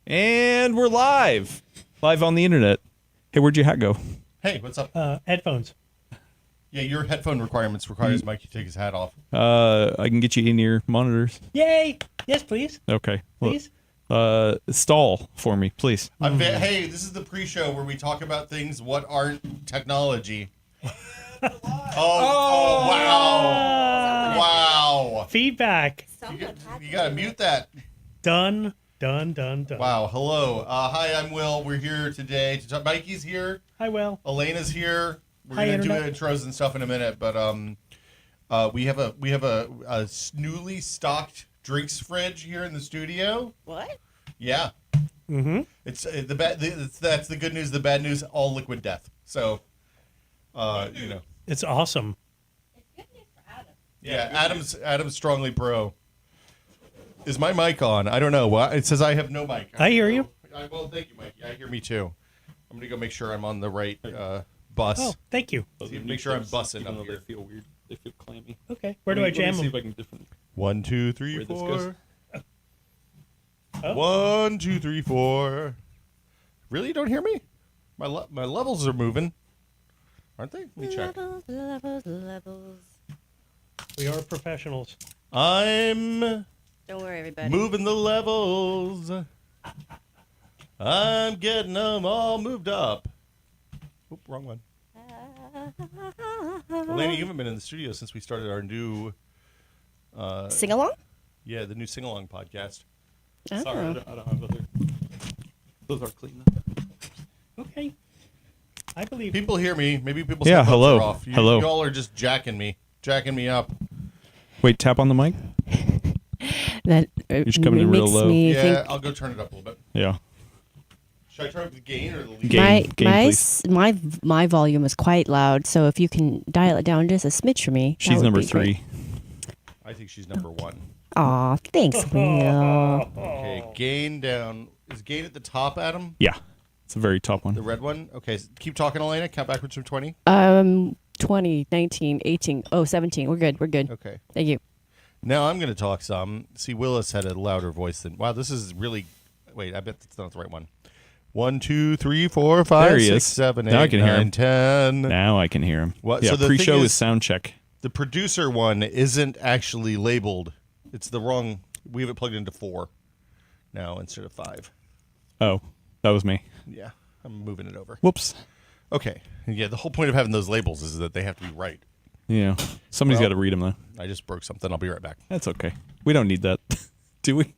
And we're live on the internet. Hey, where'd your hat go? Hey, what's up? Headphones. Yeah, your headphone requirements requires Mike to take his hat off. I can get you in-ear monitors. Yay! Yes, please. Okay. Please. Stall for me, please. Hey, this is the pre-show where we talk about things what aren't technology. Oh, wow. Wow. Feedback. You gotta mute that. Done. Wow, hello. Hi, I'm Will. We're here today to talk. Mikey's here. Hi, Will. Elena's here. We're Hi, gonna Internet. do intros and stuff in a minute, but we have a newly stocked drinks fridge here in the studio. What? Yeah. Mm-hmm. It's that's the good news. The bad news, all liquid death. So, you know. It's awesome. It's good news for Adam. Yeah, Adam's strongly pro. Is my mic on? I don't know. It says I have no mic. I hear you. Well, thank you, Mikey. I hear me too. I'm gonna go make sure I'm on the right bus. Oh, thank you. Make sure I'm bussing Even up though here. they feel weird. They feel clammy. Okay. Where do I jam See if them? I can different. 1, 2, 3, Where this 4. goes. Oh. 1, 2, 3, 4. Really, you don't hear me? My levels are moving, aren't they? Let me check. Levels. We are professionals. I'm Don't worry, everybody. moving the levels. I'm getting them all moved up. Oop, wrong one. Elena, you haven't been in the studio since we started our new, Sing along? the new sing-along podcast. Oh. Sorry, I don't have other. Those are clean. Okay. I believe. People hear me. Maybe people Yeah, say hello. are off. Hello. You all are just jacking me up. Wait, tap on the mic. That just coming in real makes low. me Yeah, think I'll go turn it up a little bit. Yeah. Should I turn up the gain or the lead? Gain. my volume is quite loud, so if you can dial it down just a smidge for me. that She's would number be great. 3. I think she's number 1. Aw, thanks, Will. Okay, gain down. Is gain at the top, Adam? Yeah. It's the very top The one. red one? Okay, keep talking, Elena. Count backwards from 20. 20, 19, 18, 17. We're good. Okay. Thank you. Now I'm going to talk some. See, Willis had a louder voice than... Wow, this is really... Wait, I bet that's not the right one. 1, 2, 3, 4, There 5, he 6, is. 7, Now I 8, can hear 9, him. 10. Now I can hear him. What? Yeah, So the pre-show thing is is- sound check. The producer one isn't actually labeled. It's the wrong... We have it plugged into 4 now instead of 5. Oh, that was me. Yeah, I'm moving it over. Whoops. Okay. Yeah, the whole point of having those labels is that they have to be right. Yeah. Somebody's Well- got to read them, though. I just broke something. I'll be right back. That's okay. We don't need that. Do we?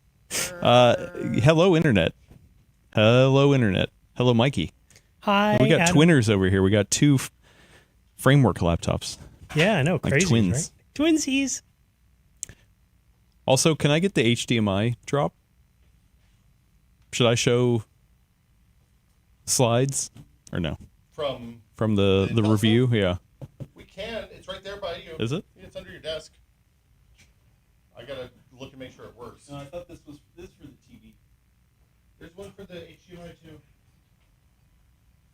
Hello, Internet. Hello, Internet. Hello, Mikey. Hi. We got Adam. twinners over here. We got 2 framework laptops. Yeah, I know. Like Crazy. twins. Right? Twinsies. Also, can I get the HDMI drop? Should I show slides or no? From the console? review? Yeah. We can. It's right there by you. Is it? Yeah, it's under your desk. I gotta look and make sure it works. I thought this was for the TV. There's one for the HDMI too.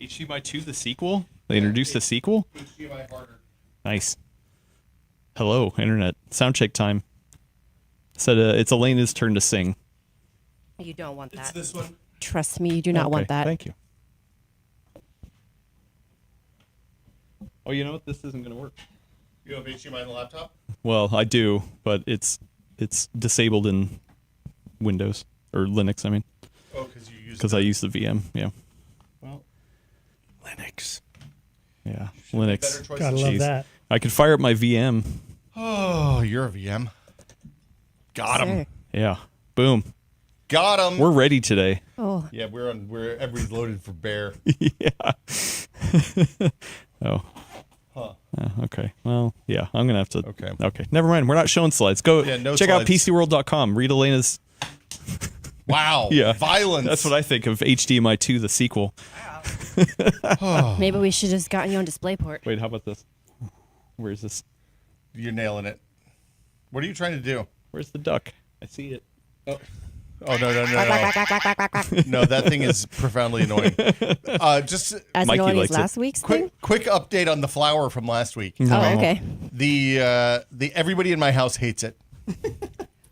HDMI 2, the sequel? They introduced a sequel? HDMI harder. Nice. Hello, Internet. Sound check time. Said it's Elena's turn to sing. You don't want It's that. this one. Trust me, you do not Okay, want that. Thank you. Oh, you know what? This isn't going to work. You have HDMI on the laptop? Well, I do, but it's disabled in Windows or Linux. I mean, Oh, because you use. because I use the VM. Yeah, Well, Linux. yeah, better Linux. choice. Gotta than love Jeez. that. I could fire up my VM. Oh, you're a VM. Got him. Sir. Yeah, boom. Got him. We're ready today. Oh, Yeah, everybody's loaded for bear. Yeah. Oh. Huh. Okay. Well, yeah. I'm gonna have to. Okay. Okay. Never mind. We're not showing slides. Go Yeah, no check out slides. PCWorld.com. Read Elena's. Wow. Yeah. Violence. That's what I think of HDMI 2, the sequel. maybe we should just gotten you on DisplayPort. Wait. How about this? Where's this? You're nailing it. What are you trying to do? Where's the duck? I see it. Oh, no. No, that thing is profoundly annoying. Just As Mikey annoying likes as it. last week's thing? quick update on the flower from last week. Oh, okay. The everybody in my house hates it.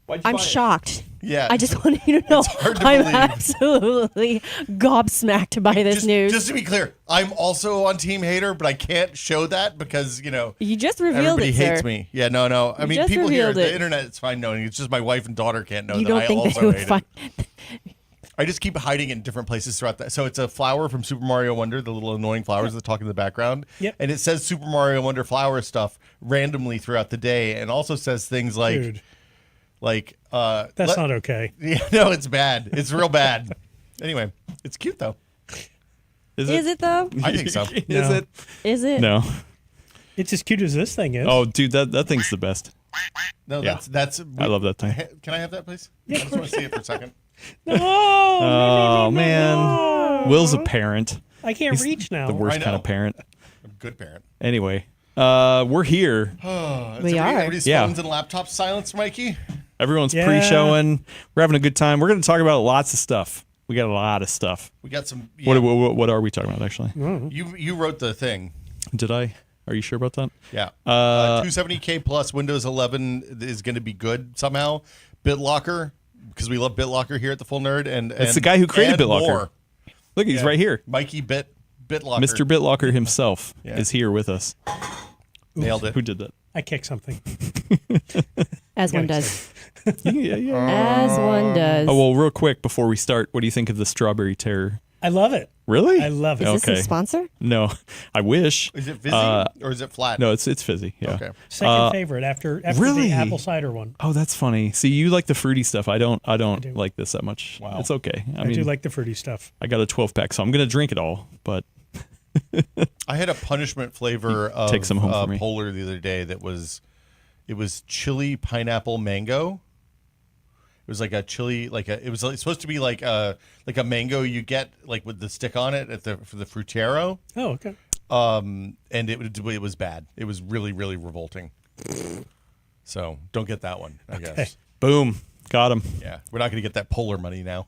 Why'd you I'm buy it? shocked. Yeah. I just want you to know hard to I'm believe. absolutely gobsmacked by this news. Just to be clear, I'm also on Team Hater, but I can't show that because, You just revealed everybody it, hates sir. me. Yeah, no. I mean, just people here, revealed the it. internet, it's fine knowing. It's just my wife and daughter can't know You that don't I think they also would hate find? it. I just keep hiding it in different places throughout that. So it's a flower from Super Mario Wonder, the little annoying flowers that talk in the background. Yep. And it says Super Mario Wonder flower stuff randomly throughout the day, and also says things like, Dude, that's not okay. Yeah, no, it's bad. It's real bad. Anyway, it's cute though. Is Is it though? I think so. Is No. it? Is it? No. It's as cute as this thing is. Oh, dude, that thing's the best. No, Yeah. that's. I love that thing. Can I have that, please? I just want to see it for a second. Oh man, Will's a parent. I can't He's reach now. The worst I kind know. of parent. I'm a good parent. Anyway, we're here. We are. Everybody's Yeah. phones and laptops silenced, Mikey. Everyone's Yeah. pre-showing. We're having a good time. We're going to talk about lots of stuff. We got a lot of stuff. We got some. Yeah, What are we talking about, actually? you wrote the thing. Did I? Are you sure about that? Yeah. 270K plus Windows 11 is going to be good somehow. BitLocker, because we love BitLocker here at the Full Nerd, and It's the guy who created and BitLocker. more. Look, he's Yeah. right here. Mikey BitLocker. Mr. BitLocker himself Yeah. is here with us. Nailed it. Who did that? I kicked something. As one Gotta does. yeah. As one does. Oh, well, real quick before we start, what do you think of the Strawberry Terror? I love it. Really? I love it. Is this okay. a sponsor? No, I wish. Is it fizzy or is it flat? No, it's fizzy. Yeah. Okay. Second favorite after really? the apple cider one. Oh, that's funny. See, you like the fruity stuff. I don't do. like this that much. Wow. It's okay. I I mean, do like the fruity stuff. I got a 12 pack, so I'm gonna drink it all. But I had a punishment flavor of take some home for me. Polar the other day that was, it was chili pineapple mango. It was like a chili, it was supposed to be like a mango you get like with the stick on it for the Frutero. Oh, okay. And it was bad. It was really, really revolting. So don't get that one, I guess. boom, got him. Yeah, we're not going to get that Polar money now.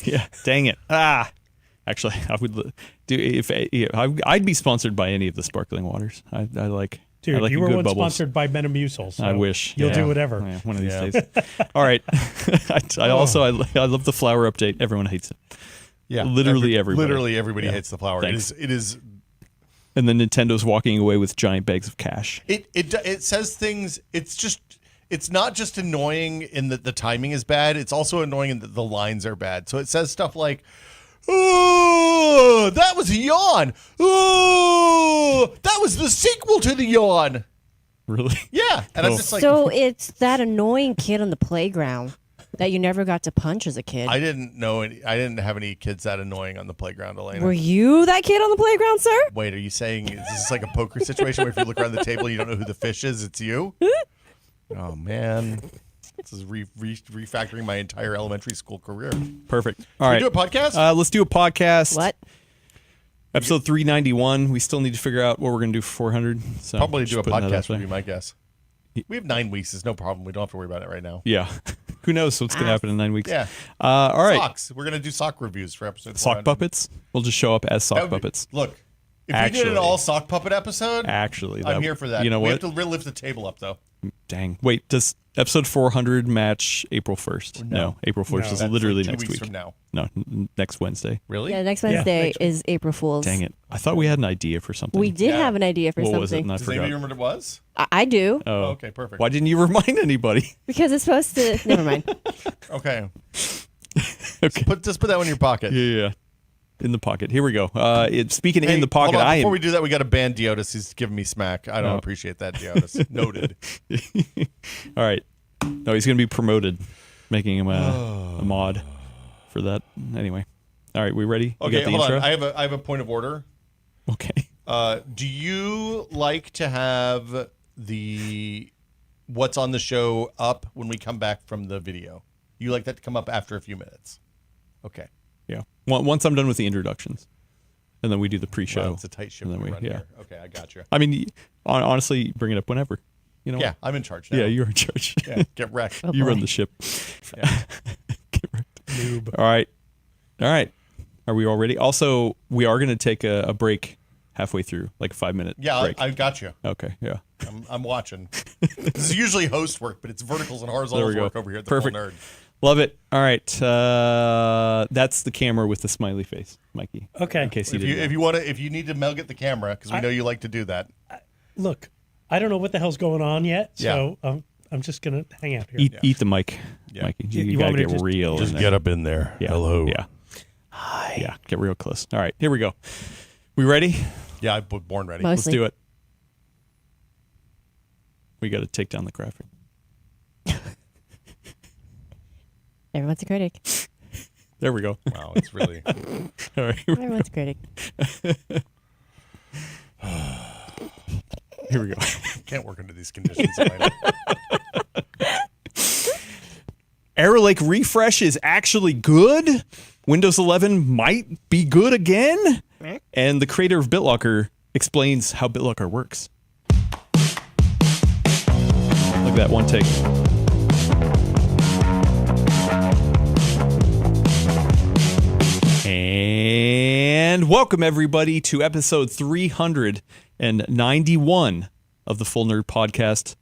Yeah, dang it. Actually, I would do if I'd be sponsored by any of the sparkling waters. I like. Dude, I like you a were good once bubbles. sponsored by Metamucil. So I wish You'll yeah. do whatever. Yeah, one of these Yeah. days. All right. I also I love the flower update. Everyone hates it. Yeah, Literally everybody. Literally everybody Yeah. hates the flower. Thanks. It is. And then Nintendo's walking away with giant bags of cash. It says things. It's not just annoying in that the timing is bad. It's also annoying in that the lines are bad. So it says stuff like, "Oh, that was a yawn. Oh, that was the sequel to the yawn." Really? Yeah, and I'm just like, So it's that annoying kid on the playground that you never got to punch as a kid. I didn't know any. I didn't have any kids that annoying on the playground, Elena. Were you that kid on the playground, sir? Wait, are you saying is this like a poker situation where if you look around the table you don't know who the fish is? It's you. Oh man, this is refactoring my entire elementary school career. Perfect. All Can right. we do a podcast? Let's do a podcast. What? Episode 391. We still need to figure out what we're going to do for 400. So Probably just do a putting that out podcast there. would be my guess. We have 9 weeks. It's no problem. We don't have to worry about it right now. Yeah. Who knows what's going to happen in 9 weeks? Yeah. All right. Socks. We're gonna do sock reviews for episode. Sock 400. puppets. We'll just show up as That sock would be- puppets. Look, if we did Actually- an all sock puppet episode, Actually, I'm here for that. You know we what? have to lift the table up though. Dang. Wait, does episode 400 match April 1st? No. April 1st No. is That's literally like 2 next weeks week. from now. No, next Wednesday. Really? Yeah, next Wednesday next week. is April Fool's. Dang it. I thought we had an idea for something. We did Yeah. have an idea for What was it? something. And I Does forgot. anybody remember what it was? I do. Oh, okay, perfect. Why didn't you remind anybody? Because it's supposed to. Never mind. Okay. Okay. Just put that one in your pocket. Yeah. In the pocket. Here we go. Speaking Hey, in the pocket, hold on. I Before am. we do that, we got to ban Diotis. He's giving me smack. I don't Oh. appreciate that, Diotis. Noted. All right. No, he's going to be promoted, making him a mod for that. Anyway. All right, we ready? We Okay, got the hold intro? on. I have a point of order. Okay. Do you like to have the what's on the show up when we come back from the video? You like that to come up after a few minutes? Okay. Yeah. Once I'm done with the introductions, and then we do the pre-show. Well, it's a tight ship And then we we- run yeah. here. Okay, I got you. I mean, honestly, bring it up whenever. You know. Yeah, I'm in charge now. Yeah, you're in charge. Yeah, get wrecked. Oh, you boy. run the ship. Yeah. Get wrecked. Noob. All right. Are we all ready? Also, we are going to take a break halfway through, like a 5-minute Yeah, break. I got you. Okay. Yeah. I'm watching. This is usually host work, but it's verticals and There horizontals we go. work over here at the Perfect. Full Nerd. Love it. All right. That's the camera with the smiley face, Mikey. Okay. In case you If you need to get the camera, because we know you like to do that. Look, I don't know what the hell's going on yet, so Yeah. I'm just gonna hang out here. Eat the mic, Yeah. Mikey. You You want gotta me to get real. Just in there. get up in there. Yeah. Hello. Yeah. Hi. Yeah. Get real close. All right. Here we go. We ready? Yeah, I'm born ready. Mostly. Let's do it. We got to take down the graphic. Everyone's a critic. There we go. Wow, it's really. All right. Everyone's a critic. Here we go. Can't work under these conditions. Right? Arrow Lake refresh is actually good. Windows 11 might be good again. And the creator of BitLocker explains how BitLocker works. Look at that one take. And welcome everybody to episode 391 of the Full Nerd Podcast.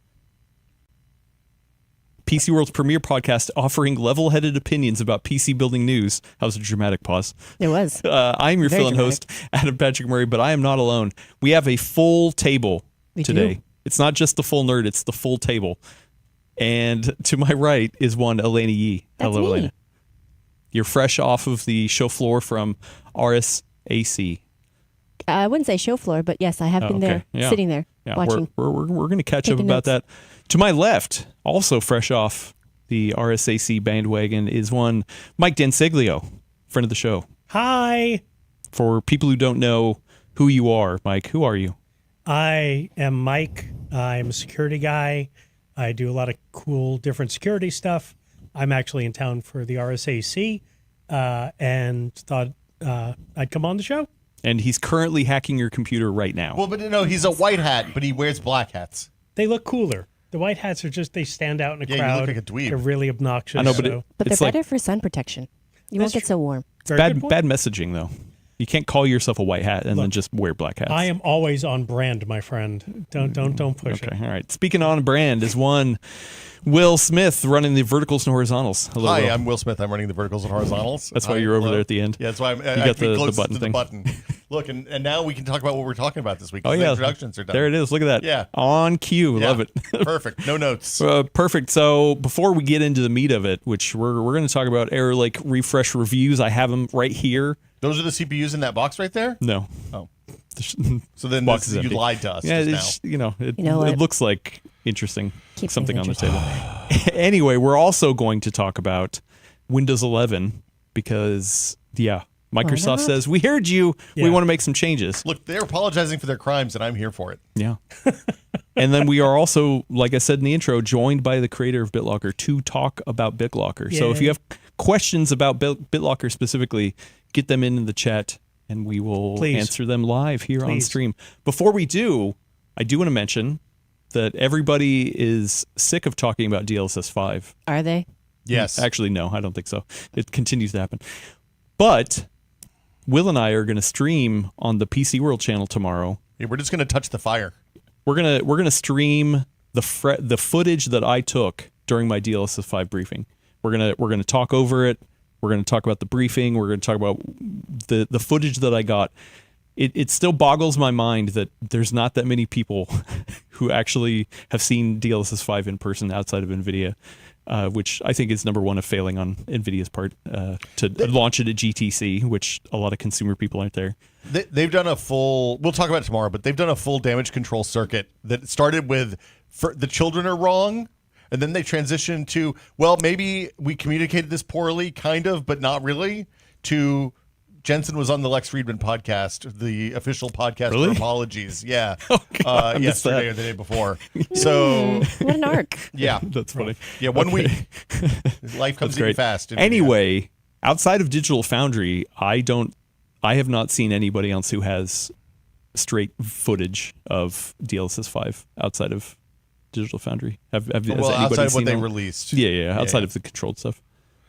PC World's premier podcast offering level-headed opinions about PC building news. That was a dramatic pause. It was. I'm your Very fill-in host, Adam Patrick Murray, but I am not alone. We have a full table today. do. It's not just the full nerd, it's the full table. And to my right is one Elena Yee. That's Hello, me. Elena. You're fresh off of the show floor from RSAC. I wouldn't say show floor, but yes, I have been okay. there, Yeah. sitting there, Yeah, watching. we're going to catch up Taking about notes. that. To my left, also fresh off the RSAC bandwagon, is one Mike Danseglio, friend of the show. Hi, For people who don't know who you are, Mike, who are you? I am Mike. I'm a security guy. I do a lot of cool, different security stuff. I'm actually in town for the RSAC, and thought I'd come on the show. And he's currently hacking your computer right now. Well, but no, he's a white hat, but he wears black hats. They look cooler. The white hats are just, they stand out in a Yeah, you crowd. look like a dweeb. They're really obnoxious. I know, but so. But they're it's like better for sun protection. You won't That's get so warm. Very bad good point. bad messaging, though. You can't call yourself a white hat and then Look, just wear black hats. I am always on brand, my friend. Don't push Okay, it. all right. Speaking on brand is one Will Smith running the verticals and horizontals. Hello, Hi, Will. I'm Will Smith. I'm running the verticals and horizontals. That's why Hi, you're over hello. there at the end. Yeah, that's why I got have to be the closest button to thing. the button. Look, and now we can talk about what we're talking about this week. Oh, The yeah. introductions are done. There it is. Look at that. Yeah. On cue. Yeah. Love it. Perfect. No notes. Perfect. So before we get into the meat of it, which we're going to talk about Arrow Lake refresh reviews, I have them right here. Those are the CPUs in that box right there? No. Oh. The So then box this, is you empty. lied to us Yeah, just it's, now. it, You know it what? looks like interesting. Keep Something on things the table. Anyway, we're also going to talk about Windows 11 because, Microsoft not? says, we heard you. We Yeah. want to make some changes. Look, they're apologizing for their crimes, and I'm here for it. Yeah. And then we are also, like I said in the intro, joined by the creator of BitLocker to talk about BitLocker. So if Yay. you have questions about BitLocker specifically, get them in the chat and we will Please. answer them live here on Please. stream. Before we do, I do want to mention that everybody is sick of talking about DLSS 5. Are they? Yes. Actually, no, I don't think so. It continues to happen. But Will and I are going to stream on the PCWorld channel tomorrow. Yeah, we're just going to touch the fire. We're gonna stream the footage that I took during my DLSS 5 briefing. We're gonna talk over it. We're gonna talk about the briefing. We're gonna talk about the footage that I got. It still boggles my mind that there's not that many people who actually have seen DLSS 5 in person outside of NVIDIA, which I think is number one of failing on NVIDIA's part to launch it at GTC, which a lot of consumer people aren't there. They've done a full, we'll talk about it tomorrow, but they've done a full damage control circuit that started with the children are wrong, and then they transitioned to, well, maybe we communicated this poorly, kind of, but not really, to Jensen was on the Lex Friedman podcast, the official podcast Really? for apologies. Yeah. I missed Yesterday that. or the day before. So, What an arc. yeah. That's funny. Yeah, 1 Okay. week. Life comes That's in great. fast. in Anyway, outside of Digital Foundry, I have not seen anybody else who has straight footage of DLSS 5 outside of Digital Foundry. Has Well, anybody outside of seen what they them? released. Yeah, outside yeah. of the controlled stuff.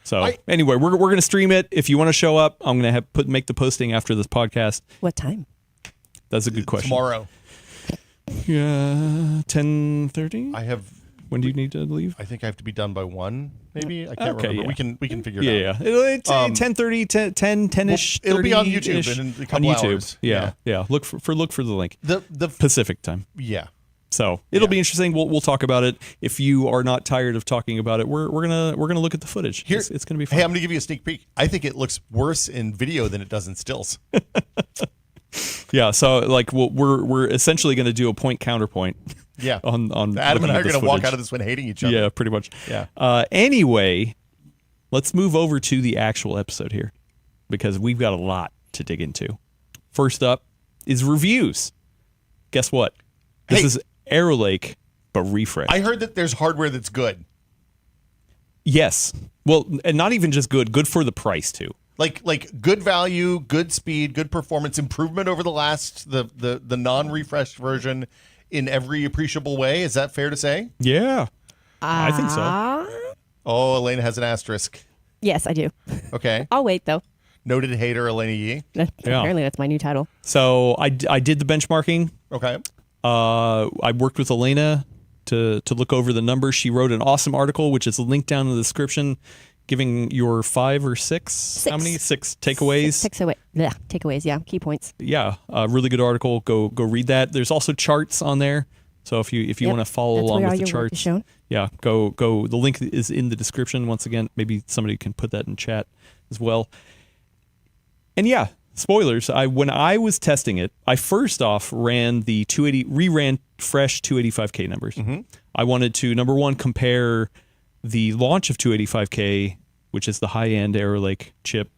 So anyway, we're going to stream it. If you want to show up, I'm going to make the posting after this podcast. What time? That's a good question. Tomorrow. Yeah, 10:30. I have When do you need to leave? I think I have to be done by 1, maybe. I can't Okay, remember. yeah. We can figure it out. Yeah. It's 10:30, 10-ish. It'll be on 30-ish YouTube in a couple on YouTube. hours. Yeah. Look for the link. The Pacific time. yeah. So it'll be interesting. We'll talk about it. If you are not tired of talking about it, we're gonna look at the footage. It's gonna be fun. Hey, I'm gonna give you a sneak peek. I think it looks worse in video than it does in stills. Yeah. So like we're essentially gonna do a point counterpoint. Yeah. On Adam and I are going to walk out of this one hating each other. Yeah, pretty much. Yeah. Anyway, let's move over to the actual episode here because we've got a lot to dig into. First up is reviews. Guess what? This is Arrow Lake, but refresh. I heard that there's hardware that's good. Yes. Well, and not even just good for the price too. Like good value, good speed, good performance, improvement over the last the non-refreshed version in every appreciable way. Is that fair to say? Yeah. I think so. Oh, Elena has an asterisk. Yes, I do. Okay. I'll wait though. Noted hater Elena Yee. Apparently, that's my new title. So I did the benchmarking. Okay. I worked with Elena to look over the numbers. She wrote an awesome article, which is linked down in the description, giving your 5 or 6. How many? 6 takeaways. 6 away. Yeah, takeaways. Yeah, key points. Yeah, really good article. Go read that. There's also charts on there. So if you want to follow along with the charts, yeah, go. The link is in the description. Once again, maybe somebody can put that in chat as well. And yeah, spoilers. When I was testing it, I first off ran the reran fresh 285K numbers. Mm-hmm. I wanted to, number one, compare the launch of 285K, which is the high-end Arrow Lake chip,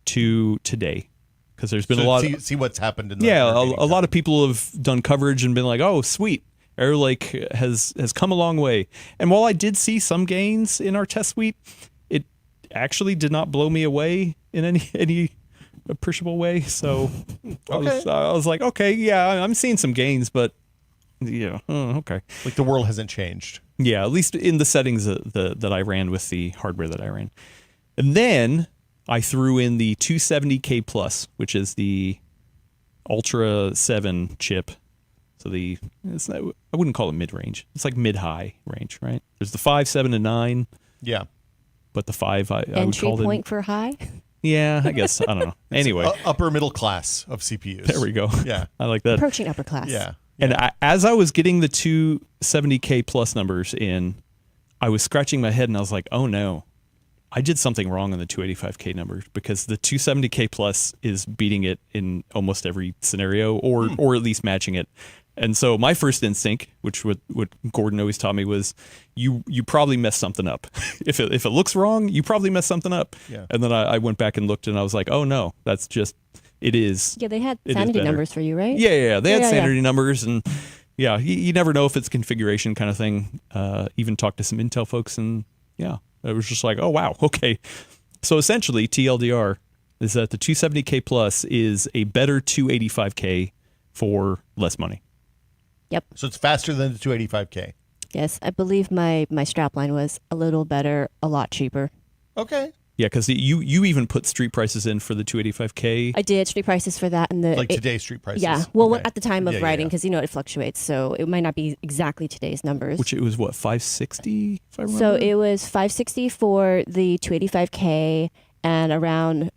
to today. Because there's been a lot see what's happened in the a lot of people have done coverage and been like, oh, sweet. Arrow Lake has come a long way. And while I did see some gains in our test suite, it actually did not blow me away in any appreciable way. So okay. I was like, okay, yeah, I'm seeing some gains, but yeah, okay. Like the world hasn't changed. Yeah, at least in the settings that I ran with the hardware that I ran. And then I threw in the 270K Plus, which is the Ultra 7 chip. So I wouldn't call it mid-range. It's like mid-high range, right? There's the 5, 7, and 9. Yeah. But the 5, I would entry call point for high? Yeah, I guess. I don't know. Anyway. Upper middle class of CPUs. There we go. Yeah. I like that. Approaching upper class. Yeah. And as I was getting the 270K Plus numbers in, I was scratching my head and I was like, oh no, I did something wrong on the 285K numbers because the 270K Plus is beating it in almost every scenario or at least matching it. And so my first instinct, which what Gordon always taught me, was you probably messed something up. If it looks wrong, you probably messed something up. Yeah. And then I went back and looked and I was like, oh no, that's just, it is. Yeah, they had sanity numbers for you, right? Yeah. They had sanity numbers and yeah, you never know if it's configuration kind of thing. Even talked to some Intel folks and yeah, it was just like, oh wow, okay. So essentially TLDR is that the 270K Plus is a better 285K for less money. Yep. So it's faster than the 285K. Yes, I believe my strapline was a little better, a lot cheaper. Okay. Yeah, because you even put street prices in for the 285K. I did street prices for that, and today's street prices. Yeah, well, okay. at the time of writing, because it fluctuates, so it might not be exactly today's numbers. Which it was what, 560? If I remember. So it was 560 for the 285K, and around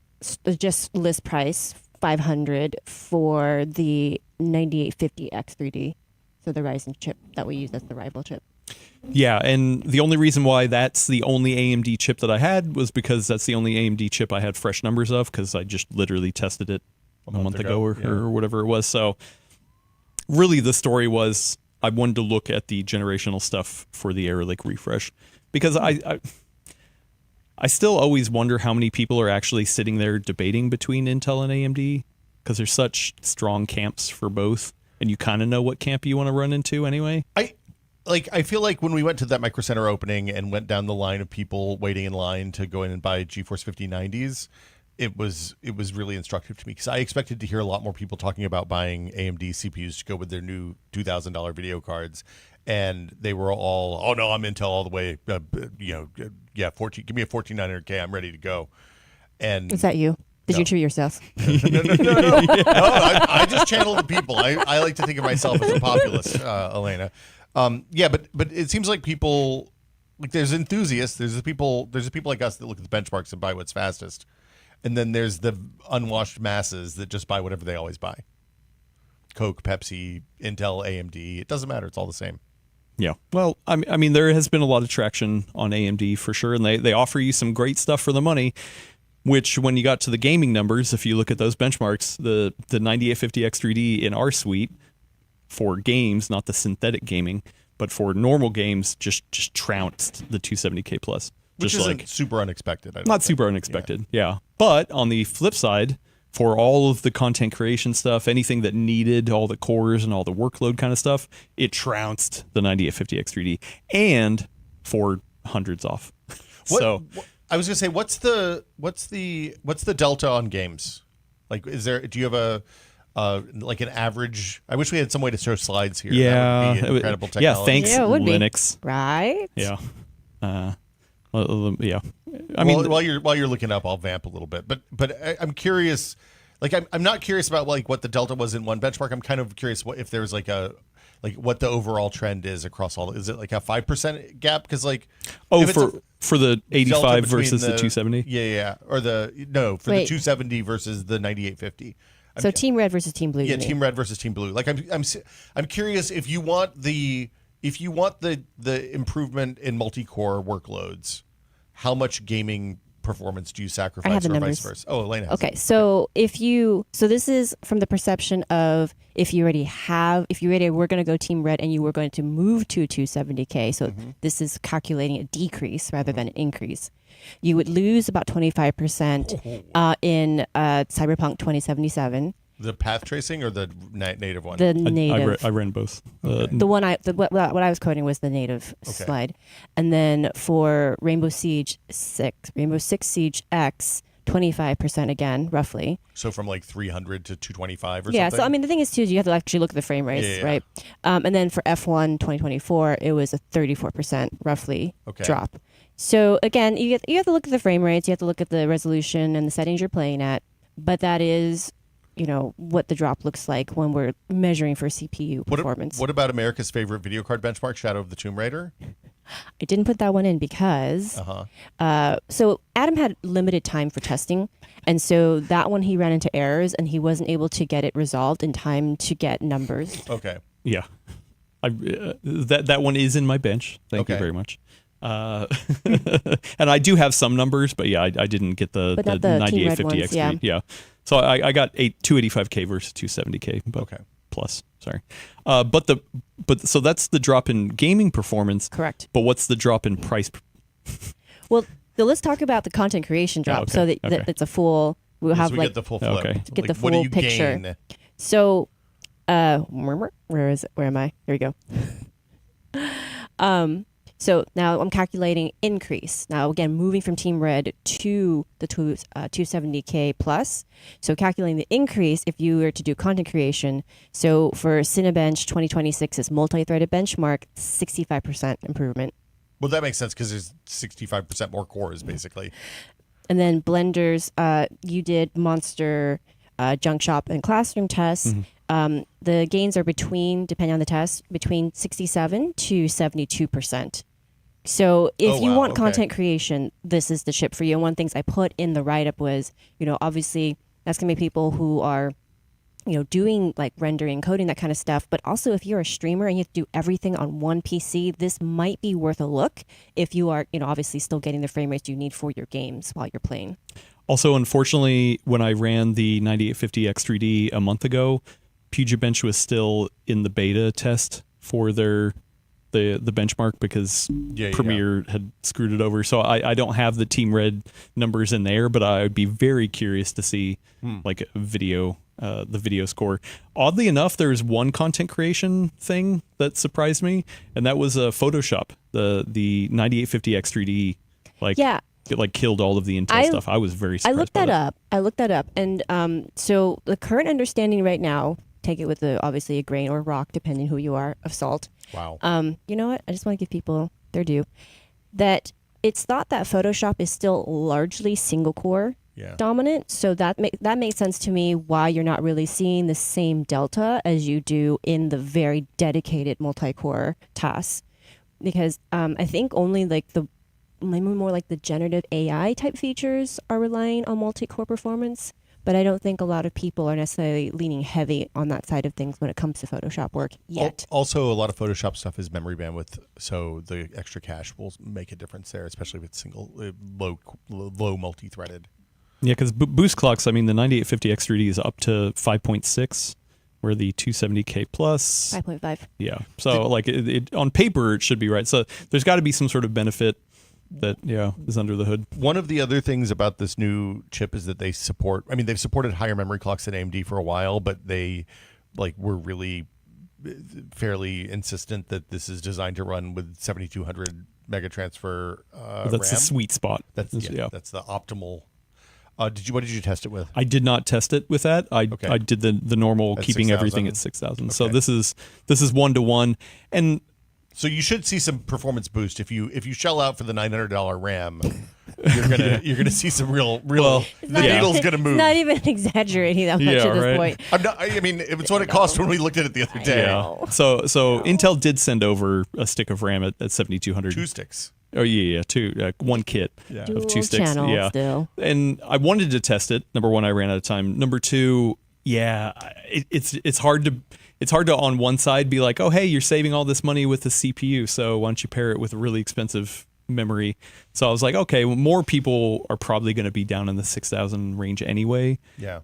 just list price 500 for the 9850X3D. So the Ryzen chip that we use as the rival chip. Yeah, and the only reason why that's the only AMD chip that I had was because that's the only AMD chip I had fresh numbers of because I just literally tested it a month ago or whatever it was. So really the story was I wanted to look at the generational stuff for the Arrow Lake refresh because I still always wonder how many people are actually sitting there debating between Intel and AMD because there's such strong camps for both. And you kind of know what camp you want to run into anyway. I feel like when we went to that Micro Center opening and went down the line of people waiting in line to go in and buy GeForce 5090s, it was really instructive to me because I expected to hear a lot more people talking about buying AMD CPUs to go with their new $2,000 video cards, and they were all, oh no, I'm Intel all the way, give me a 14900K, I'm ready to go. And is that you? Did you treat yourself? No. I just channel the people. I like to think of myself as a populist, Elena. Yeah, but it seems like people like there's enthusiasts, there's the people like us that look at the benchmarks and buy what's fastest, and then there's the unwashed masses that just buy whatever they always buy. Coke, Pepsi, Intel, AMD, it doesn't matter. It's all the same. Yeah. Well, I mean, there has been a lot of traction on AMD for sure, and they offer you some great stuff for the money, which when you got to the gaming numbers, if you look at those benchmarks, the 9850X3D in our suite for games, not the synthetic gaming, but for normal games, just trounced the 270K plus. Which just isn't super unexpected. Not super unexpected, yeah. But on the flip side, for all of the content creation stuff, anything that needed all the cores and all the workload kind of stuff, it trounced the 9850X3D and for hundreds off. I was gonna say, what's the delta on games? Like, do you have like an average? I wish we had some way to show slides here. Yeah, that would be incredible technology. Yeah, thanks Yeah, it would be. Linux. Right? Yeah. Yeah. I mean, while you're looking up, I'll vamp a little bit. But I'm curious. Like, I'm not curious about like what the delta was in one benchmark. I'm kind of curious if there's like what the overall trend is across all. Is it like a 5% gap? Because like for the 85 versus the 270. Yeah, or the 270 versus the 9850. So Team Red versus Team Blue. Yeah, Team Red versus Team Blue. Like I'm curious if you want the improvement in multi-core workloads, how much gaming performance do you sacrifice, I have the or numbers. vice versa? Oh, Elena has Okay, it. so this is from the perception of if you already we're going to go Team Red and you were going to move to 270K. So this is calculating a decrease rather than an increase. You would lose about 25% in Cyberpunk 2077. The path tracing or the native one? The native. I ran both. The one what I was coding was the native slide, and then for Rainbow Six Siege X, 25% again, roughly. So from like 300 to 225 or yeah. something? So I mean, the thing is too, you have to actually look at the frame rates, Yeah. right? And then for F1 2024, it was a 34% roughly drop. So again, you have to look at the frame rates, you have to look at the resolution and the settings you're playing at, but that is, what the drop looks like when we're measuring for CPU performance. What about America's favorite video card benchmark, Shadow of the Tomb Raider? I didn't put that one in because so Adam had limited time for testing, and so that one he ran into errors and he wasn't able to get it resolved in time to get numbers. Okay. Yeah. That one is in my bench. Thank you very much. And I do have some numbers, but yeah, I didn't get the 9850 X3. Yeah. So I got 285K versus 270K, but plus. Sorry. So that's the drop in gaming performance. Correct. But what's the drop in price? Well, let's talk about the content creation drop, so that it's a full. We'll have get the full flip. To get the full picture. Gain? So, where is it? Where am I? There we go. So now I'm calculating increase. Now again, moving from Team Red to the 270K plus. So calculating the increase if you were to do content creation. So for Cinebench 2026's multi-threaded benchmark, 65% improvement. Well, that makes sense because there's 65% more cores basically. And then Blenders, you did Monster, Junk Shop, and Classroom tests. The gains are depending on the test, between 67 to 72%. So if you want content creation, this is the chip for you. And one of the things I put in the write-up was, obviously that's going to be people who are, doing like rendering, coding, that kind of stuff. But also if you're a streamer and you have to do everything on one PC, this might be worth a look if you are, obviously still getting the frame rates you need for your games while you're playing. Also, unfortunately, when I ran the 9850 X3D a month ago, PCWorld was still in the beta test for the benchmark because Premiere had screwed it over. So I don't have the Team Red numbers in there, but I would be very curious to see like a video, the video score. Oddly enough, there's one content creation thing that surprised me, and that was Photoshop. The 9850 X3D it like killed all of the Intel stuff. I was very surprised. I looked that up, and so the current understanding right now, take it with obviously a grain or rock, depending who you are, of salt. Wow. You know what? I just want to give people their due. That it's thought that Photoshop is still largely single core Yeah. dominant. So that makes sense to me why you're not really seeing the same delta as you do in the very dedicated multi-core tasks. Because I think only like maybe more like the generative AI type features are relying on multi-core performance. But I don't think a lot of people are necessarily leaning heavy on that side of things when it comes to Photoshop work yet. Also, a lot of Photoshop stuff is memory bandwidth, so the extra cache will make a difference there, especially with single low multi-threaded. Yeah, because boost clocks, I mean, the 9850 X3D is up to 5.6, where the 270K plus 5.5. Yeah. So like it on paper, it should be right. So there's got to be some sort of benefit that is under the hood. One of the other things about this new chip is that they've supported higher memory clocks than AMD for a while, but they were really fairly insistent that this is designed to run with 7200 mega transfer That's RAM. the sweet spot. That's the optimal. What did you test it with? I did not test it with that. I did the normal At keeping 6,000? everything at 6,000. So Okay. this is 1-to-1, and So you should see some performance boost if you shell out for the $900 RAM. You're gonna see some real. The needle's gonna move. It's not even exaggerating that much Yeah, at this right. point. I mean, it's what it cost when we looked at it the other day. know. So Intel did send over a stick of RAM at 7200. 2 sticks. Oh yeah, two, one kit Yeah. of Dual 2 sticks. channel Yeah, still. and I wanted to test it. Number one, I ran out of time. Number two, it's hard to on one side be like, oh hey, you're saving all this money with the CPU, so why don't you pair it with a really expensive memory? So I was like, okay, well, more people are probably going to be down in the 6,000 range anyway. Yeah.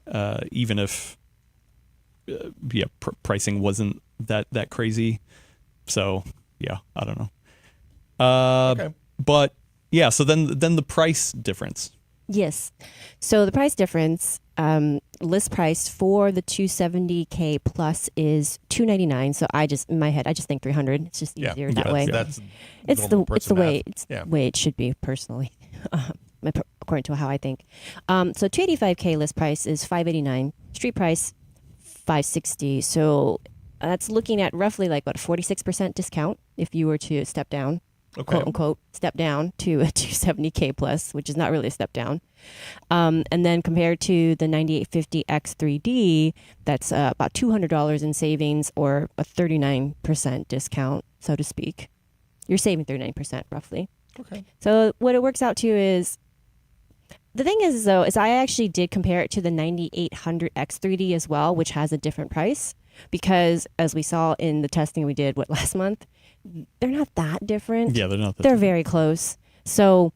Even if pricing wasn't that crazy. So yeah, I don't know. Okay. But yeah, so then the price difference. Yes. So the price difference, list price for the 270K plus is $299. So in my head, I just think 300. It's just easier that way. That's It's normal the person way math. way it should be personally, according to how I think. So 285K list price is $589. Street price $560. So that's looking at roughly like what, a 46% discount if you were to step down. Okay. Quote unquote step down to a 270K plus, which is not really a step down. And then compared to the 9850 X3D, that's about $200 in savings, or a 39% discount, so to speak. You're saving 39% roughly. Okay. So what it works out to is, the thing is though, is I actually did compare it to the 9800 X3D as well, which has a different price, because as we saw in the testing we did last month, they're not that different. Yeah, they're not. They're very close. So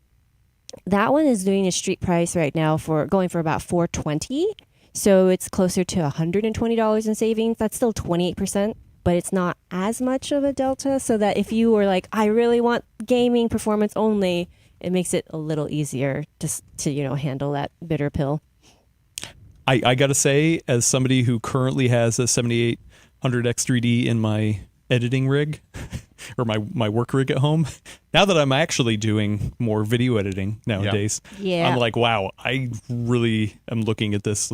that one is doing a street price right now for about $420. So it's closer to $120 in savings. That's still 28%, but it's not as much of a delta. So that if you were like, I really want gaming performance only, it makes it a little easier to handle that bitter pill. I gotta say, as somebody who currently has a 7800 X3D in my editing rig or my work rig at home, now that I'm actually doing more video editing nowadays, Yeah. I'm like, wow, I really am looking at this,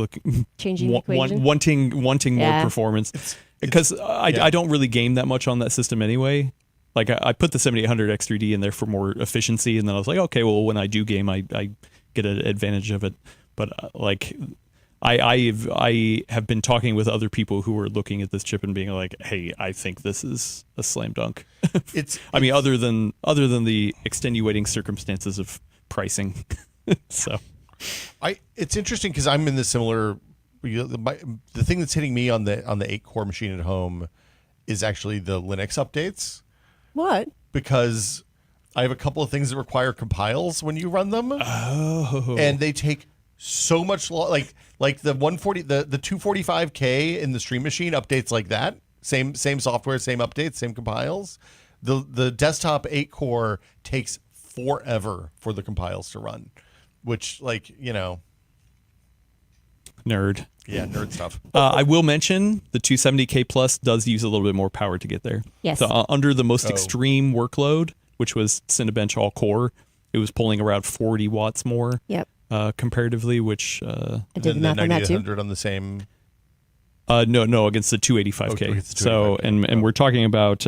Changing the equation. wanting more Yeah. performance, because I don't really game that much on that system anyway. Like I put the 7800 X3D in there for more efficiency, and then I was like, okay, well, when I do game, I get an advantage of it. But I have been talking with other people who are looking at this chip and being like, hey, I think this is a slam dunk. I mean, other than the extenuating circumstances of pricing. So it's interesting because I'm in the similar. The thing that's hitting me on the 8-core machine at home is actually the Linux updates. What? Because I have a couple of things that require compiles when you run them. Oh. And they take so much like the 140 the 245K in the Stream Machine updates like that. Same software, same updates, same compiles. The desktop 8-core takes forever for the compiles to run, which nerd. Yeah, nerd stuff. I will mention the 270K Plus does use a little bit more power to get there. Yes. So under the most extreme workload, which was Cinebench all core, it was pulling around 40 watts more. Yep. Comparatively, which I did the math on that too. 9800 on the same. no, against the 285K. Against the So 285K. and we're talking about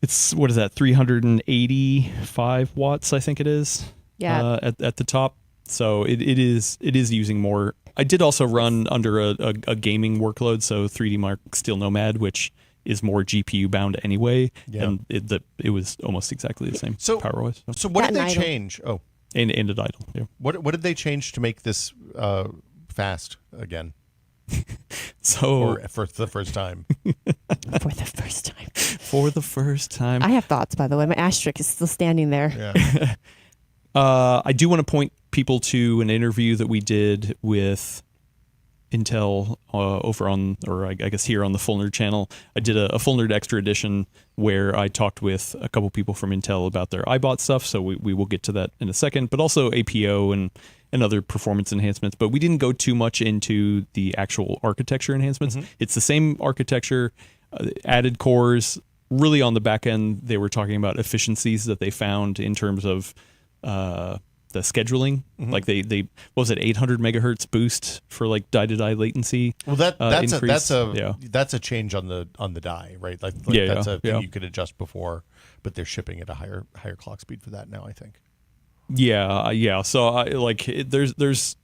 it's what is that, 385 watts, I think it is. Yeah. At the top. So it is using more. I did also run under a gaming workload, so 3D Mark Steel Nomad, which is more GPU bound anyway, and it was almost exactly the same power wise. So what did they change? Oh, and it idle. Yeah. What did they change to make this fast again? So for the first time. For the first time. For the first time. I have thoughts, by the way. My asterisk is still standing there. Yeah. I do want to point people to an interview that we did with Intel over on, or I guess here on the Full Nerd channel. I did a Full Nerd Extra Edition where I talked with a couple people from Intel about their iBot stuff, so we will get to that in a second, but also APO and other performance enhancements. But we didn't go too much into the actual architecture enhancements. It's the same architecture, added cores. Really on the back end, they were talking about efficiencies that they found in terms of the scheduling. Like they what was it, 800 megahertz boost for like die-to-die latency. Well, that's increase. a change on the die, right? Like that's a thing you could adjust before, but they're shipping at a higher clock speed for that now, I think. Yeah. So there's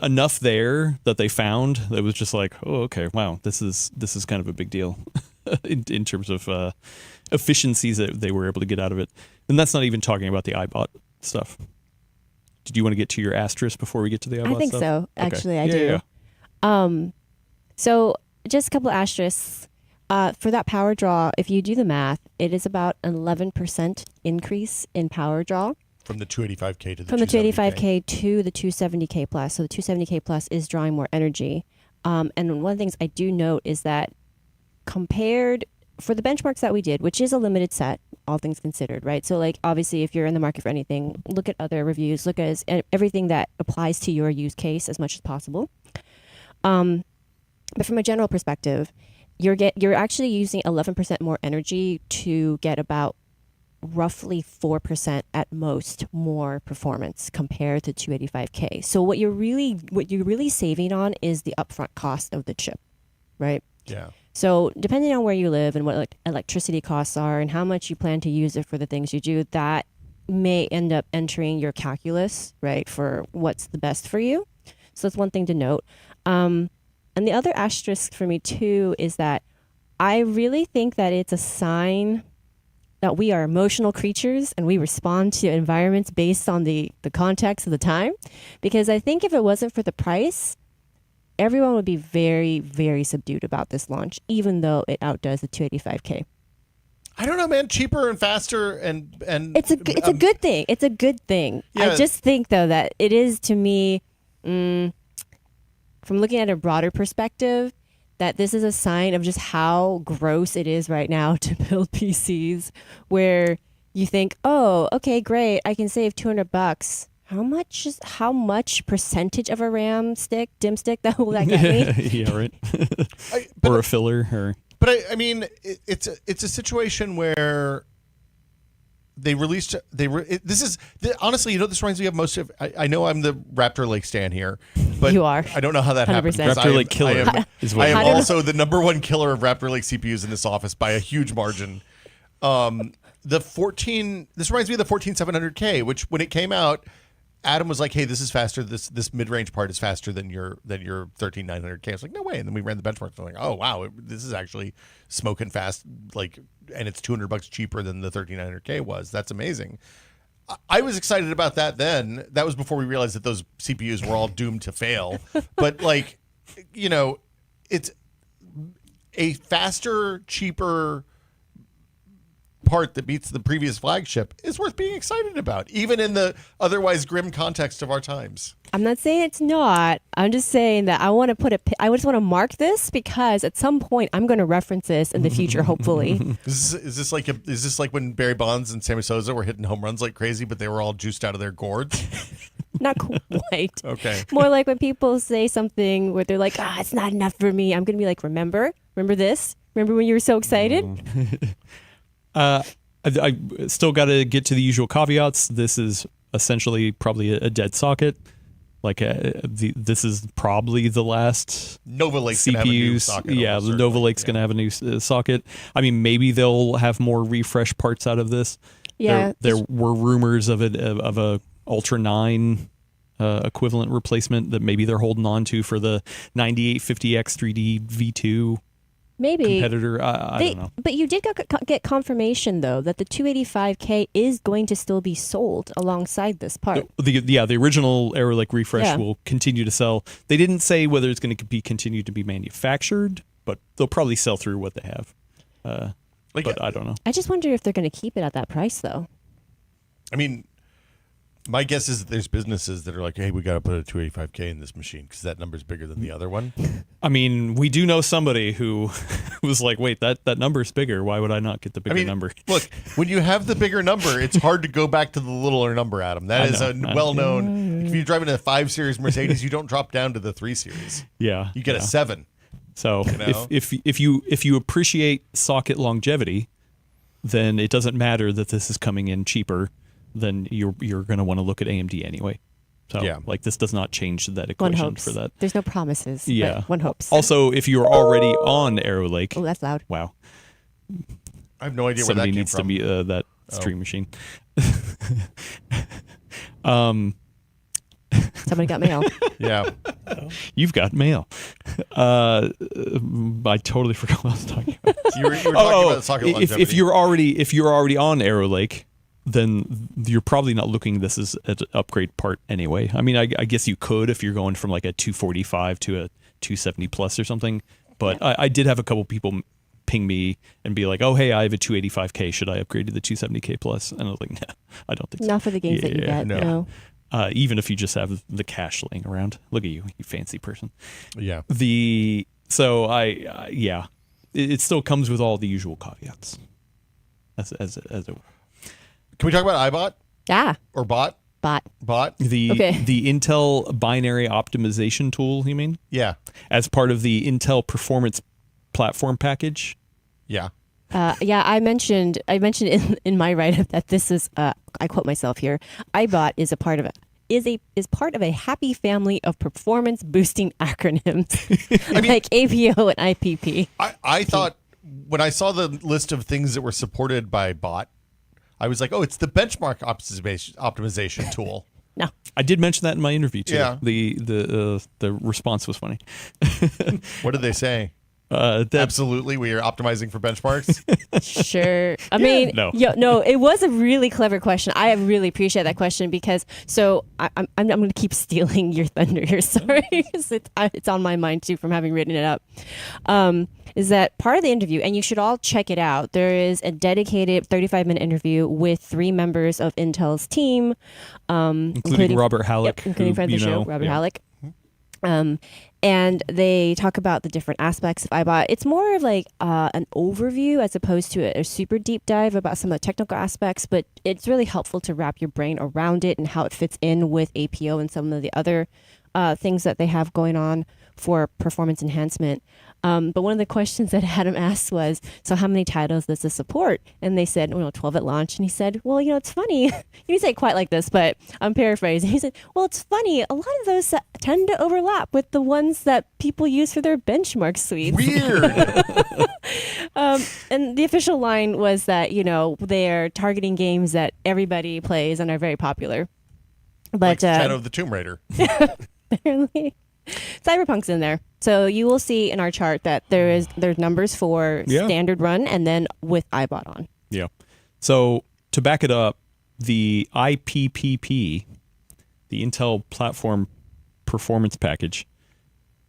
enough there that they found that was just like, oh, okay, wow, this is kind of a big deal in terms of efficiencies that they were able to get out of it. And that's not even talking about the iBot stuff. Did you want to get to your asterisk before we get to the iBot stuff? I think so. Actually, I do. Yeah. So just a couple of asterisks. For that power draw, if you do the math, it is about an 11% increase in power draw. From the 285K to the 270K. From the 285K to the 270K plus. So the 270K plus is drawing more energy. And one of the things I do note is that compared for the benchmarks that we did, which is a limited set, all things considered, right? So like obviously if you're in the market for anything, look at other reviews, look at everything that applies to your use case as much as possible. But from a general perspective, you're actually using 11% more energy to get about roughly 4% at most more performance compared to 285K. So what you're really saving on is the upfront cost of the chip, right? Yeah. So depending on where you live and what electricity costs are and how much you plan to use it for the things you do, that may end up entering your calculus, right, for what's the best for you. So that's one thing to note. And the other asterisk for me too is that I really think that it's a sign that we are emotional creatures and we respond to environments based on the context of the time. Because I think if it wasn't for the price, everyone would be very, very subdued about this launch, even though it outdoes the 285K. I don't know, man. Cheaper and faster and it's a good thing. It's a good thing. Yeah. I just think though that it is, to me, from looking at a broader perspective, that this is a sign of just how gross it is right now to build PCs, where you think, oh, okay, great, I can save $200. How much percentage of a RAM stick, DIMM stick, that will that get me? Yeah, right. Or a filler, But I mean, it's a situation where they released. Honestly, this reminds me of most of. I know I'm the Raptor Lake stan here, but You are. I don't know how that happened. 100%. Raptor Lake killer is what I am it is. also the number one killer of Raptor Lake CPUs in this office by a huge margin. This reminds me of the 14700K, which when it came out, Adam was like, "Hey, this is faster. This mid-range part is faster than your 13900K." I was like, "No way!" And then we ran the benchmarks. I'm like, "Oh wow, this is actually smoking fast. Like, and it's $200 cheaper than the 13900K was. That's amazing." I was excited about that then. That was before we realized that those CPUs were all doomed to fail. But like, it's a faster, cheaper part that beats the previous flagship is worth being excited about, even in the otherwise grim context of our times. I'm not saying it's not. I'm just saying that I just want to mark this because at some point I'm going to reference this in the future, hopefully. Is this like when Barry Bonds and Sammy Sosa were hitting home runs like crazy, but they were all juiced out of their gourds? Not quite. Okay. More like when people say something where they're like, it's not enough for me. I'm going to be like, remember this? Remember when you were so excited? I still got to get to the usual caveats. This is essentially probably a dead socket. Like this is probably the last Nova Lake's CPUs. gonna have a new socket. Yeah, the Nova Lake's gonna have a new socket. I mean, maybe they'll have more refresh parts out of this. Yeah. There were rumors of a Ultra 9 equivalent replacement that maybe they're holding on to for the 9850X 3D V2 Maybe competitor. I don't know. But you did get confirmation though that the 285K is going to still be sold alongside this part. The original Arrow Lake refresh Yeah. will continue to sell. They didn't say whether it's going to be continued to be manufactured, but they'll probably sell through what they have. But I don't know. I just wonder if they're going to keep it at that price though. I mean, my guess is that there's businesses that are like, hey, we got to put a 285K in this machine because that number's bigger than the other one. I mean, we do know somebody who was like, wait, that number's bigger. Why would I not get the bigger number? Look, when you have the bigger number, it's hard to go back to the littler number, Adam. That is a well-known. If you're driving a 5 Series Mercedes, you don't drop down to the 3 Series. Yeah. You get a 7. So know? if you appreciate socket longevity, then it doesn't matter that this is coming in cheaper. Then you're going to want to look at AMD anyway. So like this does not change that One equation hopes. for that. There's no promises. Yeah. But one hopes. Also, if you're already on Arrow Lake, Oh, that's loud. wow. I have no idea Somebody where that came needs from. to be that stream machine. Somebody got mail. Yeah. You've got mail. I totally forgot what I was talking about. You were talking about socket longevity. if you're already on Arrow Lake, then you're probably not looking at this as an upgrade part anyway. I mean, I guess you could if you're going from like a 245 to a 270 plus or something. But I did have a couple people ping me and be like, "Oh, hey, I have a 285K. Should I upgrade to the 270K plus?" And I was like, "No, I don't think so." Not for the games that you get. No. Even if you just have the cash laying around. Look at you, you fancy person. Yeah. It still comes with all the usual caveats. As it Can we talk about iBot Yeah. or bot? Bot. the Intel binary optimization tool, you mean? Yeah. As part of the Intel performance platform package? Yeah. I mentioned in my write-up that this is I quote myself here. iBot is a part of it. Is part of a happy family of performance boosting acronyms like APO and IPP. I thought when I saw the list of things that were supported by bot, I was like, oh, it's the benchmark optimization tool. No. I did mention that in my interview too. Yeah. The response was funny. What did they say? Absolutely, we are optimizing for benchmarks. Sure. I mean, no, it was a really clever question. I really appreciate that question because I'm going to keep stealing your thunder here. Sorry, it's on my mind too from having written it up. Is that part of the interview, and you should all check it out. There is a dedicated 35-minute interview with 3 members of Intel's team, including Robert Halleck, including friend of the show, Robert Halleck. And they talk about the different aspects of iBot. It's more of like an overview as opposed to a super deep dive about some of the technical aspects, but it's really helpful to wrap your brain around it and how it fits in with APO and some of the other things that they have going on for performance enhancement. But one of the questions that Adam asked was, so how many titles does this support? And they said, 12 at launch. And he said, well, it's funny. He didn't say it quite like this, but I'm paraphrasing. He said, well, it's funny. A lot of those tend to overlap with the ones that people use for their benchmark suites. Weird. And the official line was that, they're targeting games that everybody plays and are very popular. But like Shadow of the Tomb Raider. Apparently. Cyberpunk's in there. So you will see in our chart that there's numbers for standard run and then with iBot on. Yeah. So to back it up, the IPPP, the Intel Platform Performance Package,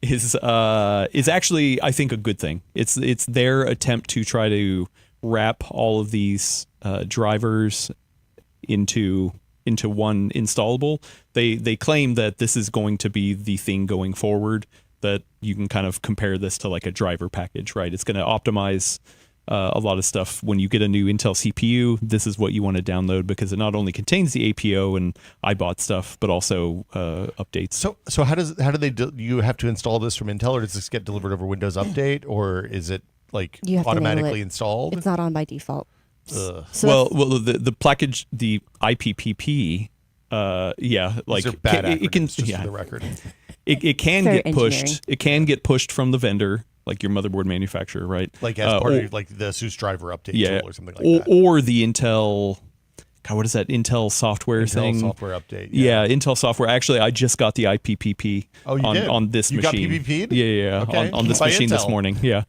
is actually, I think, a good thing. It's their attempt to try to wrap all of these drivers into one installable. They claim that this is going to be the thing going forward, that you can kind of compare this to like a driver package, right? It's going to optimize a lot of stuff. When you get a new Intel CPU, this is what you want to download because it not only contains the APO and iBot stuff, but also updates. So how do they you have to install this from Intel, or does this get delivered over Windows Update, or is it like automatically installed? It's not on by default. So the package, the IPPP, like these are bad it can, just for the record. It can Fair get pushed. engineering. It can get pushed from the vendor, like your motherboard manufacturer, right? Like as part of like the SUSE driver update tool or something like that. Or the Intel God, what is that Intel software thing? Software update. Yeah. Intel software. Actually, I just got the IPPP on this you machine. You got PPP'd? Yeah. Okay. On this By machine this Intel. morning. Yeah.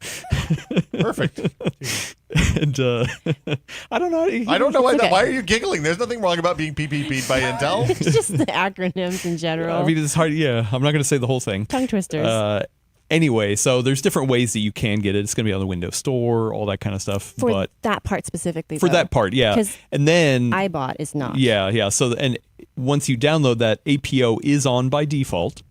Perfect. And I don't know. I don't know why. okay. Why are you giggling? There's nothing wrong about being PPP'd by Intel. It's just the acronyms in general. I mean, it's hard. Yeah, I'm not going to say the whole thing. Tongue twisters. Anyway, so there's different ways that you can get it. It's going to be on the Windows Store, all that kind of stuff. For but that part specifically. for that part, yeah. 'Cause And then iBot is not. Yeah. So and once you download that, APO is on by default,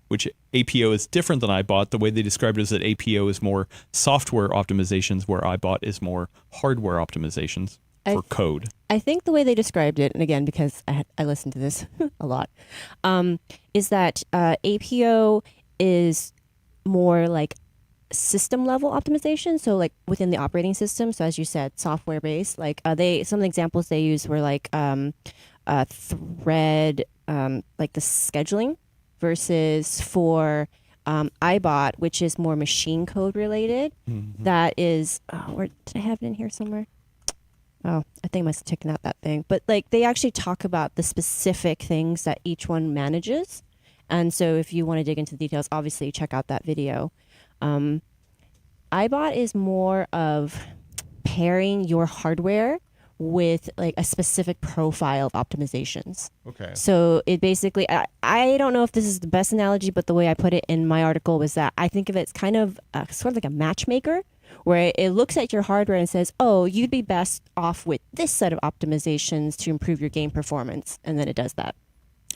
which APO is different than iBot. The way they described it is that APO is more software optimizations, where iBot is more hardware optimizations for code. I think the way they described it, and again, because I listened to this a lot, is that APO is more like system level optimization. So like within the operating system. So as you said, software based. Like some of the examples they used were like thread, like the scheduling, versus for iBot, which is more machine code related. That is, where did I have it in here somewhere? Oh, I think I must have taken out that thing. But like they actually talk about the specific things that each one manages. And so if you want to dig into the details, obviously check out that video. iBot is more of pairing your hardware with like a specific profile of optimizations. Okay. So it basically, I don't know if this is the best analogy, but the way I put it in my article was that I think of it as kind of sort of like a matchmaker, where it looks at your hardware and says, oh, you'd be best off with this set of optimizations to improve your game performance. And then it does that.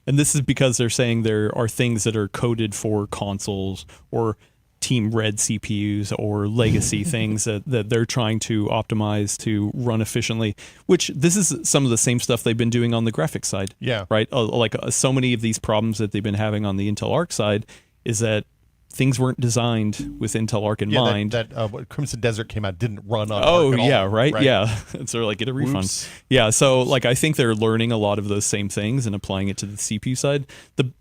And this is because they're saying there are things that are coded for consoles or Team Red CPUs or legacy things that they're trying to optimize to run efficiently, which this is some of the same stuff they've been doing on the graphics side. Yeah. Right? So many of these problems that they've been having on the Intel Arc side is that things weren't designed with Intel Arc in mind. What Crimson Desert came out didn't run on Oh, Arc at yeah, all, right? Yeah. And so like, get a refund. Oops. Yeah. So like, I think they're learning a lot of those same things and applying it to the CPU side.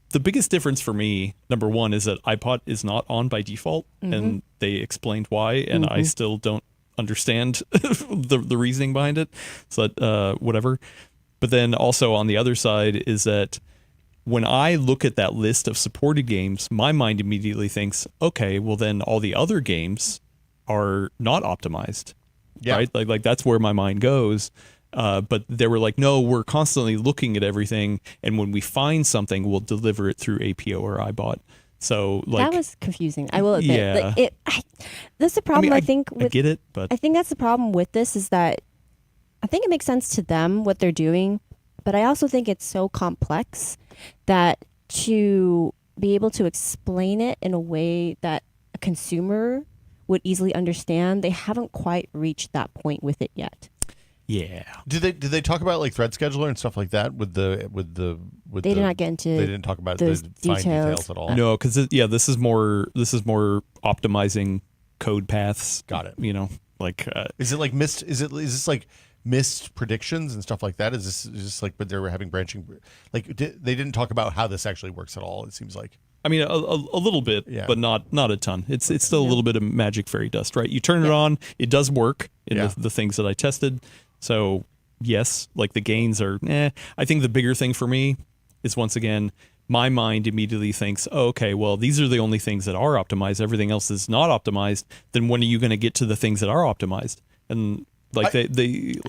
The biggest difference for me, number one, is that iPod is not on by default, and they explained why, and I still don't understand the reasoning behind it. So whatever. But then also on the other side is that when I look at that list of supported games, my mind immediately thinks, okay, well then all the other games are not optimized, right? Like that's where my mind goes. But they were like, no, we're constantly looking at everything, and when we find something, we'll deliver it through APO or iBot. So like that was confusing. I will admit. Yeah. Like, that's the problem. I think I get it, but I think that's the problem with this is that I think it makes sense to them what they're doing, but I also think it's so complex that to be able to explain it in a way that a consumer would easily understand, they haven't quite reached that point with it yet. yeah. Did they talk about like thread scheduler and stuff like that with the They did not get into They didn't talk about those the fine details at all. No, because this is more optimizing code paths. Got it. You know, like Is it like missed? Is this like missed predictions and stuff like that? Is this like but they were having branching? Like they didn't talk about how this actually works at all. It seems like. I mean, a little bit, Yeah. but not a ton. It's still a little bit of magic fairy dust, right? You turn it on, it does work in Yeah. the things that I tested. So yes, like the gains are. I think the bigger thing for me is once again, my mind immediately thinks, oh, okay, well these are the only things that are optimized. Everything else is not optimized. Then when are you going to get to the things that are optimized? And like Can you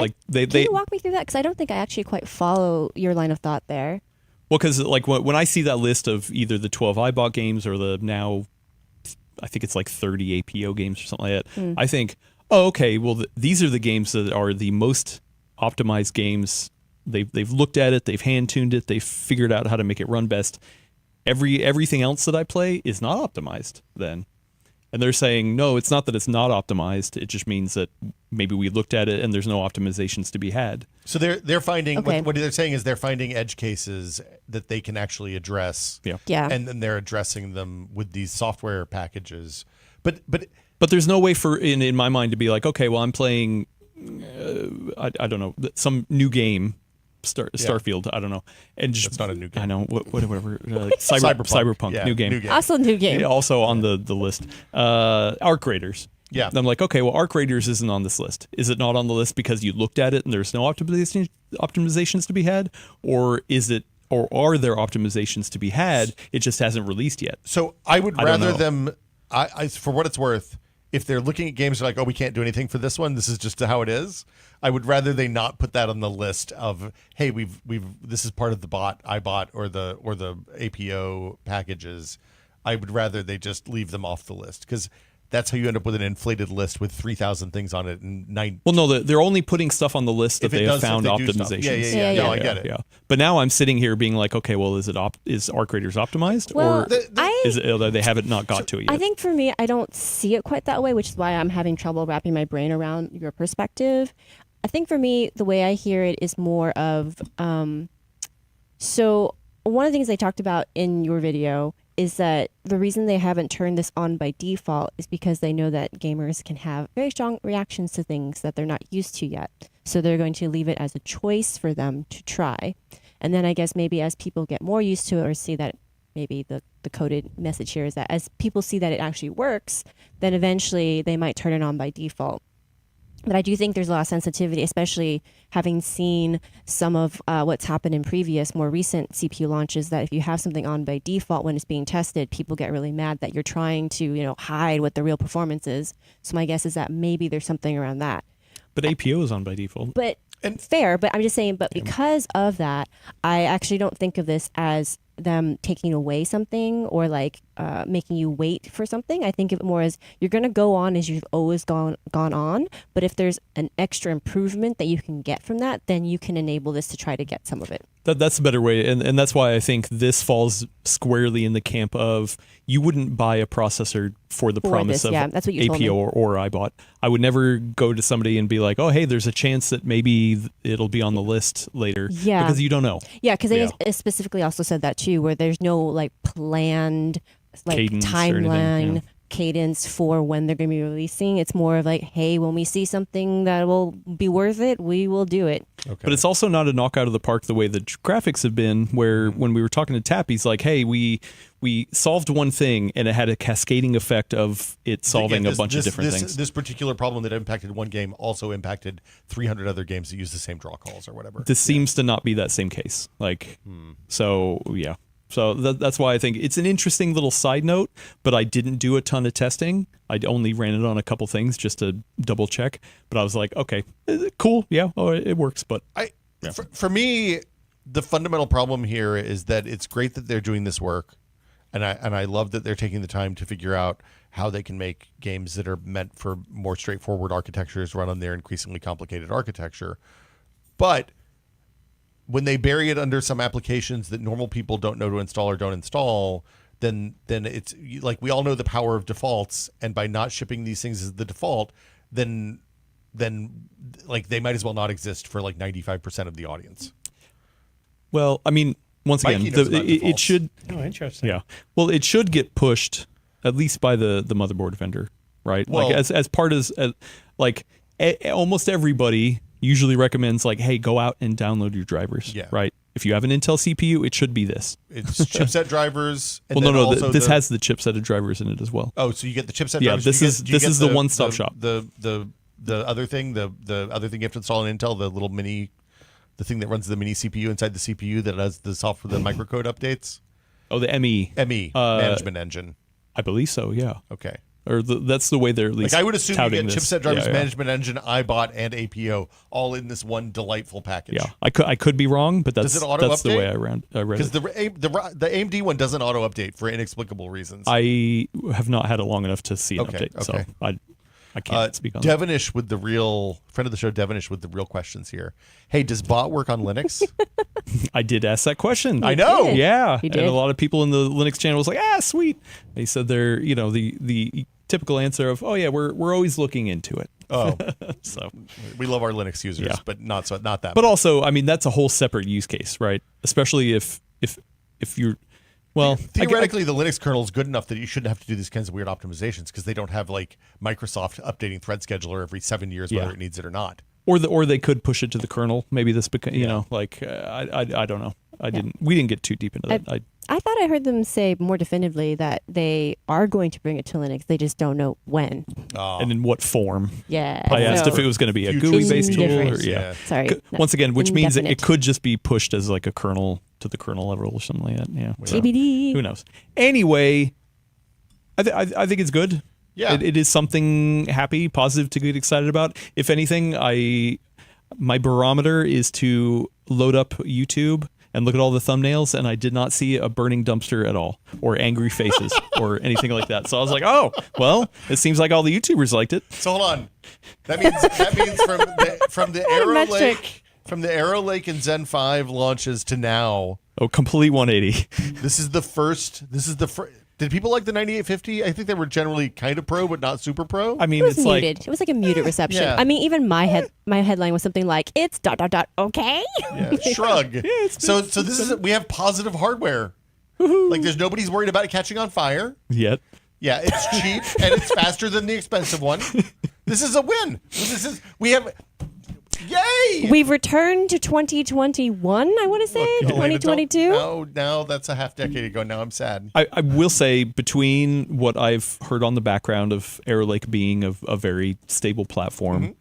walk me through that? Because I don't think I actually quite follow your line of thought there. Well, because like when I see that list of either the 12 iBot games or the now, I think it's like 30 APO games or something like that, I think, oh, okay, well, these are the games that are the most optimized games. They've looked at it, they've hand-tuned it, they've figured out how to make it run best. Everything else that I play is not optimized then. And they're saying, no, it's not that it's not optimized. It just means that maybe we looked at it and there's no optimizations to be had. So they're finding Okay. what they're saying is they're finding edge cases that they can actually address. Yeah. And then they're addressing them with these software packages. But But there's no way for in my mind to be like, okay, well, I'm playing, I don't know, some new game, Starfield, I don't know, and just That's not a new game. I know whatever, Cyberpunk, Yeah, new game. new game. Also, new game. Also on the list, Arc Raiders. Yeah. I'm like, okay, well, Arc Raiders isn't on this list. Is it not on the list because you looked at it and there's no optimizations to be had, or is it? Or are there optimizations to be had? It just hasn't released yet. So I would I don't rather know. them. I for what it's worth, if they're looking at games like, oh, we can't do anything for this one. This is just how it is. I would rather they not put that on the list of, hey, we've this is part of the iBot or the APO packages. I would rather they just leave them off the list, because that's how you end up with an inflated list with 3,000 things on it and 9. Well, no, they're only putting stuff on the list that If it they have does stuff, found they do stuff. optimizations. Yeah. Yeah, No, I get it. Yeah. But now I'm sitting here being like, okay, well, is Arc Raiders optimized, Well, or they haven't not got to it yet? I think for me, I don't see it quite that way, which is why I'm having trouble wrapping my brain around your perspective. I think for me, the way I hear it is more of, so one of the things I talked about in your video is that the reason they haven't turned this on by default is because they know that gamers can have very strong reactions to things that they're not used to yet. So they're going to leave it as a choice for them to try. And then I guess maybe as people get more used to it, or see that maybe the coded message here is that as people see that it actually works, then eventually they might turn it on by default. But I do think there's a lot of sensitivity, especially having seen some of what's happened in previous, more recent CPU launches, that if you have something on by default when it's being tested, people get really mad that you're trying to, hide what the real performance is. So my guess is that maybe there's something around that. But APO is on by default. But fair, but I'm just saying, but because of that, I actually don't think of this as them taking away something or like making you wait for something. I think of it more as you're going to go on as you've always gone on. But if there's an extra improvement that you can get from that, then you can enable this to try to get some of it. That's a better way. And that's why I think this falls squarely in the camp of you wouldn't buy a processor for the promise of that's what you told me. APO or iBot. I would never go to somebody and be like, oh, hey, there's a chance that maybe it'll be on the list later. Yeah. Because you don't know. Yeah, because they specifically also said that too, where there's no like planned like Cadence or anything, timeline yeah. cadence for when they're going to be releasing. It's more of like, hey, when we see something that will be worth it, we will do it. Okay. But it's also not a knockout of the park the way the graphics have been, where when we were talking to Tap, he's like, hey, we solved one thing and it had a cascading effect of it solving a bunch of different things. This particular problem that impacted one game also impacted 300 other games that use the same draw calls or whatever. This seems to not be that same case. So yeah. So that's why I think it's an interesting little side note, but I didn't do a ton of testing. I only ran it on a couple things just to double check. But I was like, okay, cool. Yeah, it works. But for me, the fundamental problem here is that it's great that they're doing this work. And I love that they're taking the time to figure out how they can make games that are meant for more straightforward architectures run on their increasingly complicated architecture. But when they bury it under some applications that normal people don't know to install or don't install, then it's like, we all know the power of defaults, and by not shipping these things as the default, then like they might as well not exist for like 95% of the audience. Well, I mean, once again, Mikey knows about it defaults. should. Oh, interesting. Yeah. Well, it should get pushed at least by the motherboard vendor, right? Well, like as part as like almost everybody usually recommends like, hey, go out and download your drivers. Yeah. Right. If you have an Intel CPU, it should be this. It's chipset drivers. And Well, then no. also This has the chipset of drivers in it as well. Oh, so you get the chipset Yeah, drivers. this Do you is- do you this get is the one-stop shop. The other thing, the other thing you have to install in Intel, the little mini, the thing that runs the mini CPU inside the CPU that has the software, the microcode updates. Oh, the ME. Management engine. I believe so. Yeah. Okay. Or that's the way they're at least. Like I would assume you touting get this. chipset drivers, Yeah. management engine, iBot, and APO all in this one delightful package. Yeah, I could be wrong, but that's Does it auto that's the update? way I read Because it. the AMD one doesn't auto update for inexplicable reasons. I have not had it long enough to see an Okay, update, so okay. I can't speak on that. Devonish with the real friend of the show, Devonish with the real questions here. Hey, does bot work on Linux? I did ask that question. I know. did. Yeah, You and did? a lot of people in the Linux channel was like, sweet. They said they're the typical answer of, oh yeah, we're always looking into it. Oh, So, we love our Linux users, Yeah. but not that. but also, I mean, that's a whole separate use case, right? Especially if you're, well, theoretically, the Linux kernel is good enough that you shouldn't have to do these kinds of weird optimizations because they don't have like Microsoft updating thread scheduler every 7 years, whether Yeah. it needs it or not. or they could push it to the kernel. Maybe this, I don't know. We didn't get too deep into that. I thought I heard them say more definitively that they are going to bring it to Linux. They just don't know when. And in what form. Yeah. I asked if it was going to be a GUI-based tool. Or, Indifferent. Sorry. Once again, which means it Indefinite. could just be pushed as like a kernel to the kernel level or something like that. Yeah. TBD. Who knows? Anyway, I think it's good. Yeah. It is something happy, positive to get excited about. If anything, my barometer is to load up YouTube and look at all the thumbnails, and I did not see a burning dumpster at all, or angry faces, or anything like that. So I was like, oh, well, it seems like all the YouTubers liked it. So hold on. That means from the Arrow Lake and Zen 5 launches to now. Oh, complete 180. This is the first. Did people like the 9850? I think they were generally kind of pro, but not super pro. I mean, It was it's muted. like It was like a muted reception. Yeah. I mean, even my headline was something like, "It's ... okay." Yeah, shrug. So this is we have positive hardware. Like there's nobody's worried about it catching on fire. yet. Yeah, it's cheap and it's faster than the expensive one. This is a win. We have. Yay! We've returned to 2021. I want to say 2022. Now that's a half decade ago. Now I'm sad. I will say, between what I've heard on the background of Arrow Lake being a very stable platform,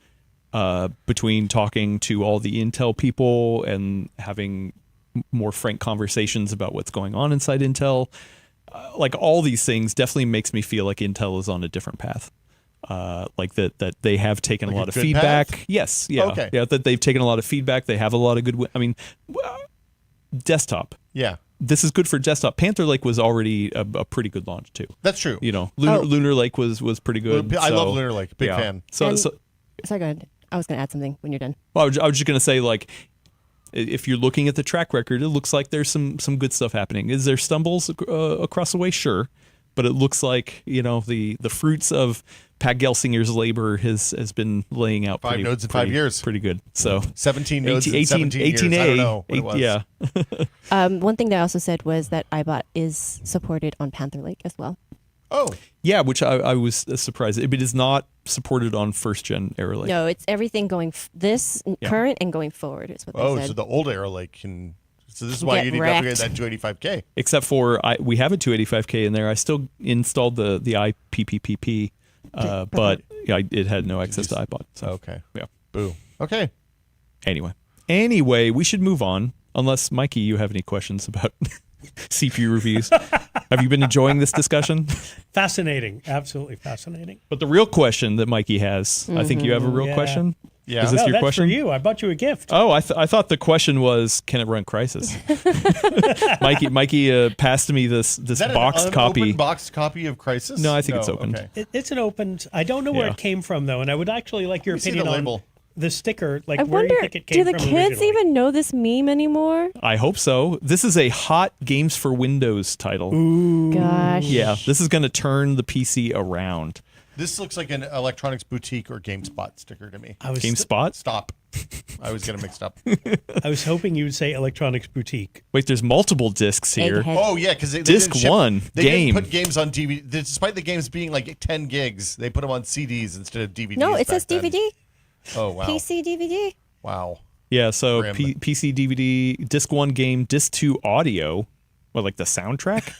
between talking to all the Intel people and having more frank conversations about what's going on inside Intel, like all these things definitely makes me feel like Intel is on a different path. Like that they have taken a lot of good feedback. path? Yes, yeah, Okay. yeah. That they've taken a lot of feedback. They have a lot of good. I mean, desktop. Yeah, This is good for desktop. Panther Lake was already a pretty good launch too. that's true. You know, Lunar Lake was pretty good. I love so, Lunar Lake. Big yeah. fan. So, And- so Sorry, go ahead. I was going to add something when you're done. well, I was just gonna say, like, if you're looking at the track record, it looks like there's some good stuff happening. Is there stumbles across the way? Sure, but it looks like, you know, the fruits of Pat Gelsinger's labor has been laying out 5 nodes in 5 years. Pretty good. So 17 nodes in 17 years. I don't know what it was. Yeah. One thing they also said was that iBot is supported on Panther Lake as well. Oh, Yeah, which I was surprised. It is not supported on first gen Arrow Lake. No, it's everything going current and going forward is what they said. so the old Arrow Lake can. So this is why Get you need wrecked. to upgrade that 285K. Except for we have a 285K in there. I still installed the IPPPP, but yeah, it had no access to iPod. So Okay. yeah. Boo. Okay. Anyway, we should move on. Unless Mikey, you have any questions about CPU reviews? Have you been enjoying this discussion? Fascinating. Absolutely fascinating. But the real question that Mikey has, I think you have a real Yeah. question. Yeah. Is this No, your that's question? for you. I bought you a gift. Oh, I thought the question was, can it run Crysis? Mikey passed me this Is that boxed an copy. unopened boxed copy of Crysis? No, I think it's opened. Okay. It's an open. I don't know where Yeah. it came from though, and I would actually like your Let me see opinion the on label. the sticker. Like, I where do wonder, you think it came do the from kids originally? even know this meme anymore? I hope so. This is a hot Games for Windows title. Gosh. Yeah, this is going to turn the PC around. This looks like an electronics boutique or GameSpot sticker to me. I was GameSpot? Stop. I always get them mixed up. I was hoping you would say Electronics Boutique. Wait, there's multiple discs here. Egghead. Oh yeah, because they Disc didn't ship, one, they game. didn't put games on DVD. Despite the games being like 10 gigs, they put them on CDs instead of DVDs. No, it says back then. DVD. Oh wow, PC DVD. wow. Yeah, so Grim. PC, DVD, disc 1 game, disc 2 audio. What, like the soundtrack?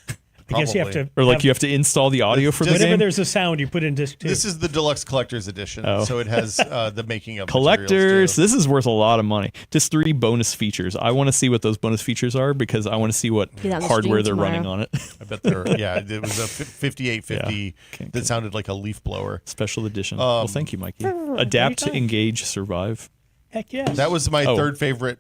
I guess you have Probably. to. Or like you have to install the audio for the Whenever game? there's a sound, you put in disc 2. This is the deluxe collector's edition, Oh. so it has the making of Collectors, materials, too. this is worth a lot of money. Disc 3 bonus features. I want to see what those bonus features are because I want to see what Be that on the hardware stream they're tomorrow. running on it. I bet they're it was a 5850 Yeah. Okay, that sounded like a leaf blower. Special edition. Well, thank you, Mikey. Adapt, anytime. engage, survive. Heck yes. That was my Oh. third favorite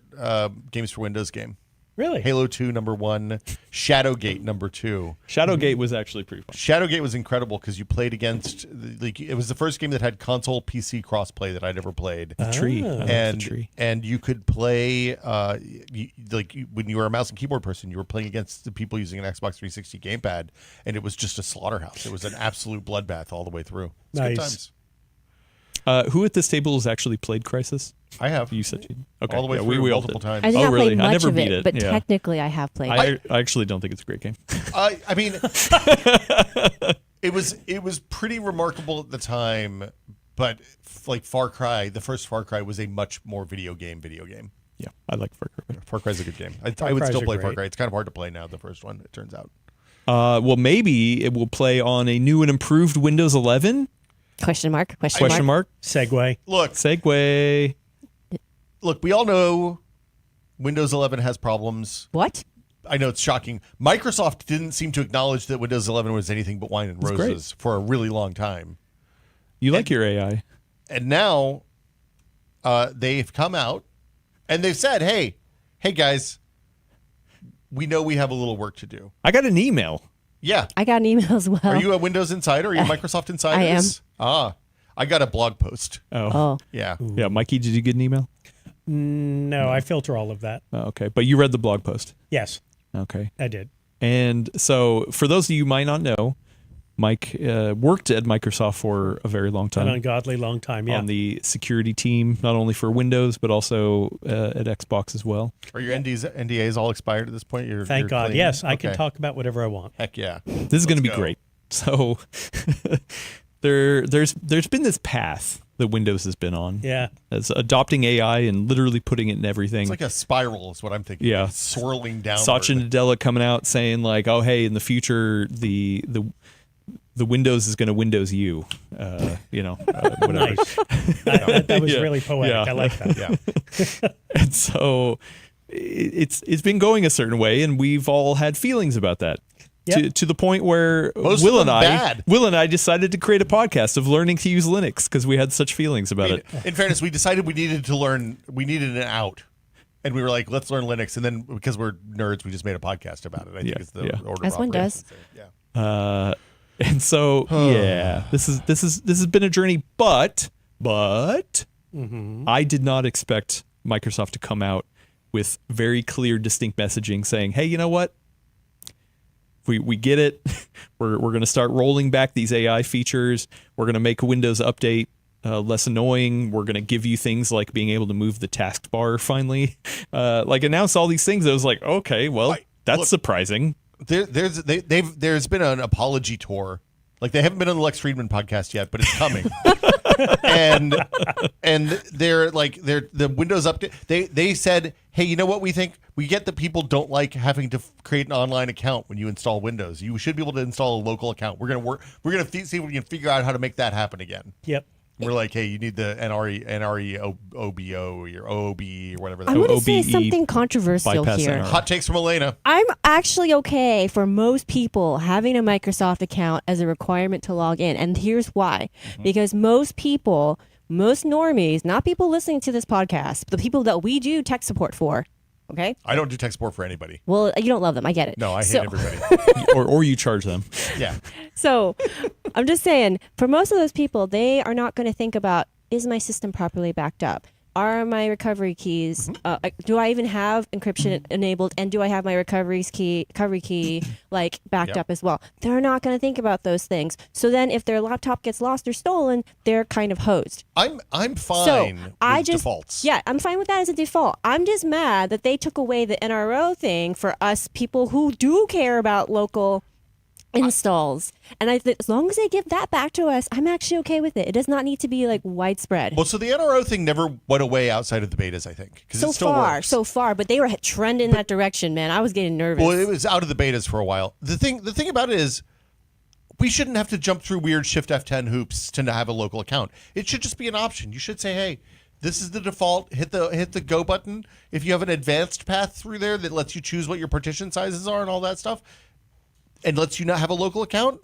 Games for Windows game. really Halo 2 #1, Shadowgate #2. Shadowgate was actually pretty fun. Shadowgate was incredible because you played against like it was the first game that had console PC crossplay that I'd ever played. Tree. I love the tree. And you could play when you were a mouse and keyboard person, you were playing against the people using an Xbox 360 gamepad, and it was just a slaughterhouse. It was an absolute bloodbath all the way through. It's good Nice. times. Who at this table has actually played Crisis? I have You said you. Okay. all the way yeah, through we all multiple did. times. I did Oh, not really? play I much never of beat it, it, but yeah. technically I have played. I actually don't think it's a great game. I mean, it was pretty remarkable at the time, but like Far Cry, the first Far Cry was a much more video game. Yeah, I like Far Cry. Far Cry's a good game. I Far would Cry's still are play Far great. Cry. It's kind of hard to play now, the first one, it turns out. Well, maybe it will play on a new and improved Windows 11? Question mark. Question mark. Segue. Look, Segue. we all know Windows 11 has problems. What? I know it's shocking. Microsoft didn't seem to acknowledge that Windows 11 was anything but wine and That's roses for a really long time. You like your AI. And now they've come out and they've said, hey guys, we know we have a little work to do. I got an email. Yeah. I got an email as well. Are you a Windows Insider? Are you a Microsoft Insider? I am. I got a blog post. Oh. Yeah. Yeah, Mikey, did you get an email? No, I filter all of that. Oh, okay, but you read the blog post. Yes, Okay. I did. And so for those of you who might not know, Mike worked at Microsoft for a very long An time ungodly long time. Yeah. on the security team, not only for Windows, but also at Xbox as well. Are your NDAs all expired at this point? Thank you're God. clean? Yes, I can Okay. talk about whatever I want. Heck yeah. This is going to be go. great. So there's been this path that Windows has been on. Yeah. As adopting AI and literally putting it in everything. It's like a spiral is what I'm thinking. Yeah. It's swirling downward. Satya Nadella coming out saying like, "Oh, hey, in the future, the Windows is going to Windows you," whatever. Nice. that was Yeah. really poetic. Yeah. I like that. Yeah. And so it's been going a certain way, and we've all had feelings about that. Yep. To the point where Most Will of and them I bad. decided to create a podcast of learning to use Linux because we had such feelings about it. In fairness, we decided we needed an out. And we were like, let's learn Linux. And then because we're nerds, we just made a podcast about it. I think Yeah, it's the yeah. order As of one operations does. there. Yeah. And so yeah, this has been a journey, but I did not expect Microsoft to come out with very clear, distinct messaging saying, "Hey, you know what? We get it. We're going to start rolling back these AI features. We're going to make a Windows update less annoying. We're going to give you things like being able to move the taskbar finally. Announce all these things." I was like, okay, well, that's look, surprising. There's been an apology tour. Like they haven't been on the Lex Friedman podcast yet, but it's coming. and they're the Windows update. They said, hey, you know what we think? We get that people don't like having to create an online account when you install Windows. You should be able to install a local account. We're gonna see if we can figure out how to make that happen again. Yep. We're like, hey, you need the NRE OBO or OOB or whatever. I'm going to say OBE something controversial bypass here. NR. Hot takes from Elena. I'm actually okay for most people having a Microsoft account as a requirement to log in. And here's why. Because most people, most normies, not people listening to this podcast, the people that we do tech support for, okay? I don't do tech support for anybody. Well, you don't love them. I get it. No, I hate So- everybody. or you charge them. Yeah. So I'm just saying, for most of those people, they are not going to think about, is my system properly backed up? Are my recovery keys, do I even have encryption enabled? And do I have my recovery key like backed Yep. up as well? They're not going to think about those things. So then if their laptop gets lost or stolen, they're kind of hosed. I'm fine So with defaults. Yeah, I'm fine with that as a default. I'm just mad that they took away the NRO thing for us people who do care about local installs. And I think as long as they give that back to us, I'm actually okay with it. It does not need to be like widespread. Well, so the NRO thing never went away outside of the betas, I think, because it still works. So far, but they were trending that direction, man. I was getting nervous. Well, it was out of the betas for a while. The thing about it is, we shouldn't have to jump through weird Shift F10 hoops to have a local account. It should just be an option. You should say, hey, this is the default. Hit the go button. If you have an advanced path through there that lets you choose what your partition sizes are and all that stuff, and lets you not have a local account,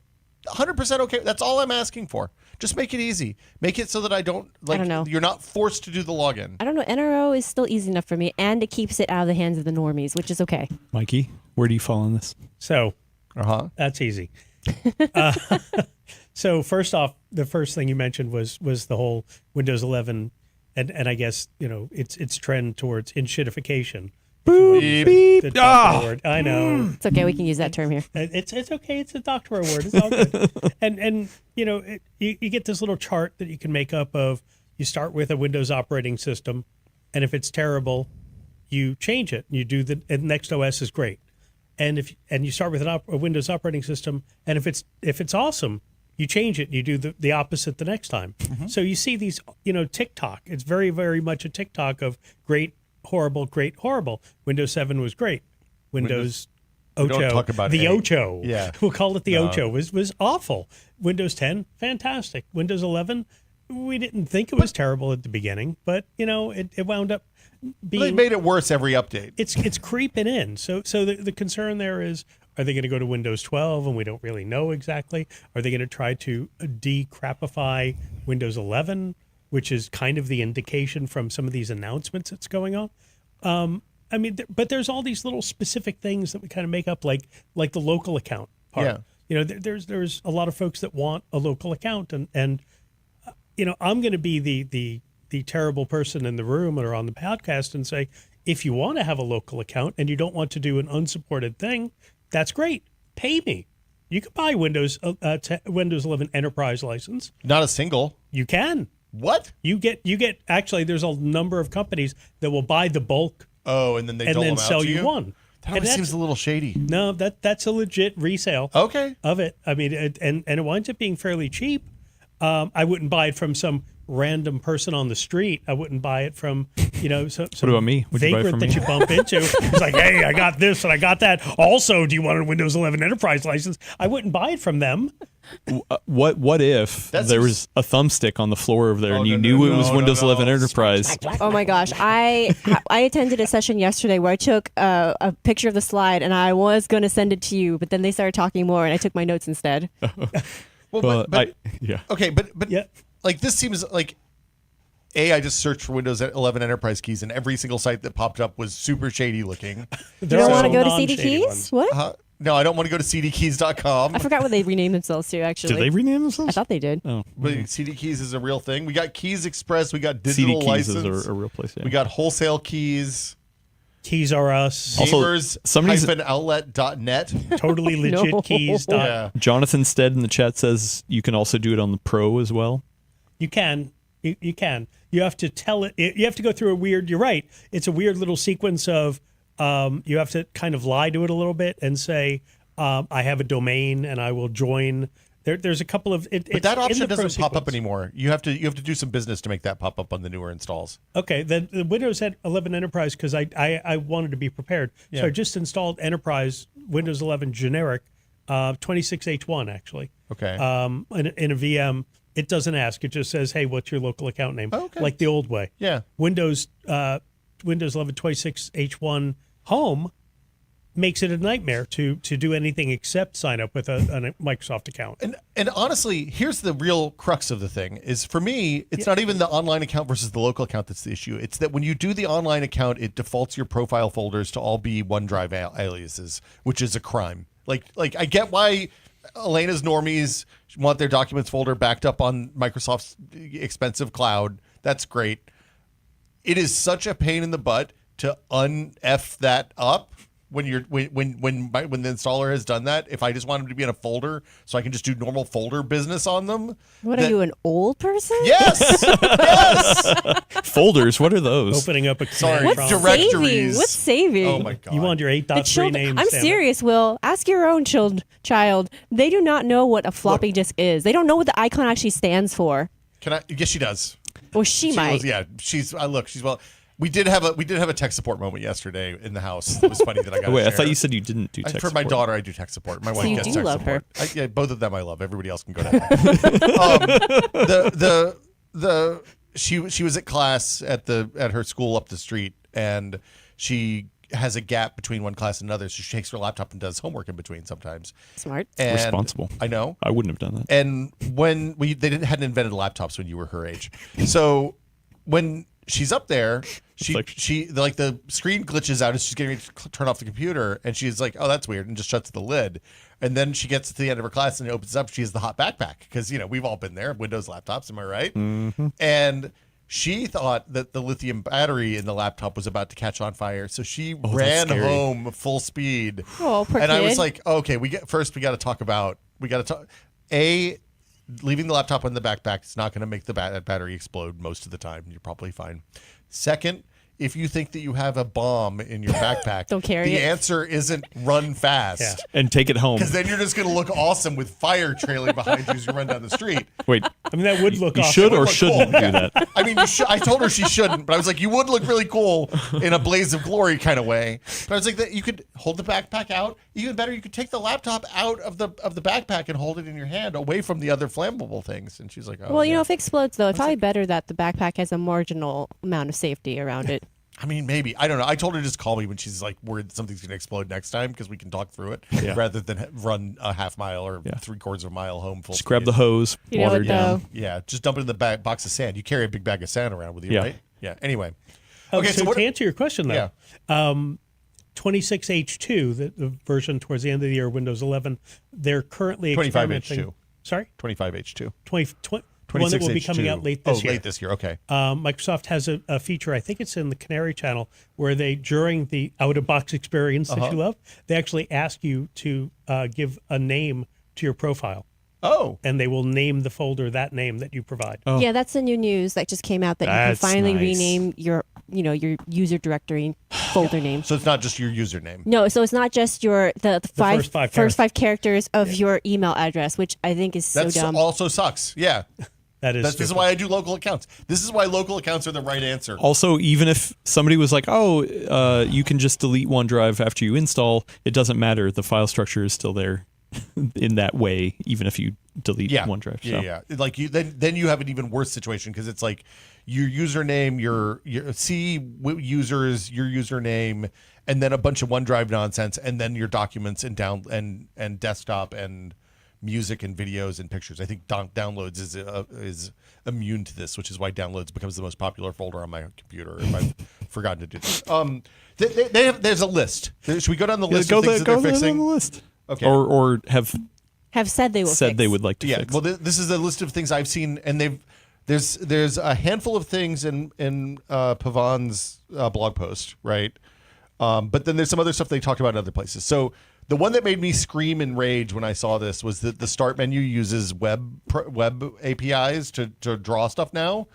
100% okay. That's all I'm asking for. Just make it easy. Make it so that I don't know. You're not forced to do the login. I don't know. NRO is still easy enough for me, and it keeps it out of the hands of the normies, which is okay. Mikey, where do you fall on this? So That's easy. So first off, the first thing you mentioned was the whole Windows 11, and I guess its trend towards enshittification. Beep. The doctor word. I know. It's okay. We can use that term here. It's okay. It's a doctor word. It's all good. and you get this little chart that you can make up of. You start with a Windows operating system, and if it's terrible, you change it. You do and Next OS is great. And you start with a Windows operating system, and if it's awesome, you change it. And you do the opposite the next time. So you see these TikTok. It's very, very much a TikTok of great horrible, great, horrible. Windows 7 was great. Windows we don't Ocho, talk about the A. Ocho. Yeah. We'll call it the Ocho. Was awful. Windows 10, fantastic. Windows 11, we didn't think it was terrible at the beginning, but it wound up being. They made it worse every update. It's creeping in. So the concern there is, are they going to go to Windows 12 and we don't really know exactly? Are they going to try to decrapify Windows 11, which is kind of the indication from some of these announcements that's going on? But there's all these little specific things that we kind of make up, like the local account part. Yeah. There's a lot of folks that want a local account, and I'm going to be the terrible person in the room or on the podcast and say, if you want to have a local account and you don't want to do an unsupported thing, that's great. Pay me. You can buy Windows 11 Enterprise license. Not a single. You can. What? You get. Actually, there's a number of companies that will buy the bulk. Oh, and then they and dole then them out sell to you one. That always seems a little shady. No, that's a legit resale. Okay. Of it. I mean, and it winds up being fairly cheap. I wouldn't buy it from some random person on the street. I wouldn't buy it from, some What about me? Would you buy it vagrant from that me? you bump into. It's like, hey, I got this and I got that. Also, do you want a Windows 11 Enterprise license? I wouldn't buy it from them. What if there was a thumbstick on the floor over there and you knew it was Windows 11 Enterprise? Oh my gosh, I attended a session yesterday where I took a picture of the slide and I was going to send it to you, but then they started talking more and I took my notes instead. Well, yeah. Okay, but Yeah. like this seems like I just searched for Windows 11 Enterprise keys, and every single site that popped up was super shady looking. You There don't are want to some go to CD non-shady Keys? ones. What? No, I don't want to go to cdkeys.com. I forgot what they renamed themselves to, actually. Did they rename themselves? I thought they did. Oh, But CD Keys is a real thing. We got Keys Express. We got CD digital Keys license. is a real place. Yeah. We got wholesale keys. Keys are us. Also, Gamers-outlet.net. Totally legit No. keys. Yeah. Jonathan Stead in the chat says you can also do it on the Pro as well. You can. You can. You have to tell it. You have to go through a weird. You're right. It's a weird little sequence of. You have to kind of lie to it a little bit and say, "I have a domain and I will join." There's a couple of. But that option doesn't pop up anymore. You have to do some business to make that pop up on the newer installs. Okay, the Windows 11 Enterprise, because I wanted to be prepared, so Yeah. I just installed Enterprise Windows 11 generic, 26H1 actually. Okay. In a VM. It doesn't ask. It just says, "Hey, what's your local account name?" Okay. Like the old way. Yeah. Windows 11 26H1 Home makes it a nightmare to do anything except sign up with a Microsoft account. And honestly, here's the real crux of the thing is for me, it's not even the online account versus the local account that's the issue. It's that when you do the online account, it defaults your profile folders to all be OneDrive aliases, which is a crime. Like I get why Elena's normies want their documents folder backed up on Microsoft's expensive cloud. That's great. It is such a pain in the butt to un-F that up when the installer has done that. If I just want them to be in a folder so I can just do normal folder business on them. What are you, an old person? Yes. Yes. Folders, what are those? Opening up a Sorry, command What's prompt. directories. saving? What's saving? Oh my god. You want your 8.3 name? I'm serious, Will. Ask your own child. They do not know what a floppy disk is. They don't know what the icon actually stands for. Can I? Yes, she does. Or she might. Was, yeah, she's. Look, she's well. We did have a tech support moment yesterday in the house. It was funny that I got. Wait, I thought you said you didn't do tech for my support. daughter, I do tech support. My wife you gets do tech love support. her. Yeah, both of them I love. Everybody else can go down. She was at class at her school up the street, and she has a gap between one class and another, so she takes her laptop and does homework in between sometimes. Smart. And Responsible. I know. I wouldn't have done that. And when hadn't invented laptops when you were her age, so when she's up there, she the screen glitches out as she's getting ready to turn off the computer, and she's like, "Oh, that's weird," and just shuts the lid. And then she gets to the end of her class and it opens up. She has the hot backpack because we've all been there. Windows laptops, am I right? Mm-hmm. And she thought that the lithium battery in the laptop was about to catch on fire, so she ran home full speed. Oh, poor and kid. I was like, okay, we got to talk. Leaving the laptop in the backpack is not going to make the battery explode most of the time. You're probably fine. Second, if you think that you have a bomb in your backpack, Don't carry the it. answer isn't run fast. Yeah. And take it home. Because then you're just going to look awesome with fire trailing behind you as you run down the street. Wait, I mean, that would look You awesome. should or look shouldn't cool. do that. I mean, I told her she shouldn't, but I was like, you would look really cool in a blaze of glory kind of way. But I was like, that you could hold the backpack out. Even better, you could take the laptop out of the backpack and hold it in your hand, away from the other flammable things. And she's like, oh, Well, yeah. if it explodes, though, it's probably better that the backpack has a marginal amount of safety around it. I mean, maybe. I don't know. I told her to just call me when she's like worried something's going to explode next time because we can talk through it rather than run a half mile or 3/4 of a mile home full Just grab speed. the hose, You know water what, down. though? Yeah, just dump it in the box of sand. You carry a big bag of sand around with you, right? Yeah. Anyway. Okay, so what, to answer your question, though, 26H2, the version towards the end of the year, Windows 11, they're currently 25H2. experimenting. Sorry? 25H2. 20 the one that will be coming out late this year. Late this year. Okay. Microsoft has a feature, I think it's in the Canary channel, where they, during the out-of-box experience that you love, they actually ask you to give a name to your profile. Oh. And they will name the folder that name that you provide. Oh. Yeah, that's the new news that just came out that you can That's finally nice. rename your user directory folder name. So it's not just your username. No, so it's not just the first five characters of your email address, which I think is so That dumb. also sucks. Yeah. This This is why I do local accounts. This is why local accounts are the right answer. Also, even if somebody was like, you can just delete OneDrive after you install, it doesn't matter. The file structure is still there in that way, even if you delete OneDrive. So. Yeah. Like then you have an even worse situation because it's like your username, your C users, your username, and then a bunch of OneDrive nonsense, and then your documents and and desktop and music and videos and pictures. I think downloads is immune to this, which is why downloads becomes the most popular folder on my computer. If I've forgotten to do that, there's a list. Should we go down the list of things that they're fixing? Down the list. Okay. Or have said they will said fix. they would like to Yeah. fix. Well, this is a list of things I've seen, and there's a handful of things in Pavan's blog post, right? But then there's some other stuff they talked about in other places. So the one that made me scream in rage when I saw this was that the start menu uses web APIs to draw stuff now,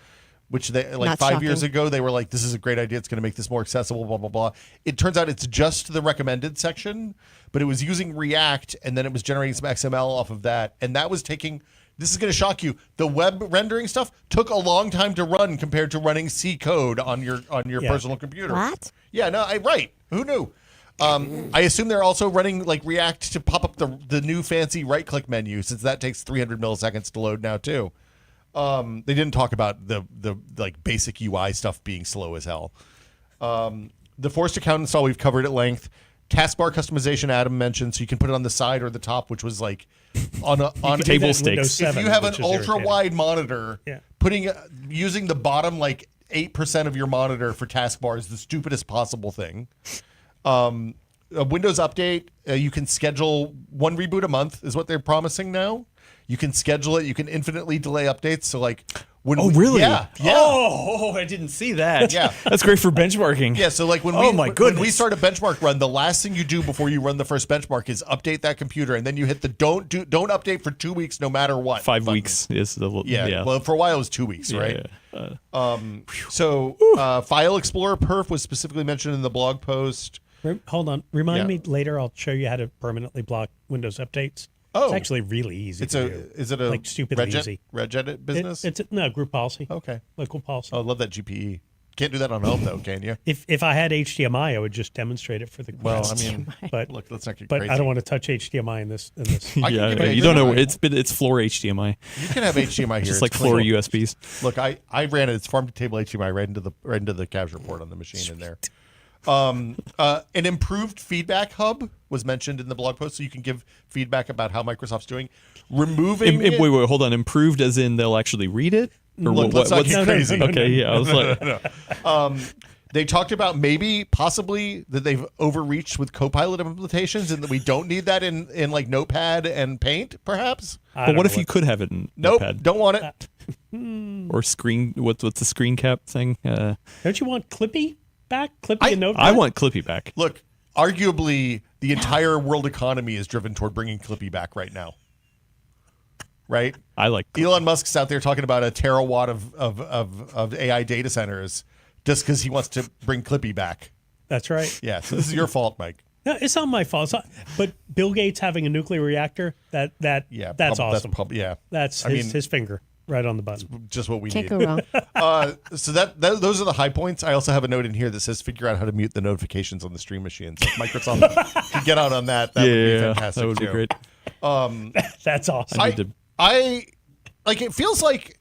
which they like Not 5 years shocking. ago they were like, this is a great idea, it's going to make this more accessible, blah blah blah. It turns out it's just the recommended section, but it was using React and then it was generating some XML off of that, and that was taking. This is going to shock you. The web rendering stuff took a long time to run compared to running C code on your personal computer. What? Yeah, no, right. Who knew? I assume they're also running like React to pop up the new fancy right-click menu, since that takes 300 milliseconds to load now too. They didn't talk about the like basic UI stuff being slow as hell. The forced account install we've covered at length. Taskbar customization Adam mentioned, so you can put it on the side or the top, which was like on You could do table that in Windows stakes. 7, if you have an which is ultra irritating. wide monitor, using the bottom like 8% of your monitor for taskbar is the stupidest possible thing. A Windows update, you can schedule one reboot a month is what they're promising now. You can schedule it. You can infinitely delay updates. So like when really? Yeah. Oh, I didn't see that. Yeah. That's great for benchmarking. Yeah, so like when Oh we my when we goodness. start a benchmark run, the last thing you do before you run the first benchmark is update that computer, and then you hit the don't update for 2 weeks no matter what. 5 button. weeks is the Yeah. Well, for a while it was 2 weeks, right? Yeah. So File Explorer perf was specifically mentioned in the blog post. Hold on. Remind Yeah. me later. I'll show you how to permanently block Windows updates. Oh. It's actually really easy to do. Is it a like stupidly easy? Regedit business? It's no group policy. Okay. Local policy. Oh, I love that GPE. Can't do that on home though, can you? If I had HDMI, I would just demonstrate it for the Well, class. I mean, but look, let's not get but crazy. I don't want to touch HDMI in this. I can Yeah, give you don't know. HDMI. It's floor HDMI, You can have HDMI here. just like It's floor clean. USBs. Look, I ran it. It's farm to table HDMI right into the capture port on the machine in there. An improved feedback hub was mentioned in the blog post, so you can give feedback about how Microsoft's doing. Removing Wait, hold on. Improved as in they'll actually read it? Or Look, let's not what's get crazy. Okay, yeah. I was like, They talked about possibly that they've overreached with Copilot implementations, and that we don't need that in like Notepad and Paint, perhaps. but what if you could have it in Nope, Notepad? don't want it. Or screen? What's the screen cap thing? Don't you want Clippy back? Clippy and Notepad? I want Clippy back. Look, arguably, the entire world economy is driven toward bringing Clippy back right now. Right? I like. Elon Musk's out there talking about a terawatt of AI data centers just because he wants to bring Clippy back. That's right. Yeah, so this is your fault, Mike. No, it's not my fault. It's not, but Bill Gates having a nuclear reactor, Yeah, that's awesome. yeah. That's I mean, his finger. right on the button. Just what we Can't need. go wrong. So those are the high points. I also have a note in here that says figure out how to mute the notifications on the stream machines. If Microsoft could get out on that, that would be fantastic. That would be too. great. That's awesome. I like it feels like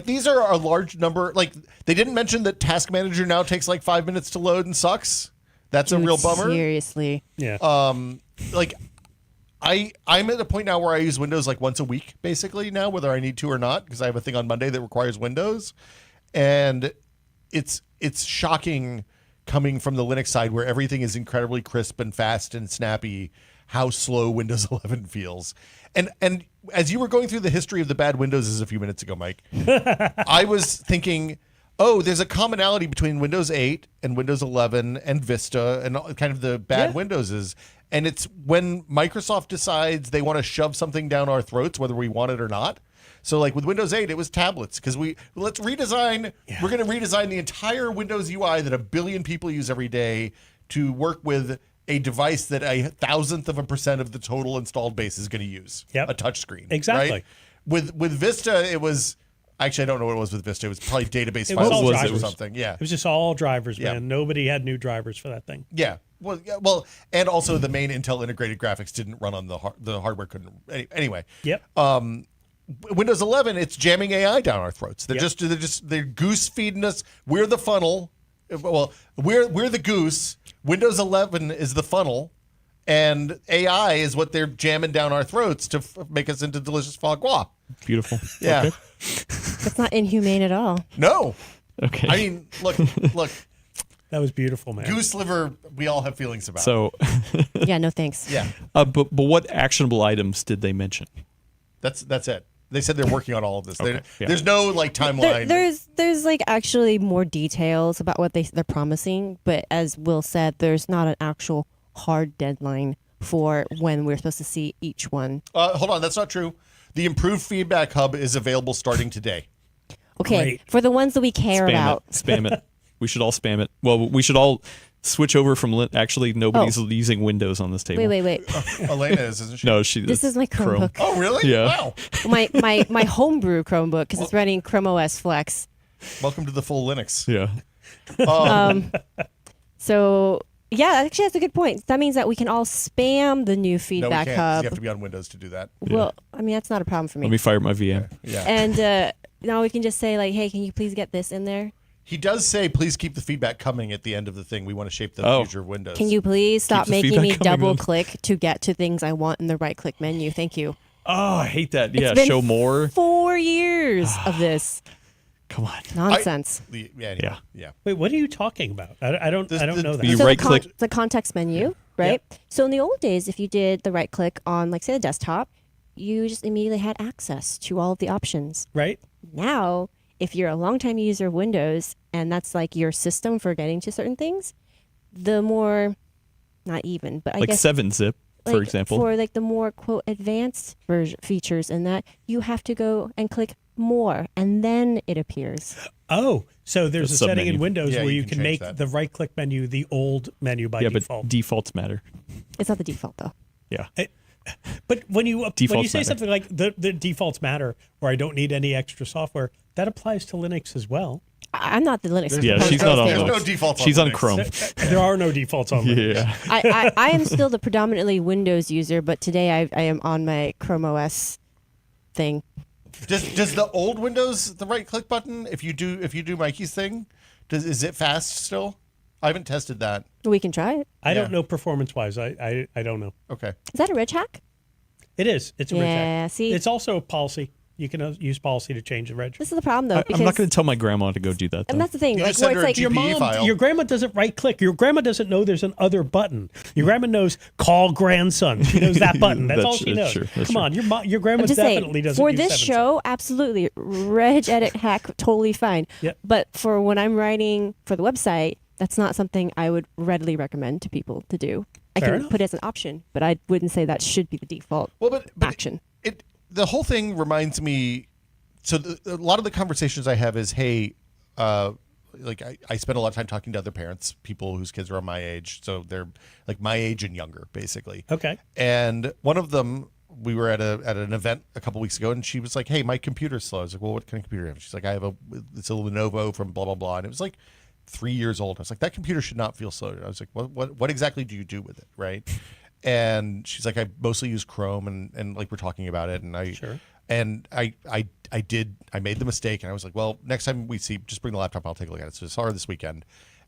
these are a large number. Like they didn't mention that Task Manager now takes like 5 minutes to load and sucks. That's a real bummer. Seriously. Yeah. Like I'm at a point now where I use Windows like once a week, basically now, whether I need to or not, because I have a thing on Monday that requires Windows, and it's shocking coming from the Linux side where everything is incredibly crisp and fast and snappy, how slow Windows 11 feels. And as you were going through the history of the bad Windowses a few minutes ago, Mike, I was thinking, oh, there's a commonality between Windows 8 and Windows 11 and Vista and kind of the bad Windowses. And it's when Microsoft decides they want to shove something down our throats, whether we want it or not. So like with Windows 8, it was tablets because let's redesign. Yeah. We're going to redesign the entire Windows UI that 1 billion people use every day to work with a device that 1,000% of the total installed base is going to use. Yep. A touchscreen. Exactly. Right? With Vista, it was actually I don't know what it was with Vista. It was probably database was all files or drivers. something. Yeah. It was just all drivers, Yeah. man. Nobody had new drivers for that thing. Yeah. Well, and also the main Intel integrated graphics didn't run on the hardware couldn't. Anyway. Yep. Windows 11, it's jamming AI down our throats. They're goose feeding us. We're the funnel. Well, we're the goose. Windows 11 is the funnel, and AI is what they're jamming down our throats to make us into delicious foie gras. Beautiful. Yeah. Okay. That's not inhumane at all. No. Okay. I mean, look. That was beautiful, man. Goose liver, we all have feelings about. So, Yeah, no thanks. yeah, but what actionable items did they mention? that's it. They said they're working on all of this. Okay, yeah. There's no like timeline. There's like actually more details about what they're promising, but as Will said, there's not an actual hard deadline for when we're supposed to see each one. Hold on, that's not true. The improved feedback hub is available starting today. Okay, Great. for the ones that we care about. Spam it. We should all spam it. Well, we should all switch over from actually nobody's using Windows on this table. Wait. Elena isn't she? No, This is my Chromebook. Oh, really? Yeah. Wow. my homebrew Chromebook because it's running Chrome OS Flex. Welcome to the full Linux. Yeah. So yeah, actually that's a good point. That means that we can all spam the new No, we feedback can't. 'Cause hub. You have to be on Windows to do that. Well, I mean that's not a problem for me. Let me fire up my VM. Yeah. And now we can just say like, hey, can you please get this in there? He does say, please keep the feedback coming at the end of the thing. We want to shape the future of Windows. Can you please stop the making feedback me coming, double man. click to get to things I want in the right click menu? Thank you. Oh, I hate that. Yeah, It's been show more. 4 years of this Come on. nonsense. Yeah. Wait, what are you talking about? I don't know that. You So right click. the context menu, right? So in the old days, if you did the right click on, like, say, the desktop, you just immediately had access to all of the options. Right? Now, if you're a longtime user of Windows and that's like your system for getting to certain things, the more, not even, but I Like guess 7-zip, for like, example. for like the more quote advanced features in that, you have to go and click more and then it appears. Oh, so there's The a setting in submenu. Windows Yeah, where you you can can change make that. the right click menu the old menu by yeah, default. but defaults matter. It's not the default though. Yeah. But when you Defaults say matter. something like the defaults matter, or I don't need any extra software, that applies to Linux as well. I'm not the Linux. Yeah, proponent she's of not on this There's thing. no defaults on She's on Linux. Chrome. There are no defaults on Linux. Yeah. I am still the predominantly Windows user, but today I am on my Chrome OS thing. Does the old Windows, the right click button, if you do Mikey's thing, is it fast still? I haven't tested that. We can try it. I Yeah. don't know performance wise. I don't know. Okay. Is that a reg hack? It is. It's a reg Yeah, hack. see? It's also a policy. You can use policy to change the reg. This is the problem though, because I'm not going to tell my grandma to go do that. Though. and that's the thing. You Like just where send it's her a like GPE Your mom, file. your grandma doesn't right click. Your grandma doesn't know there's an other button. Your grandma knows call grandson. She knows that button. That's all she knows. True, that's Come on, your grandma I'm just definitely saying, doesn't. for use this 7-zip. show, absolutely, reg edit hack, totally fine. Yep. But for when I'm writing for the website, that's not something I would readily recommend to people to do. I Fair can enough. put it as an option, but I wouldn't say that should be the default Well, but action. The whole thing reminds me. So a lot of the conversations I have is, hey, like I spend a lot of time talking to other parents, people whose kids are my age, so they're like my age and younger, basically. Okay. And one of them we were at an event a couple weeks ago, and she was like, "Hey, my computer's slow." I was like, "Well, what kind of computer do you have?" She's like, it's a Lenovo from blah blah blah, and it was like 3 years old. I was like, "That computer should not feel slow." I was like, "What exactly do you do with it, right?" And she's like, "I mostly use Chrome," and like we're talking about it, and I made the mistake, and I was like, "Well, next time we see, just bring the laptop. I'll take a look at it." So I saw her this weekend,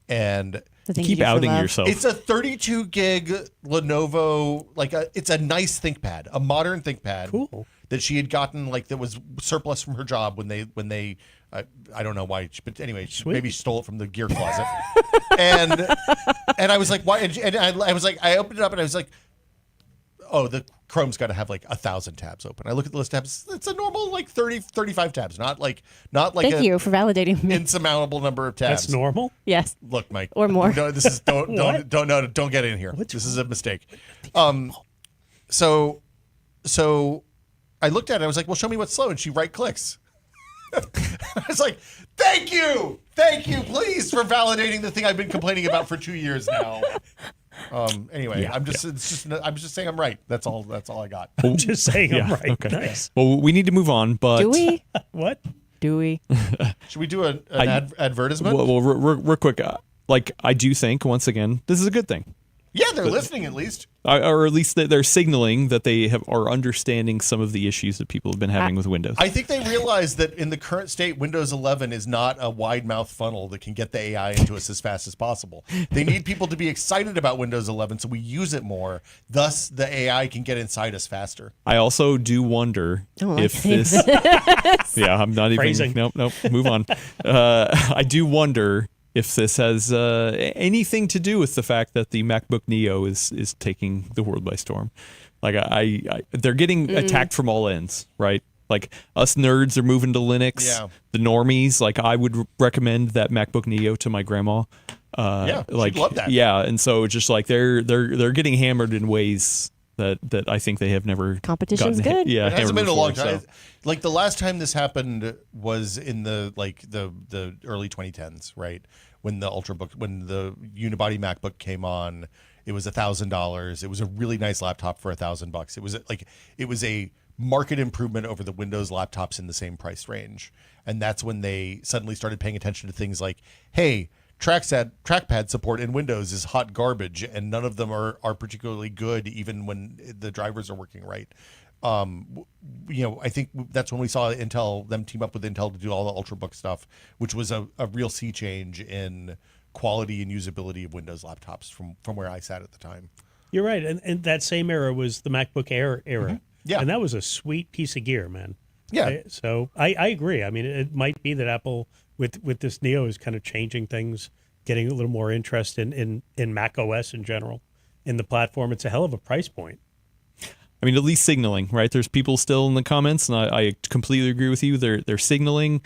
and Keep outing yourself. it's a 32 gig Lenovo, it's a nice ThinkPad, a modern ThinkPad. Cool. That she had gotten, like, that was surplus from her job when they I don't know why, but anyway, she maybe stole it from the gear closet. and I was like, why? And I was like, I opened it up and I was like, oh, the Chrome's got to have like 1,000 tabs open. I look at the list of tabs. It's a normal like 30, 35 tabs, not like Thank you for validating me. insurmountable number of tabs. That's normal? Yes. Look, Mike, Or more. No, this is don't get in here. This is a mistake. So I looked at it. I was like, well, show me what's slow, and she right clicks. I was like, thank you, please, for validating the thing I've been complaining about for 2 years now. Anyway, I'm just saying I'm right. That's all I got. I'm just saying I'm right. Okay. Nice. Well, we need to move on, but Do we? What? Do we? Should we do an advertisement? well, real quick, I do think once again this is a good thing. Yeah, they're listening at least. Or at least they're signaling that they are understanding some of the issues that people have been having with Windows. I think they realize that in the current state, Windows 11 is not a wide mouth funnel that can get the AI into us as fast as possible. They need people to be excited about Windows 11 so we use it more. Thus, the AI can get inside us faster. I also do wonder if this. Yeah, I'm not Phrasing. even. Nope. Move on. I do wonder if this has anything to do with the fact that the MacBook Neo is taking the world by storm. Like they're getting attacked from all ends, right? Like us nerds are moving to Linux. Yeah. The normies, like I would recommend that MacBook Neo to my grandma. She'd love that. Yeah, and so just like they're getting hammered in ways that I think they have never. Competition's gotten, good. Yeah, It hasn't been a long before, time. so. Like the last time this happened was in the early 2010s, right? When the when the unibody MacBook came on, it was $1,000. It was a really nice laptop for $1,000. It was a market improvement over the Windows laptops in the same price range, and that's when they suddenly started paying attention to things like, hey, trackpad support in Windows is hot garbage, and none of them are particularly good, even when the drivers are working right. I think that's when we saw them team up with Intel to do all the Ultrabook stuff, which was a real sea change in quality and usability of Windows laptops from where I sat at the time. You're right. And that same era was the MacBook Air era. Mm-hmm. Yeah. And that was a sweet piece of gear, man. Yeah. So I agree. I mean, it might be that Apple with this Neo is kind of changing things, getting a little more interest in Mac OS in general, in the platform. It's a hell of a price point. I mean, at least signaling, right? There's people still in the comments, and I completely agree with you. They're signaling.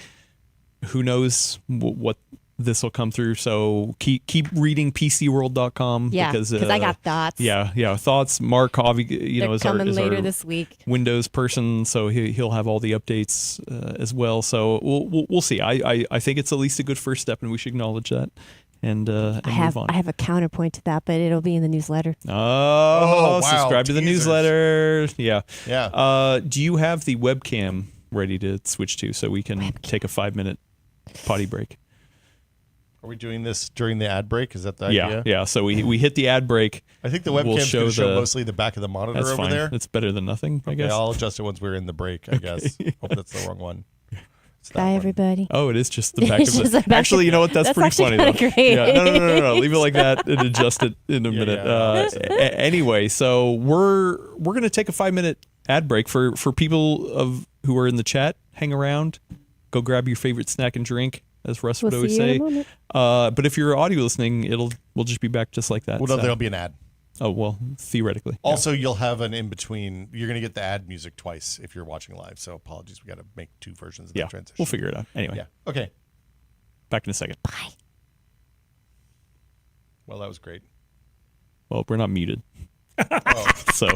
Who knows what this will come through? So keep reading PCWorld.com. Yeah, because I got thoughts. Yeah, thoughts. Mark, They're is coming later our this week. Windows person, so he'll have all the updates as well. So we'll see. I think it's at least a good first step, and we should acknowledge that. And move on. I have a counterpoint to that, but it'll be in the newsletter. Oh, wow. Subscribe to the Teasers. newsletter. Yeah. Yeah. Do you have the webcam ready to switch to so we can take a 5-minute potty break? Are we doing this during the ad break? Is that the idea? Yeah. So we hit the ad break. I think the webcam's going to show mostly the back of the monitor That's over fine. there. It's better than nothing, I guess. I'll adjust it once we're in the break, I guess. Hope that's the wrong one. It's that Bye, one. everybody. Oh, it is just the back of It's just the. the back Actually, you know what? That's pretty actually funny though. kinda great. Yeah, no. Leave it like that and adjust it in a minute. Anyway, so we're gonna take a 5-minute ad break for people who are in the chat. Hang around, go grab your favorite snack and drink, as Russ would We'll always see you in say. a moment. But if you're audio listening, we'll just be back just like that. Well, no, So- there'll be an ad. Oh well, theoretically. Yeah. Also, you'll have an in between. You're going to get the ad music twice if you're watching live. So apologies, we got to make 2 versions of that transition. We'll figure it out. Anyway, Yeah. Okay. back in a second. Bye. Well, that was great. Well, we're not muted, Oh. so.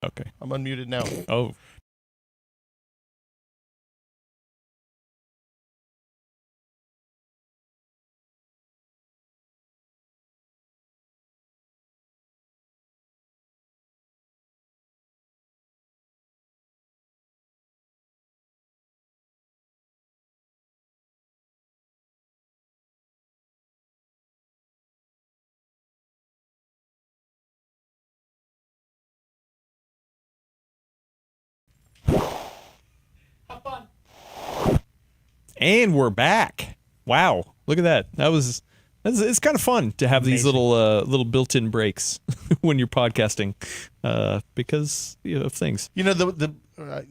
Okay. I'm unmuted now. Oh. And we're back. Wow. Look at that. It's kind of fun to have these Amazing. little built-in breaks when you're podcasting because of things. You know,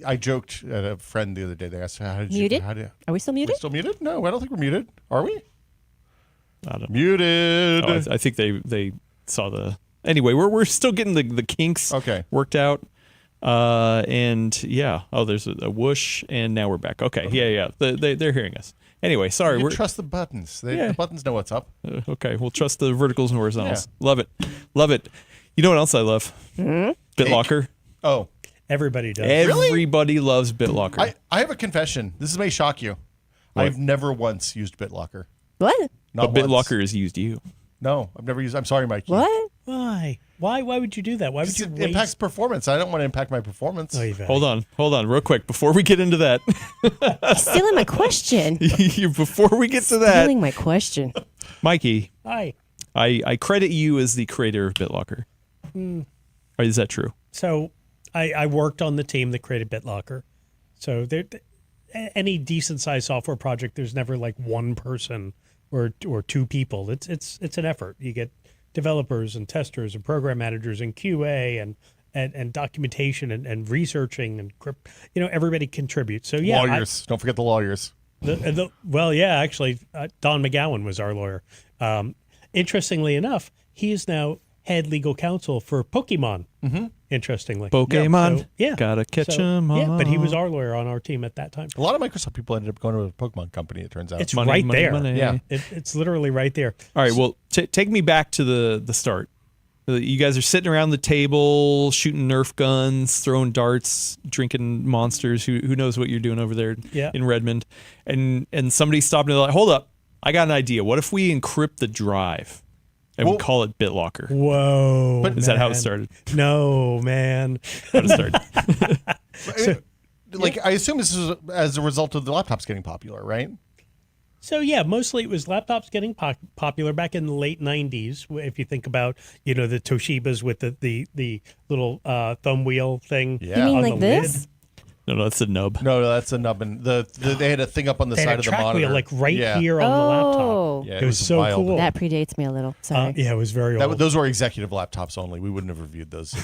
I joked at a friend the other day. They asked, "How did you Muted? How did Are we still we muted? still muted? No, I don't think we're muted. Are we? I don't know. Muted. Oh, I think they saw the. Anyway, we're still getting the kinks Okay. worked out. And yeah. Oh, there's a whoosh, and now we're back. Okay. Yeah. They're hearing us. Anyway, sorry. You We're trust the buttons. Yeah. The buttons know what's up. okay. We'll trust the verticals and horizontals. Love it. You know what else I love? BitLocker. Oh, Everybody does. Everybody loves BitLocker. I have a confession. This may shock you. What? I've never once used BitLocker. What? Not but once. BitLocker has used you. No, I've never used. I'm sorry, Mike. What? Why? Why would you do that? Why would you It waste? impacts performance. I don't want to impact my performance. Oh, you've Hold on, real quick before we get into that. Stealing my question. Before we get to that, Stealing my question. Mikey, Hi. I credit you as the creator of BitLocker. Is that true? So I worked on the team that created BitLocker. So any decent sized software project, there's never like one person or two people. It's an effort. You get developers and testers and program managers and QA and documentation and researching and everybody contributes. So yeah, Lawyers. Don't forget the lawyers. Actually, Don McGowan was our lawyer. Interestingly enough, he is now head legal counsel for Pokemon. Mm-hmm. Interestingly, Pokemon. So, yeah, Gotta catch 'em all. Yeah, but he was our lawyer on our team at that time. A lot of Microsoft people ended up going to a Pokemon company, it turns out. It's Money, right money, there. money. Yeah. It's literally right there. All right. Well, take me back to the start. You guys are sitting around the table, shooting Nerf guns, throwing darts, drinking Monsters. Who knows what you're doing over there in Redmond? And somebody stopped and they're like, "Hold up! I got an idea. What if we encrypt the drive and we call it BitLocker?" Whoa! Is that how it started? No, man. How it started? I assume this is as a result of the laptops getting popular, right? So yeah, mostly it was laptops getting popular back in the late '90s. If you think about the Toshibas with the little thumb wheel thing. Yeah. You mean on like the this? lid. No, that's a nub. No, that's a nubbin. They had a thing up on the They side had a of the track monitor. wheel like right Yeah. here on the laptop. Oh. Yeah, It was so wild. cool. That predates me a little. Sorry. Yeah, it was very old. Those were executive laptops only. We wouldn't have reviewed those.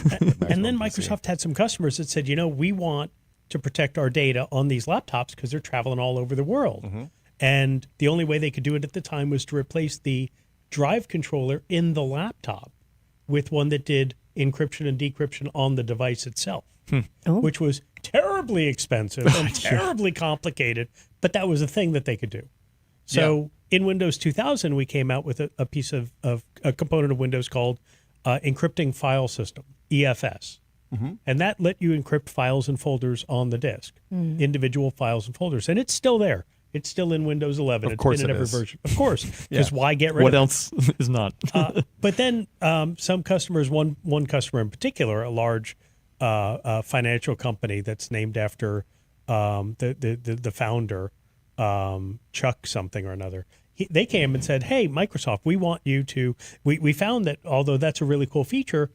And then Microsoft had some customers that said, we want to protect our data on these laptops because they're traveling all over the world. Mm-hmm. And the only way they could do it at the time was to replace the drive controller in the laptop with one that did encryption and decryption on the device itself, which was terribly expensive and terribly complicated. But that was a thing that they could do. So in Windows 2000, we came out with a piece of a component of Windows called Encrypting File System, EFS. And that let you encrypt files and folders on the disk, individual files and folders. And it's still there. It's still in Windows 11. Of course It's been in it every is. version. Of course, because why get rid What of else is not? But then some customers, one customer in particular, a large financial company that's named after the founder, Chuck something or another. They came and said, "Hey, Microsoft, we want you to." We found that although that's a really cool feature,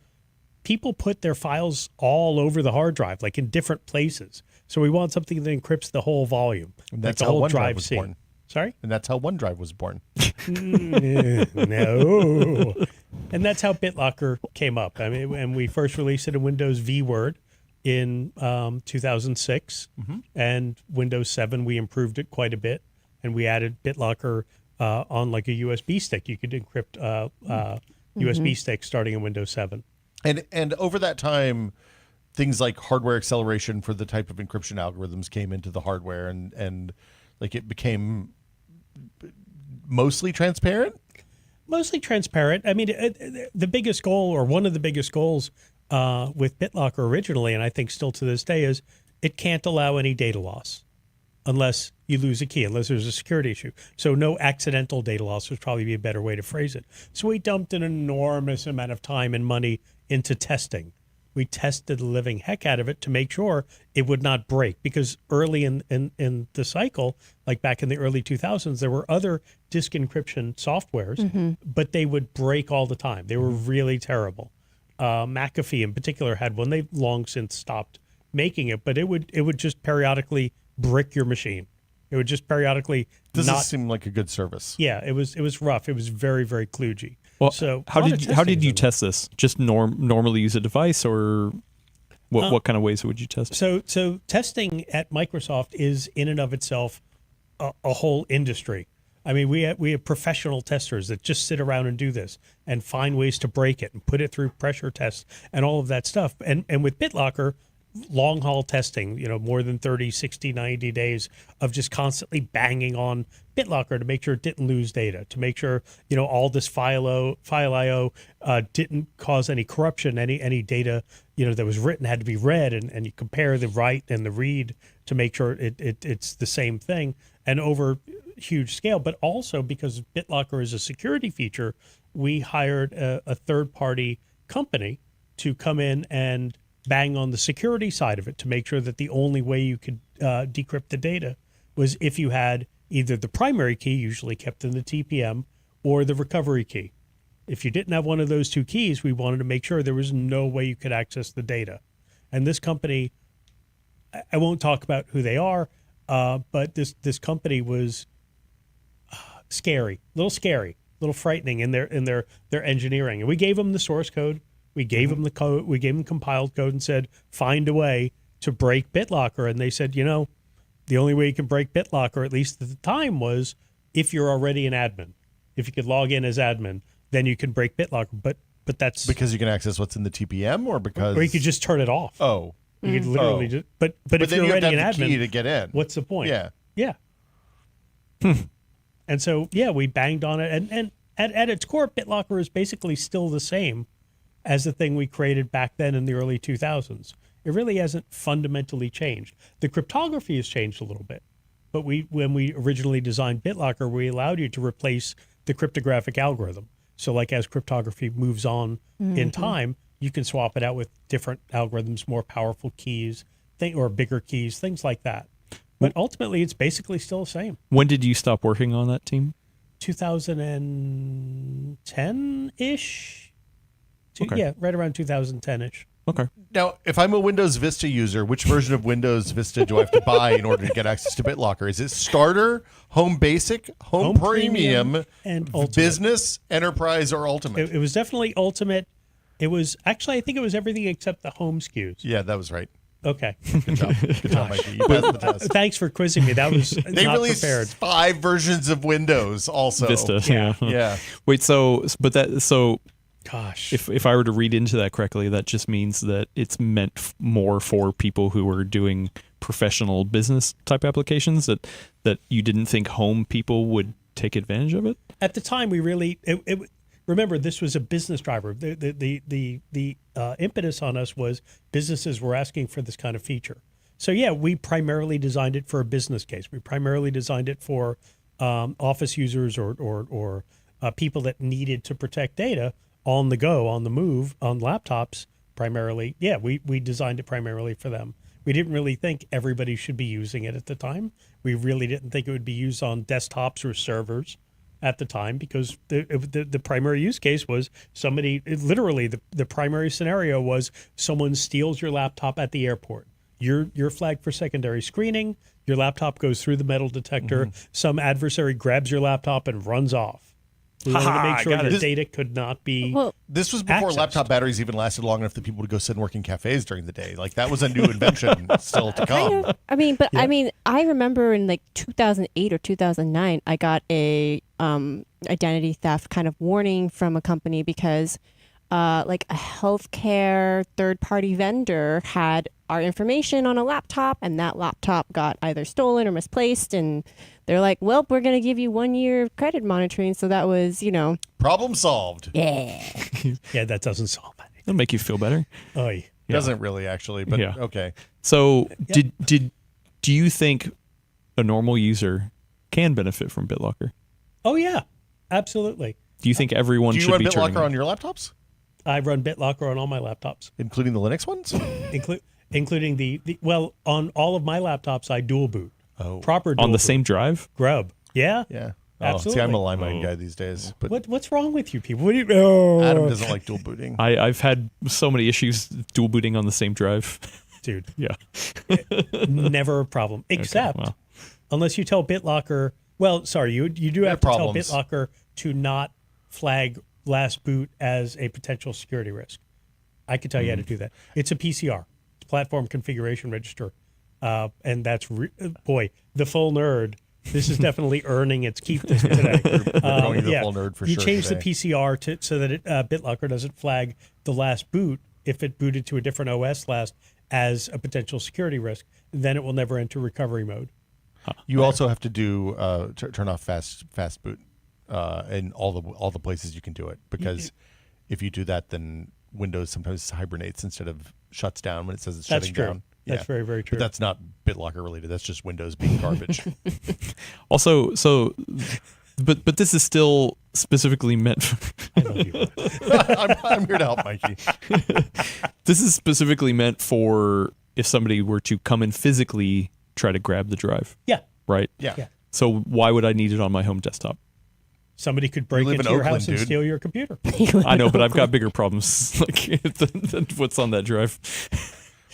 people put their files all over the hard drive, like in different places. So we want something that encrypts the whole volume. And that's the how whole OneDrive drive was scene. born. Sorry? And that's how OneDrive was born. No. And that's how BitLocker came up. I mean, and we first released it in Windows VWord in 2006. And Windows 7, we improved it quite a bit. And we added BitLocker on like a USB stick. You could encrypt USB sticks starting in Windows 7. And over that time, things like hardware acceleration for the type of encryption algorithms came into the hardware, and like it became mostly transparent. Mostly transparent. I mean, the biggest goal, or one of the biggest goals with BitLocker originally, and I think still to this day, is it can't allow any data loss unless you lose a key, unless there's a security issue. So no accidental data loss would probably be a better way to phrase it. So we dumped an enormous amount of time and money into testing. We tested the living heck out of it to make sure it would not break, because early in the cycle, like back in the early 2000s, there were other disk encryption softwares, but they would break all the time. They were really terrible. McAfee in particular had one. They've long since stopped making it, but it would just periodically brick your machine. It would just periodically Doesn't seem like a good service. Yeah, it was rough. It was very, very kludgy. Well, so how did you test this? Just normally use a device, or what kind of ways would you test it? So testing at Microsoft is in and of itself a whole industry. I mean, we have professional testers that just sit around and do this and find ways to break it and put it through pressure tests and all of that stuff. And with BitLocker, long haul testing, more than 30, 60, 90 days of just constantly banging on BitLocker to make sure it didn't lose data, to make sure, all this file IO didn't cause any corruption, any data, that was written had to be read, and you compare the write and the read to make sure it's the same thing, and over huge scale. But also because BitLocker is a security feature, we hired a third-party company to come in and bang on the security side of it to make sure that the only way you could decrypt the data was if you had either the primary key, usually kept in the TPM, or the recovery key. If you didn't have one of those two keys, we wanted to make sure there was no way you could access the data. And this company, I won't talk about who they are, but this company was scary, a little frightening in their engineering. And we gave them the source code. We gave them the code. We gave them compiled code and said, find a way to break BitLocker. And they said, the only way you can break BitLocker, at least at the time, was if you're already an admin. If you could log in as admin, then you can break BitLocker. But that's because you can access what's in the TPM, or because, or you could just turn it off. Oh, you could literally just. But if then you're you already have an to have the admin, key to get in. what's the point? Yeah. And so we banged on it, and at its core, BitLocker is basically still the same as the thing we created back then in the early 2000s. It really hasn't fundamentally changed. The cryptography has changed a little bit, but when we originally designed BitLocker, we allowed you to replace the cryptographic algorithm. So like as cryptography moves on in time, you can swap it out with different algorithms, more powerful keys, or bigger keys, things like that. But ultimately, it's basically still the same. When did you stop working on that team? 2010-ish. Okay. Yeah, right around 2010-ish. Okay. Now, if I'm a Windows Vista user, which version of Windows Vista do I have to buy in order to get access to BitLocker? Is it Starter, Home Basic, Home Premium, and Ultimate. Business, Enterprise, or Ultimate? It was definitely Ultimate. It was actually, I think it was everything except the Home SKUs. Yeah, that was right. Okay. Good job. Good job, Mikey. You passed the test. Thanks for quizzing me. That was They not released prepared. 5 versions of Windows also. Vista. Yeah. Yeah. Wait, so Gosh. if I were to read into that correctly, that just means that it's meant more for people who are doing professional business type applications, that you didn't think home people would take advantage of it? At the time, we really remember this was a business driver. The impetus on us was businesses were asking for this kind of feature. So yeah, we primarily designed it for a business case. We primarily designed it for office users or people that needed to protect data on the go, on the move, on laptops primarily. Yeah, we designed it primarily for them. We didn't really think everybody should be using it at the time. We really didn't think it would be used on desktops or servers at the time, because the primary use case was the primary scenario was someone steals your laptop at the airport. You're flagged for secondary screening. Your laptop goes through the metal detector. Some adversary grabs your laptop and runs off. We wanted to make sure your data could not be. Well, This was before accessed. laptop batteries even lasted long enough that people would go sit and work in cafes during the day. Like, that was a new invention still to come. I remember in like 2008 or 2009, I got a identity theft kind of warning from a company because like a healthcare third-party vendor had our information on a laptop, and that laptop got either stolen or misplaced, and they're like, well, we're going to give you 1 year credit monitoring. So that was, Problem solved. yeah. Yeah, that doesn't solve anything. It'll make you feel better. Oy. Yeah. Doesn't really actually, but Yeah. okay. So do you think a normal user can benefit from BitLocker? Oh yeah, absolutely. Do you think everyone Do you should run be turning BitLocker on your laptops, I run BitLocker on all my laptops, including the Linux ones? including the well, on all of my laptops I dual boot. Oh. Proper dual on the boot. same drive? Grub. Yeah. Yeah. Absolutely. See, I'm a Limelight guy these days, but What's wrong with you people? What do you, Adam doesn't like dual booting. I've had so many issues dual booting on the same drive. dude, Yeah. never a problem. Except well. unless you tell BitLocker. Well, sorry, you do have to problems. tell BitLocker to not flag last boot as a potential security risk. I could tell you how to do that. It's a PCR, it's Platform Configuration Register, and that's boy, the full nerd. This is definitely earning its keep this today. Going to the full nerd for you sure. change today. the PCR so that BitLocker doesn't flag the last boot if it booted to a different OS last as a potential security risk. Then it will never enter recovery mode. You also have to do turn off fast boot in all the places you can do it, because if you do that, then Windows sometimes hibernates instead of shuts down when it says it's That's shutting true. down. That's very, very true. But that's not BitLocker related. That's just Windows being garbage. Also, but this is still specifically meant I love you. I'm here to help, Mikey. this is specifically meant for if somebody were to come and physically try to grab the drive, Yeah. right? Yeah. Yeah. So why would I need it on my home desktop? Somebody could break live into in your Oakland, house and dude. steal your computer. I know, but I've got bigger problems like than what's on that drive.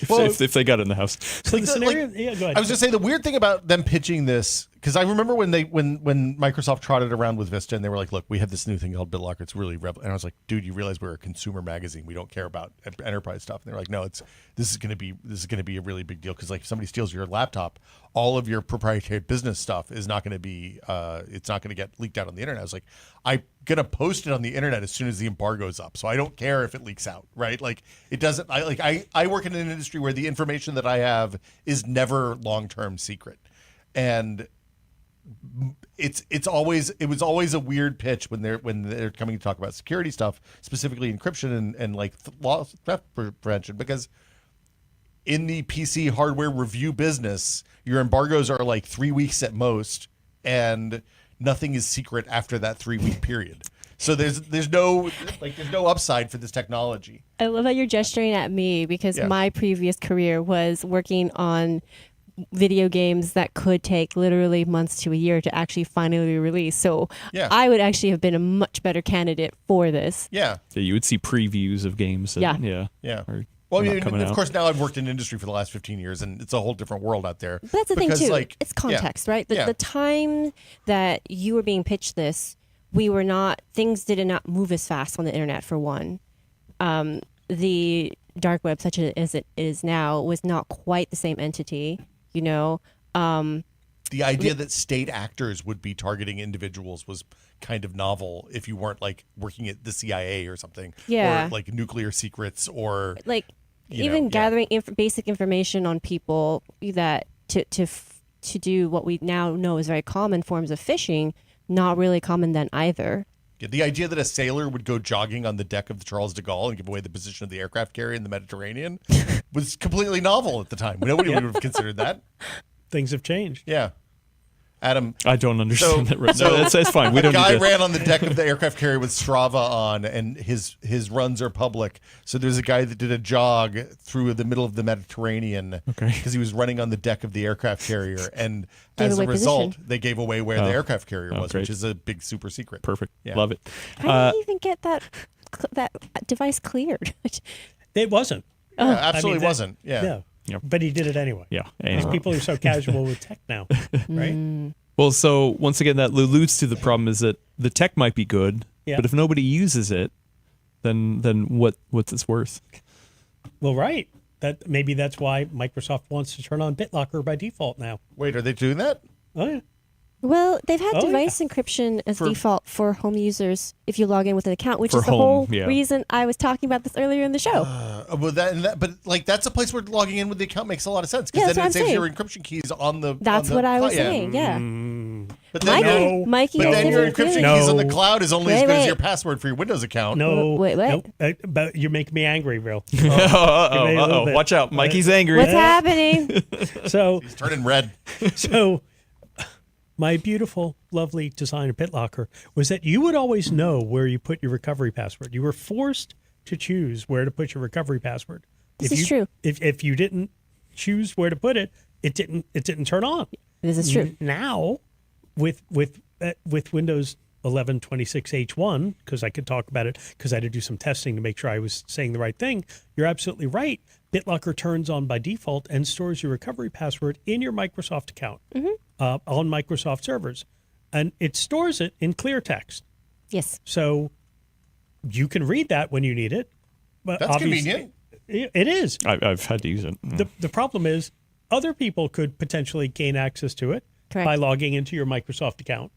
If they got it in the house. So the scenario, yeah, go ahead. I was just saying the weird thing about them pitching this, because I remember when Microsoft trotted around with Vista and they were like, "Look, we have this new thing called BitLocker. It's really and I was like, "Dude, you realize we're a consumer magazine? We don't care about enterprise stuff." And they're like, "No, this is going to be a really big deal, because like if somebody steals your laptop, all of your proprietary business stuff is not going to be it's not going to get leaked out on the internet." I was like, "I'm gonna post it on the internet as soon as the embargo's up, so I don't care if it leaks out, right? Like it doesn't. I work in an industry where the information that I have is never long-term secret, and it was always a weird pitch when they're coming to talk about security stuff, specifically encryption and like theft prevention, because in the PC hardware review business, your embargoes are like 3 weeks at most, and nothing is secret after that 3-week period. So there's no upside for this technology. I love how you're gesturing at me because Yeah. my previous career was working on video games that could take literally months to a year to actually finally release. So Yeah. I would actually have been a much better candidate for this. Yeah. Yeah, you would see previews of games. Yeah. Yeah. Or Well, not I mean, coming of out. course, now I've worked in industry for the last 15 years, and it's a whole different world out there. But that's the thing Because, too. like, It's context, yeah. right? The time that you were being pitched this, things did not move as fast on the internet, for one. The dark web, such as it is now, was not quite the same entity, you know? The idea that state actors would be targeting individuals was kind of novel if you weren't like working at the CIA or something, Yeah. or like nuclear secrets, or Like, you even know, yeah. gathering basic information on people that to do what we now know is very common forms of phishing, not really common then either. Yeah, the idea that a sailor would go jogging on the deck of the Charles de Gaulle and give away the position of the aircraft carrier in the Mediterranean was completely novel at the time. Nobody would have considered that. Things have changed. Yeah. Adam, I don't understand that. Right. so No, that's fine. We a don't guy need to. ran on the deck of the aircraft carrier with Strava on, and his runs are public. So there's a guy that did a jog through the middle of the Mediterranean because he was running on the deck of the aircraft carrier, and Gave as a away result, position. they gave away where the aircraft carrier was, great. which is a big super secret. Perfect. Yeah. Love it. How did you even get that device cleared? It wasn't. Yeah, absolutely that- wasn't. Yeah. No. Yep. But he did it anyway. Yeah. Because Anyway. people are so casual with tech now, right? Well, so once again, that alludes to the problem is that the tech might be good, Yeah. but if nobody uses it, then what's its worth? Well, right. Maybe that's why Microsoft wants to turn on BitLocker by default now. Wait, are they doing that? Oh yeah. Well, they've had Oh, device encryption as default for home users if you log in with an account, which For is the home, whole yeah. reason I was talking about this earlier in the show. But like that's a place where logging in with the account makes a lot of sense, Yeah, because that's then what it I'm saves your encryption keys on the. That's on the what I was yeah. saying. Yeah. But then, No. Mikey, but then your No. encryption No. keys on the cloud is only as Wait, good as wait. your password for your Windows account. No. Wait, what? Nope. But you're making me angry, Bill. Uh a little oh. bit. Watch out. Mikey's angry. What's happening? So, He's turning red. so my beautiful, lovely design of BitLocker was that you would always know where you put your recovery password. You were forced to choose where to put your recovery password. This is true. If you didn't choose where to put it, it didn't turn on. This is true. Now, with Windows 11 26H1, because I could talk about it because I had to do some testing to make sure I was saying the right thing. You're absolutely right. BitLocker turns on by default and stores your recovery password in your Microsoft account on Microsoft servers, and it stores it in clear text. Yes. So you can read that when you need it. But That's obviously, convenient. it is. I've had to use it. The problem is other people could potentially gain access to it Correct. by logging into your Microsoft account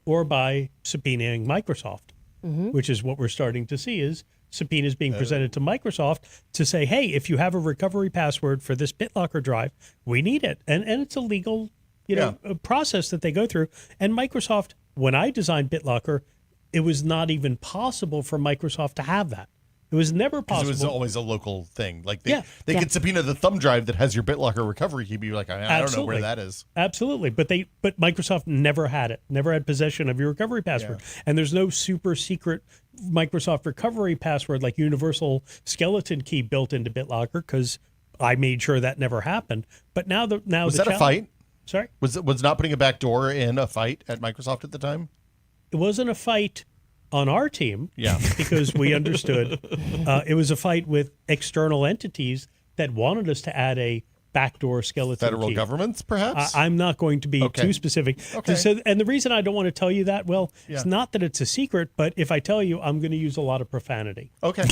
or by subpoenaing Microsoft, which is what we're starting to see is subpoenas being presented to Microsoft to say, hey, if you have a recovery password for this BitLocker drive, we need it. And it's a legal a process that they go through. And Microsoft, when I designed BitLocker, it was not even possible for Microsoft to have that. It was never Because possible. it was always a local thing. Like they Yeah. could subpoena the thumb drive that has your BitLocker recovery key. But you're like, I don't know Absolutely. where that is. Absolutely, but Microsoft never had it, never had possession of your recovery password, and there's no super secret Microsoft recovery password like universal skeleton key built into BitLocker because I made sure that never happened. But now Was that a fight? Sorry, Was not putting a back door in a fight at Microsoft at the time? it wasn't a fight on our team, Yeah. because we understood it was a fight with external entities that wanted us to add a backdoor skeleton Federal key. governments, perhaps? I'm not going to be Okay. too specific. Okay. So, and the reason I don't want to tell you that, well, Yeah. it's not that it's a secret, but if I tell you, I'm going to use a lot of profanity. Okay.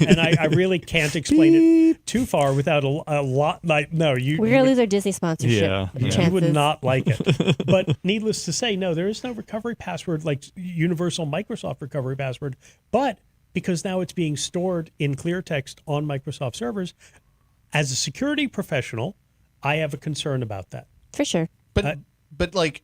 And I really can't explain it too far without a lot. Like, no, you, We're you going to would- lose our Disney sponsorship. Yeah. you Chances. would not like it. But needless to say, no, there is no recovery password like universal Microsoft recovery password. But because now it's being stored in clear text on Microsoft servers, as a security professional, I have a concern about that. For sure. But like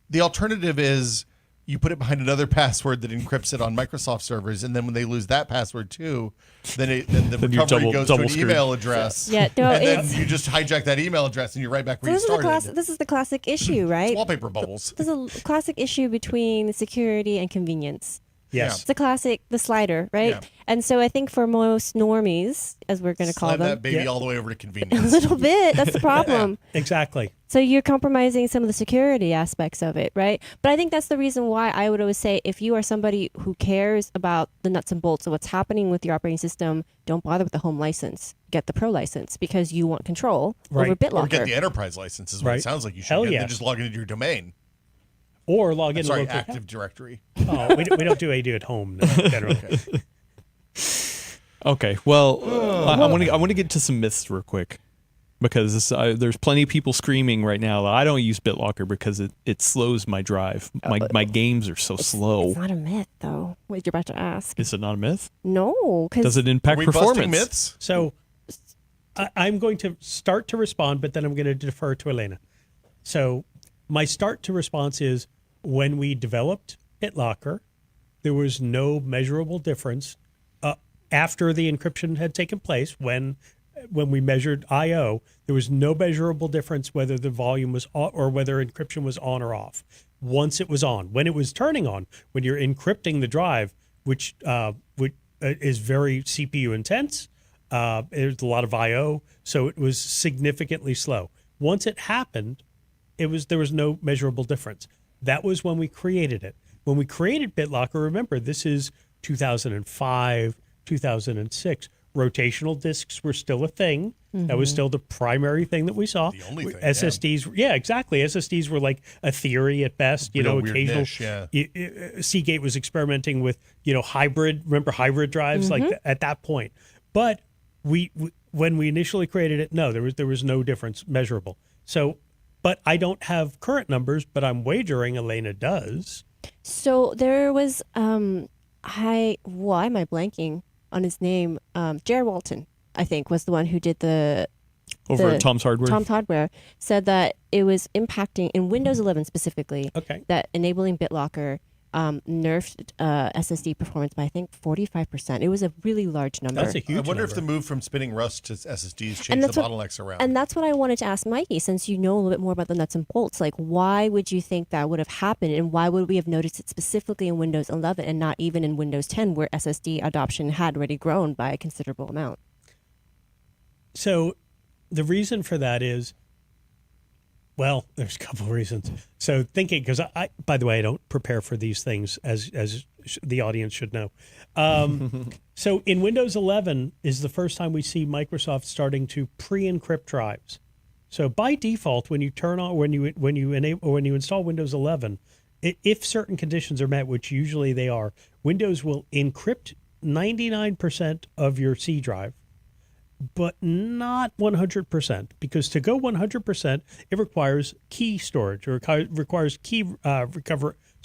the alternative is you put it behind another password that encrypts it on Microsoft servers, and then when they lose that password too, then the Then you're recovery goes to double an screwed. email address. Yeah, no, and then it's- you just hijack that email address and you're right back where you started. This is the classic issue, right? Wallpaper bubbles. This is a classic issue between security and convenience. Yes. It's a classic, the slider, right? Yeah. And so I think for most normies, as we're going to call Slide them, that baby Yeah. all the way over to a convenience. little bit. That's the problem. Exactly. So you're compromising some of the security aspects of it, right? But I think that's the reason why I would always say if you are somebody who cares about the nuts and bolts of what's happening with your operating system, don't bother with the home license. Get the pro license because you want control Right. over BitLocker. Or get the enterprise license is what Right. it sounds like you should Hell get. yeah. And then just log into your domain. Or log in Sorry, local. Active Directory. Oh, we don't do AD at home no, generally. Okay, well, I want to get to some myths real quick because there's plenty of people screaming right now that I don't use BitLocker because it slows my drive. My games are so slow. It's not a myth, though. What you're about to ask? Is it not a myth? No, Does because it impact we performance? busting myths? So I'm going to start to respond, but then I'm going to defer to Elena. So my start to response is when we developed BitLocker, there was no measurable difference after the encryption had taken place. When we measured I/O, there was no measurable difference whether the volume was on or whether encryption was on or off. Once it was on, when it was turning on, when you're encrypting the drive, which is very CPU intense. There's a lot of I/O, so it was significantly slow. Once it happened, there was no measurable difference. That was when we created it. When we created BitLocker, remember this is 2005, 2006. Rotational disks were still a thing. That was still the primary thing that we saw. The only thing, SSDs, yeah, exactly. SSDs were like a theory at best. Real weird Occasional. niche, yeah. Seagate was experimenting with hybrid. Remember hybrid drives at that point. But when we initially created it, no, there was no difference measurable. So, but I don't have current numbers, but I'm wagering Elena does. so there was why am I blanking on his name? Jared Walton, I think, was the one who did the Over at Tom's Hardware? Tom's Hardware said that it was impacting, in Windows 11 specifically, that enabling BitLocker nerfed SSD performance by, I think, 45%. It was a really large number. That's a huge I wonder number. if the move from spinning Rust to SSDs changed the bottlenecks around. And that's what I wanted to ask Mikey, since you know a little bit more about the nuts and bolts. Like, why would you think that would have happened, and why would we have noticed it specifically in Windows 11 and not even in Windows 10, where SSD adoption had already grown by a considerable amount? So the reason for that is, well, there's a couple of reasons. So thinking, because by the way, I don't prepare for these things, as the audience should know. So in Windows 11 is the first time we see Microsoft starting to pre-encrypt drives. So by default, when you turn on, when you install Windows 11, if certain conditions are met, which usually they are, Windows will encrypt 99% of your C drive, but not 100%, because to go 100%, it requires key storage, or requires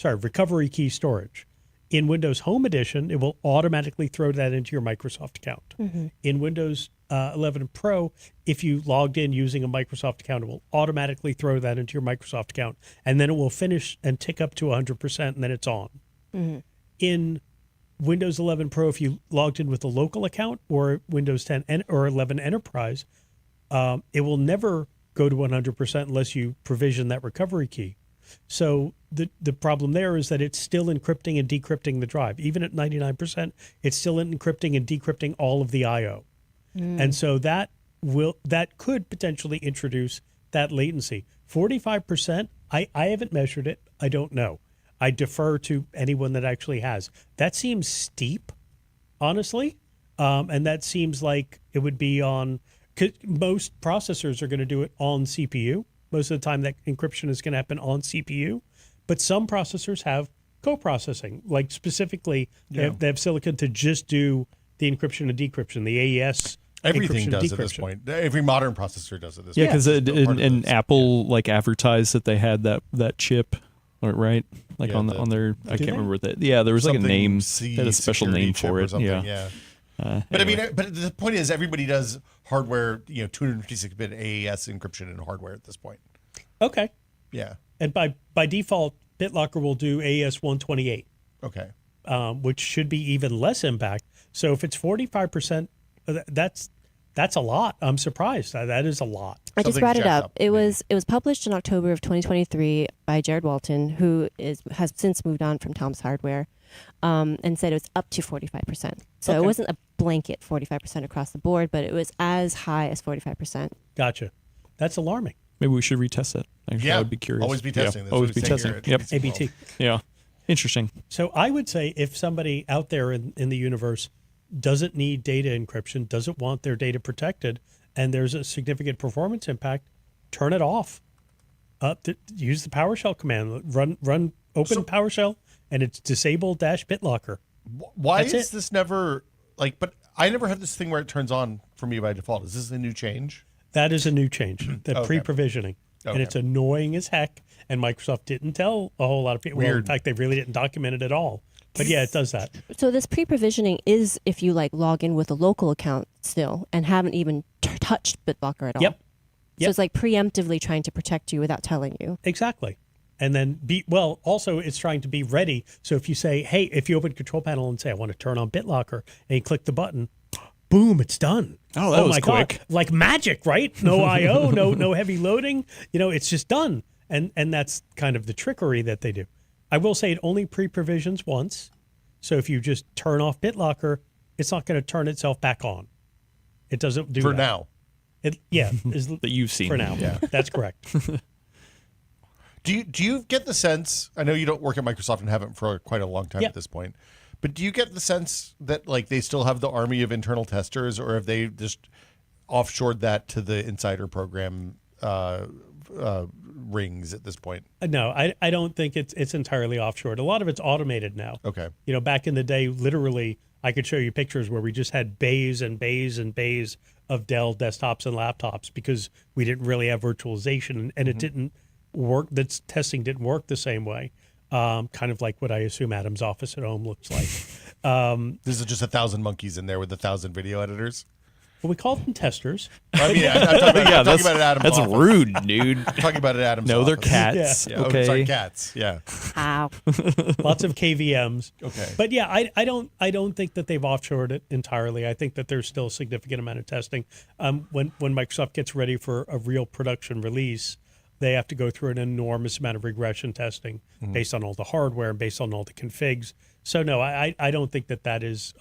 recovery key storage. In Windows Home Edition, it will automatically throw that into your Microsoft account. In Windows 11 Pro, if you logged in using a Microsoft account, it will automatically throw that into your Microsoft account, and then it will finish and tick up to 100%, and then it's on. In Windows 11 Pro, if you logged in with a local account, or Windows 10 or 11 Enterprise, it will never go to 100% unless you provision that recovery key. So the problem there is that it's still encrypting and decrypting the drive. Even at 99%, it's still encrypting and decrypting all of the I/O. And so that could potentially introduce that latency. 45%, I haven't measured it. I don't know. I defer to anyone that actually has. That seems steep, honestly. And that seems like it would be on, because most processors are going to do it on CPU. Most of the time that encryption is going to happen on CPU. But some processors have co-processing, like specifically they have silicon to just do the encryption and decryption, the AES. Everything does at this point. Every modern processor does at this Yeah, point. because and Apple like advertised that they had that chip, right? Like on their, I can't remember what that. Yeah, there was like a name, they had a special name for it. Yeah. But anyway. I mean, but the point is, everybody does hardware, 256-bit AES encryption in hardware at this point. Okay. Yeah. And by default, BitLocker will do AES 128. Okay. Which should be even less impact. So if it's 45%, that's a lot. I'm surprised. That is a lot. I just brought it up. It was published in October of 2023 by Jared Walton, who has since moved on from Tom's Hardware, and said it was up to 45%. So it wasn't a blanket 45% across the board, but it was as high as 45%. Gotcha. That's alarming. Maybe we should retest that. Actually, I would be curious. Always be testing. Yeah, always be testing. Yep. ABT. Yeah. Interesting. So I would say if somebody out there in the universe doesn't need data encryption, doesn't want their data protected, and there's a significant performance impact, turn it off. Use the PowerShell command. Run open PowerShell, and it's disable -BitLocker. Why is this never but I never had this thing where it turns on for me by default. Is this a new change? That is a new change, the pre-provisioning. And it's annoying as heck, and Microsoft didn't tell a whole lot of people. Well, in fact, they really didn't document it at all. But yeah, it does that. So this pre-provisioning is if you log in with a local account still and haven't even touched BitLocker at all. Yep. So it's like preemptively trying to protect you without telling you. Exactly. And then also it's trying to be ready. So if you say, hey, if you open Control Panel and say, I want to turn on BitLocker, and you click the button, boom, it's done. Oh, that was my quick. God. Like magic, right? No I/O, no heavy loading. It's just done. And that's kind of the trickery that they do. I will say it only pre-provisions once. So if you just turn off BitLocker, it's not going to turn itself back on. It doesn't do for that. now. That you've seen for now. Yeah, that's correct. Do you get the sense? I know you don't work at Microsoft and haven't for quite a long time at this point, but do you get the sense that they still have the army of internal testers, or have they just offshored that to the insider program rings at this point? No, I don't think it's entirely offshored. A lot of it's automated now. Okay. Back in the day, literally, I could show you pictures where we just had bays and bays and bays of Dell desktops and laptops because we didn't really have virtualization, and it didn't work. The testing didn't work the same way. Kind of like what I assume Adam's office at home looks like. This is just 1,000 monkeys in there with 1,000 video editors. Well, we call them testers. I mean, I'm talking about, Yeah, I'm talking about it at Adam's that's office. rude, dude. I'm talking about it at Adam's No, they're office. cats. Yeah, Okay. Oh, sorry, cats. Yeah. Ow. Lots of KVMs. Okay. But yeah, I don't think that they've offshored it entirely. I think that there's still a significant amount of testing. When Microsoft gets ready for a real production release, they have to go through an enormous amount of regression testing based on all the hardware and based on all the configs. So no, I don't think that is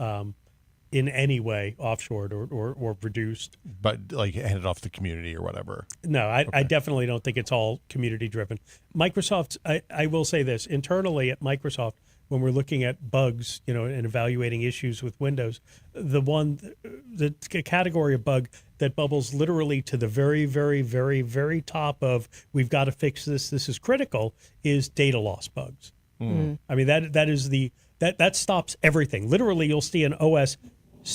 in any way offshored or reduced. But like handed off to the community or whatever. No, I definitely don't think it's all community driven. Microsoft, I will say this, internally at Microsoft, when we're looking at bugs, and evaluating issues with Windows, the category of bug that bubbles literally to the very, very, very, very top of we've got to fix this is critical is data loss bugs. I mean, that stops everything. Literally, you'll see an OS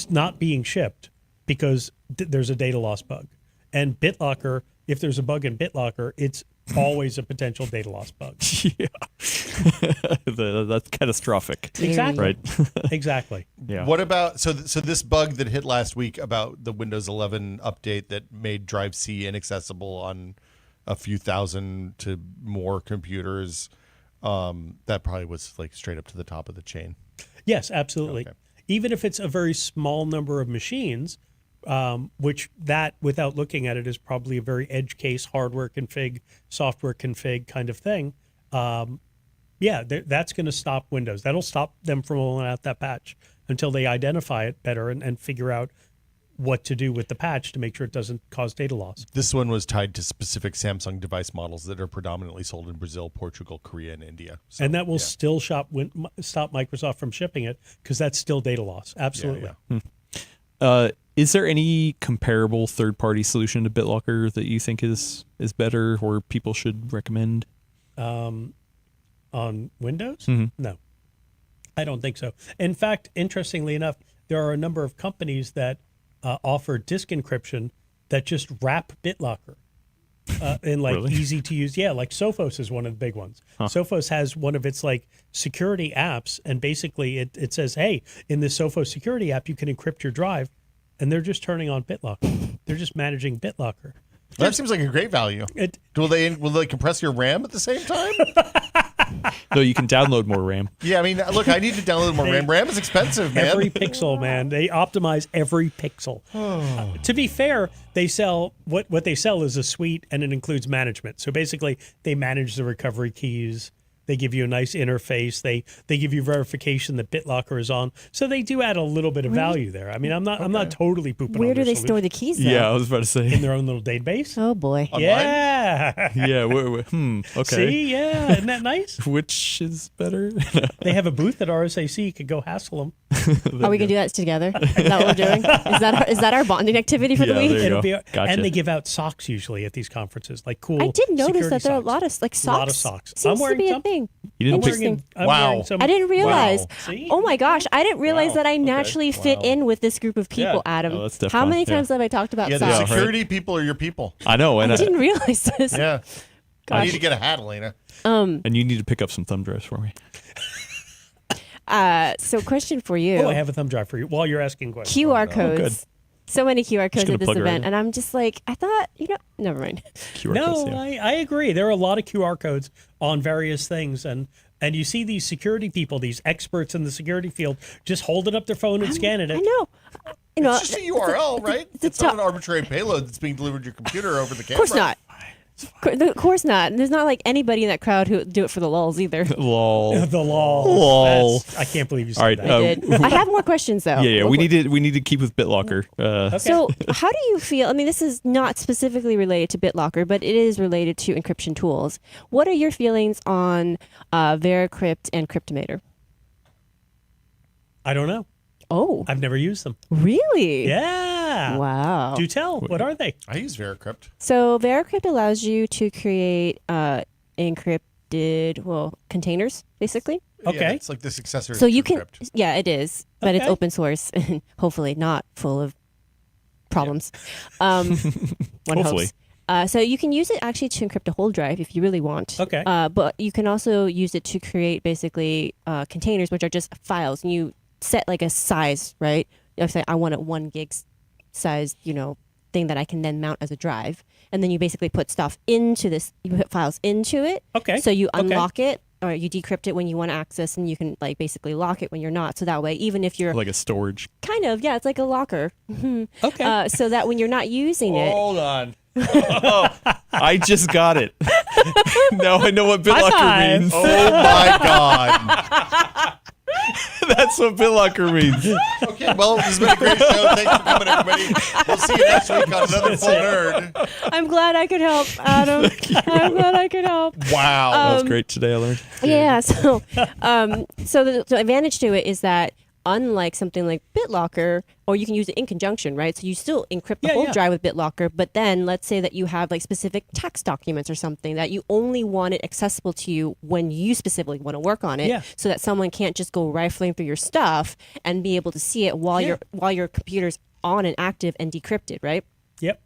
not being shipped because there's a data loss bug. And BitLocker, if there's a bug in BitLocker, it's always a potential data loss bug. Yeah. That's catastrophic. Exactly. Right. Exactly. Yeah. What about so this bug that hit last week about the Windows 11 update that made Drive C inaccessible on a few thousand to more computers? That probably was like straight up to the top of the chain. Yes, absolutely. Okay. Even if it's a very small number of machines, which that, without looking at it, is probably a very edge case hardware config, software config kind of thing. That's going to stop Windows. That'll stop them from rolling out that patch until they identify it better and figure out what to do with the patch to make sure it doesn't cause data loss. This one was tied to specific Samsung device models that are predominantly sold in Brazil, Portugal, Korea, and India. So, And that will still stop Microsoft from shipping it because that's still data loss. Absolutely. Yeah. Is there any comparable third-party solution to BitLocker that you think is better or people should recommend? On Windows? Mhm. No, I don't think so. In fact, interestingly enough, there are a number of companies that offer disk encryption that just wrap BitLocker in like Really? easy to use. Yeah, like Sophos is one of the big ones. Huh. Sophos has one of its like security apps, and basically it says, hey, in this Sophos security app, you can encrypt your drive, and they're just turning on BitLocker. They're just managing BitLocker. That seems like a great value. Will they compress your RAM at the same time? No, you can download more RAM. Yeah, I mean, look, I need to download more RAM. RAM is expensive, man. Every pixel, man. They optimize every pixel. To be fair, they sell what they sell is a suite, and it includes management. So basically, they manage the recovery keys. They give you a nice interface. They give you verification that BitLocker is on. So they do add a little bit of value there. I mean, I'm not totally pooping. Where on do their they store the keys, though? Yeah, I was about to say. in their own little database? Oh, boy. Online? Yeah. Yeah. Okay. See, yeah, isn't that nice? Which is better? They have a booth at RSAC. You could go hassle them. Are we going to do that together? Is that what we're doing? Is that our bonding activity for the Yeah, week? there you It'll go. be, Gotcha. and they give out socks usually at these conferences, like cool. I did notice security that there are a socks. lot of like A socks. lot of socks. Seems I'm wearing to be some. a thing. You didn't pick, Interesting. I'm Wow. wearing some. I didn't realize. Wow. See? Oh my gosh, I didn't realize Wow. that I Okay. naturally fit Wow. in with this group of people, Yeah. Adam. Oh, that's How definitely- many yeah. times have I talked about Yeah, the socks? right. security people are your people. I know, and I didn't realize this. Yeah. I Gosh. need to get a hat, Elena. and you need to pick up some thumb drives for me. So question for you. Oh, I have a thumb drive for you while you're asking questions. QR good. codes. So many QR codes gonna at this plug it right event. in. And I'm just like, I thought, never mind. QR No, codes, yeah. I agree. There are a lot of QR codes on various things, and you see these security people, these experts in the security field, just holding up their phone and scanning it. I know. It's just a URL, right? It's not top- an arbitrary payload that's being delivered to your computer over the camera. Of course not. Of course not. And there's not like anybody in that crowd who would do it for the lulls either. Lol. The law. Lol. I can't believe you said All right, that. I did. I have more questions though. Yeah. Real We quick. need to keep with BitLocker. So, how do you feel? I mean, this is not specifically related to BitLocker, but it is related to encryption tools. What are your feelings on Veracrypt and Cryptomator? I don't know. Oh, I've never used them. really? Yeah. Wow. Do tell. What are they? I use Veracrypt. So, Veracrypt allows you to create encrypted, containers, basically. Okay. Yeah, it's like the successor So to you can, Crypt. yeah, it is, but it's Okay. open source and hopefully not full of problems. One Hopefully. hopes. So you can use it actually to encrypt a whole drive if you really want. Okay. But you can also use it to create basically containers, which are just files, and you set like a size, right? You say I want it 1 gig sized, thing that I can then mount as a drive. And then you basically put stuff into this, you put files into it. Okay. So you unlock it or you decrypt it when you want to access, and you can like basically lock it when you're not. So that way, even if you're like a storage. kind of, yeah, it's like a locker. Okay. So that when you're not using it, Hold on. I just got it. Now I know what BitLocker five. means. Oh my God. That's what BitLocker means. Okay, well, this has been a great show. Thanks for coming, everybody. We'll see you next week on another Full Nerd. I'm glad I could help, Adam. I'm glad I could help. Wow. That was great today. I learned. Yeah. So, so the advantage to it is that unlike something like BitLocker, or you can use it in conjunction, right? So you still encrypt the whole drive with BitLocker, but then let's say that you have like specific tax documents or something that you only want it accessible to you when you specifically want to work on it, so that someone can't just go rifling through your stuff and be able to see it while your computer's on and active and decrypted, right? Yep.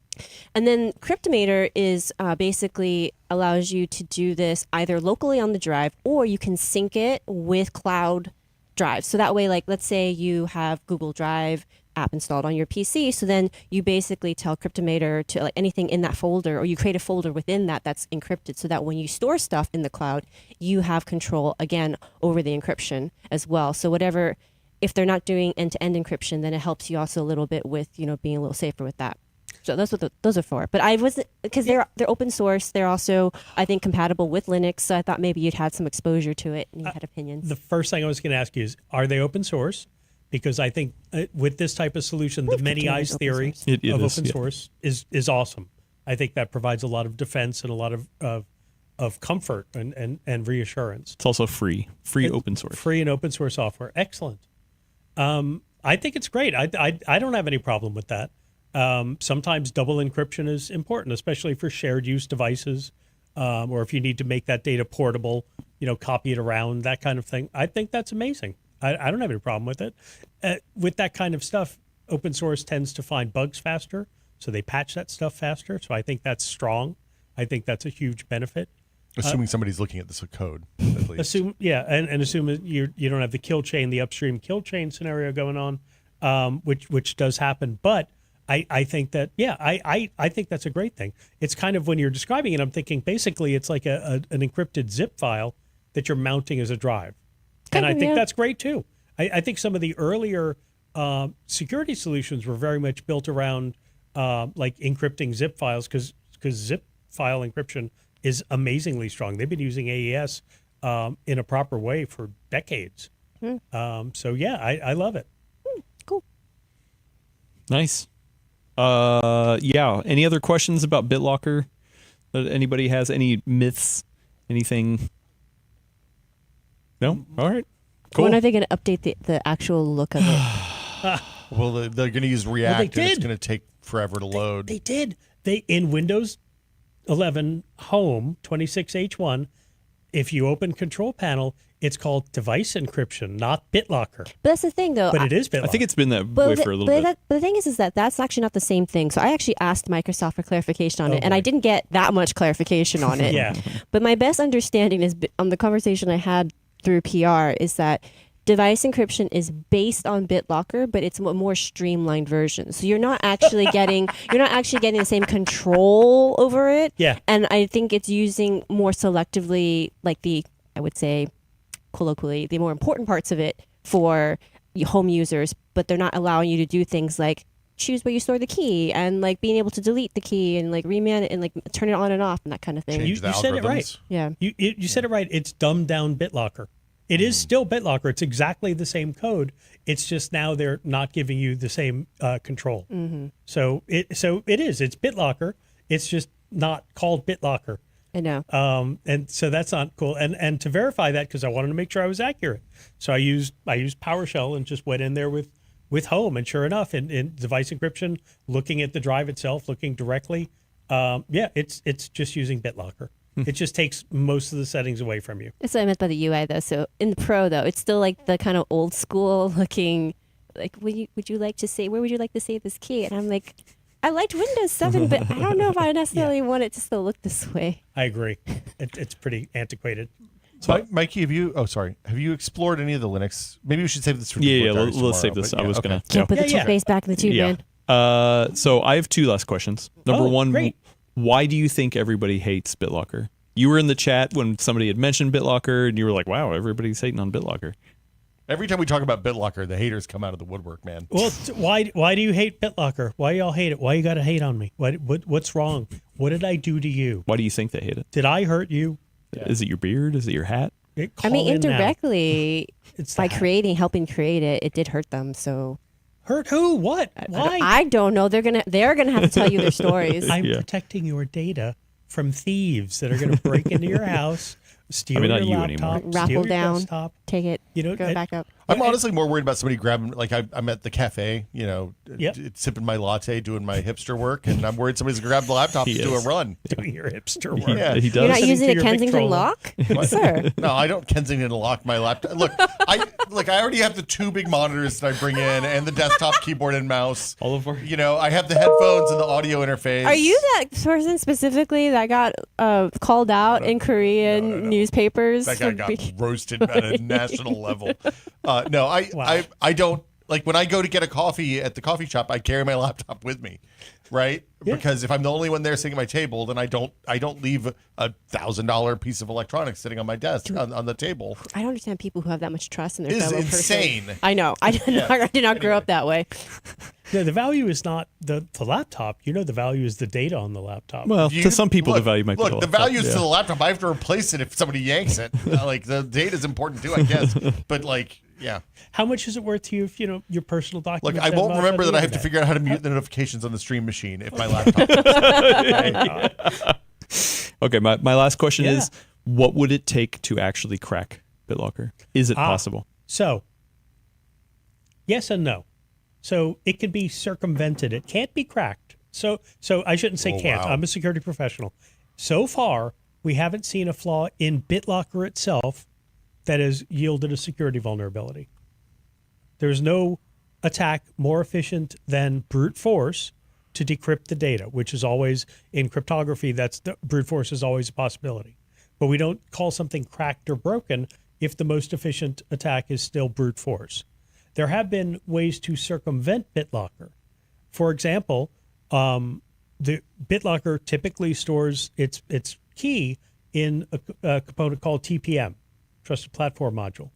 And then Cryptomator is basically allows you to do this either locally on the drive, or you can sync it with cloud drives. So that way, like, let's say you have Google Drive app installed on your PC. So then you basically tell Cryptomator to like anything in that folder, or you create a folder within that that's encrypted, so that when you store stuff in the cloud, you have control again over the encryption as well. So whatever, if they're not doing end-to-end encryption, then it helps you also a little bit with, being a little safer with that. So that's what those are for. But I wasn't, because they're open source. They're also, I think, compatible with Linux. So I thought maybe you'd had some exposure to it and you had opinions. The first thing I was going to ask you is, are they open source? Because I think with this type of solution, the many eyes theory of open source is awesome. I think that provides a lot of defense and a lot of comfort and reassurance. It's also free open source. Free and open source software. Excellent. I think it's great. I don't have any problem with that. Sometimes double encryption is important, especially for shared use devices, or if you need to make that data portable, copy it around, that kind of thing. I think that's amazing. I don't have any problem with it. With that kind of stuff, open source tends to find bugs faster, so they patch that stuff faster. So I think that's strong. I think that's a huge benefit. Assuming somebody's looking at this code, at least. Assume you don't have the kill chain, the upstream kill chain scenario going on, which does happen. But I think that, I think that's a great thing. It's kind of, when you're describing it, I'm thinking basically it's like an encrypted zip file that you're mounting as a drive. And I think that's great too. I think some of the earlier security solutions were very much built around like encrypting zip files, because zip file encryption is amazingly strong. They've been using AES in a proper way for decades. So yeah, I love it. Cool. Nice. Any other questions about BitLocker that anybody has? Any myths? Anything? No? All right. Cool. When are they going to update the actual look of it? Well, they're going to use React, they and it's did. going to take forever to load. They did. In Windows 11 Home 26H1, if you open Control Panel, it's called device encryption, not BitLocker. But that's the thing, though. But it is BitLocker. I think it's been that way for a little bit. But the thing is that that's actually not the same thing. So I actually asked Microsoft for clarification on it, and I didn't get that much clarification on it. Yeah. But my best understanding is, on the conversation I had through PR, is that device encryption is based on BitLocker, but it's a more streamlined version. So you're not actually getting the same control over it. Yeah. And I think it's using more selectively, like I would say, colloquially, the more important parts of it for home users, but they're not allowing you to do things like choose where you store the key, and like being able to delete the key, and like reman it, and like turn it on and off, and that kind of thing. Change the You said it right. algorithms. Yeah. You said it right. It's dumbed down BitLocker. It is still BitLocker. It's exactly the same code. It's just now they're not giving you the same control. Mm-hmm. So it is. It's BitLocker. It's just not called BitLocker. I know. And so that's not cool. And to verify that, because I wanted to make sure I was accurate, so I used PowerShell and just went in there with Home, and sure enough, in device encryption, looking at the drive itself, looking directly, it's just using BitLocker. It just takes most of the settings away from you. That's what I meant by the UI, though. So in the Pro, though, it's still like the kind of old school looking, like, would you like to say, where would you like to save this key? And I'm like, I liked Windows 7, but I don't know if I necessarily want it to still look this way. I agree. It's pretty antiquated. So, Mikey, have you explored any of the Linux? Maybe we should save this for let's save this. I was going to. Can't put the Yeah. toothpaste back in the tube, man. So I have 2 last questions. Number Oh, one, great. why do you think everybody hates BitLocker? You were in the chat when somebody had mentioned BitLocker, and you were like, "Wow, everybody's hating on BitLocker." Every time we talk about BitLocker, the haters come out of the woodwork, man. Well, why do you hate BitLocker? Why y'all hate it? Why you got to hate on me? What's wrong? What did I do to you? Why do you think they hate it? Did I hurt you? Is it your beard? Is it your hat? Call I mean, in now. indirectly, It's by that. helping create it, it did hurt them. So Hurt who? What? Why? I don't know. They're gonna have to tell you their stories. I'm Yeah. protecting your data from thieves that are going to break into your house, steal I mean, your not you laptop, anymore. steal Raffle your down. desktop. Take it. You know, Go back up. I'm honestly more worried about somebody grabbing, like I'm at the cafe, Yep. sipping my latte, doing my hipster work, and I'm worried somebody's going to grab the laptop He and do a is. run. doing your hipster work. Yeah. He You're does. not using Listening a to your Kensington Victrola. lock, sir. No, I don't Kensington lock my laptop. Look, I already have the 2 big monitors that I bring in and the desktop keyboard and mouse. All of our. I have the headphones and the audio interface. Are you that person specifically that got called out in Korean newspapers? That guy for got be- roasted at a national level. No, Wow. I don't, like, when I go to get a coffee at the coffee shop, I carry my laptop with me, right? Yeah. Because if I'm the only one there sitting at my table, then I don't leave a $1,000 piece of electronics sitting on my desk on the table. I don't understand people who have that much trust in their It is fellow insane. person. I know. I did not grow up that way. No, the value is not the laptop. The value is the data on the laptop. Well, to some people, the value might be. Look, the value is to the laptop. I have to replace it if somebody yanks it. Like, the data is important too, I guess. But, like, yeah. How much is it worth to you if your personal Look, documents? I end won't up remember on that the I have to internet? figure out how to mute the notifications on the stream machine if my laptop. Okay, my last question Yeah. is, what would it take to actually crack BitLocker? Is it possible? So, yes and no. So it can be circumvented. It can't be cracked. So I shouldn't say Oh, can't. wow. I'm a security professional. So far, we haven't seen a flaw in BitLocker itself that has yielded a security vulnerability. There's no attack more efficient than brute force to decrypt the data, which is always in cryptography. That's the brute force is always a possibility, but we don't call something cracked or broken if the most efficient attack is still brute force. There have been ways to circumvent BitLocker. For example, the BitLocker typically stores its key in a component called TPM, Trusted Platform Module.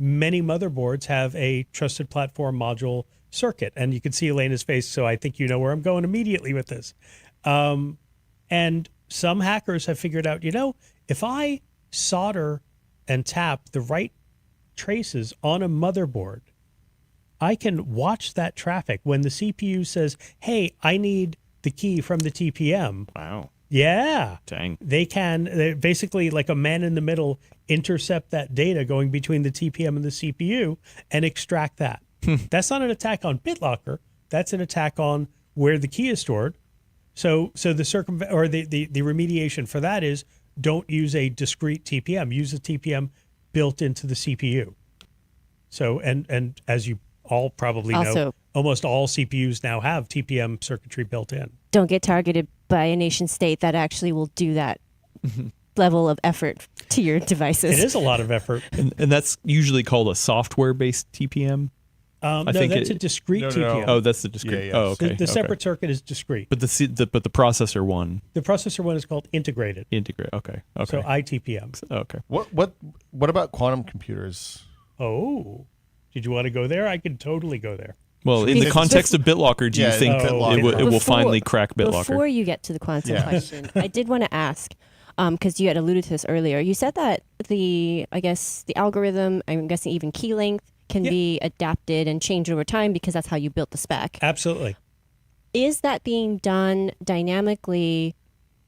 Many motherboards have a Trusted Platform Module circuit, and you can see Elena's face, so I think you know where I'm going immediately with this. And some hackers have figured out, if I solder and tap the right traces on a motherboard, I can watch that traffic. When the CPU says, hey, I need the key from the TPM. Wow. Yeah. Dang. They basically, like a man in the middle, intercept that data going between the TPM and the CPU and extract that. That's not an attack on BitLocker. That's an attack on where the key is stored. So the the remediation for that is don't use a discrete TPM. Use a TPM built into the CPU. So and as you all probably know, Also- almost all CPUs now have TPM circuitry built in. Don't get targeted by a nation state that actually will do that level of effort to your devices. It is a lot of effort. And that's usually called a software-based TPM. No, think that's a discrete No. TPM. Oh, that's the discrete. Yeah. Oh, okay. The okay. separate circuit is discrete. But the processor one The processor one is called integrated. integrate. Okay. Okay. So ITPM. okay. What about quantum computers? Oh, did you want to go there? I could totally go there. Well, in the context of BitLocker, do you Yeah, think BitLocker. it will Before- finally crack BitLocker? Before you get to the quantum Yeah. question, I did want to ask, because you had alluded to this earlier. You said that the algorithm, I'm guessing even key length, can Yeah. be adapted and changed over time because that's how you built the spec. Absolutely. Is that being done dynamically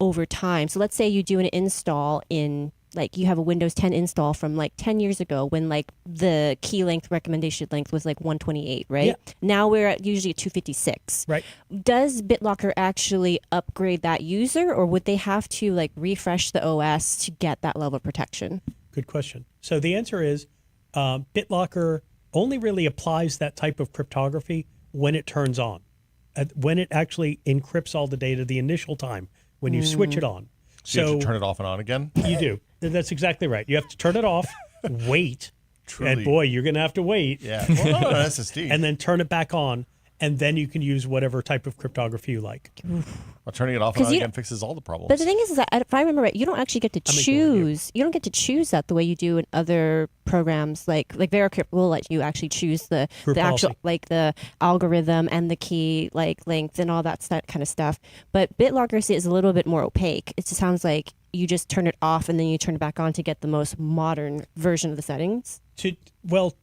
over time? So let's say you do an install in, like, you have a Windows 10 install from like 10 years ago when like the key length recommendation length was like 128, right? Yeah. Now we're at usually at 256. Right. Does BitLocker actually upgrade that user, or would they have to like refresh the OS to get that level of protection? Good question. So the answer is BitLocker only really applies that type of cryptography when it turns on, when it actually encrypts all the data the initial time when you switch it on. So you So have to turn it off and on again? you do. That's exactly right. You have to turn it off, wait, Truly. and boy, you're going to have to wait. Yeah. Well, not on SSD. And then turn it back on. and then you can use whatever type of cryptography you like. Well, turning it off and on again fixes all the problems. But the thing is that if I remember right, you don't actually get to choose. You don't get to choose that the way you do in other programs like Veracrypt will let you actually choose the actual like the algorithm and the key like length and all that kind of stuff. But BitLocker is a little bit more opaque. It just sounds like you just turn it off and then you turn it back on to get the most modern version of the settings. Well,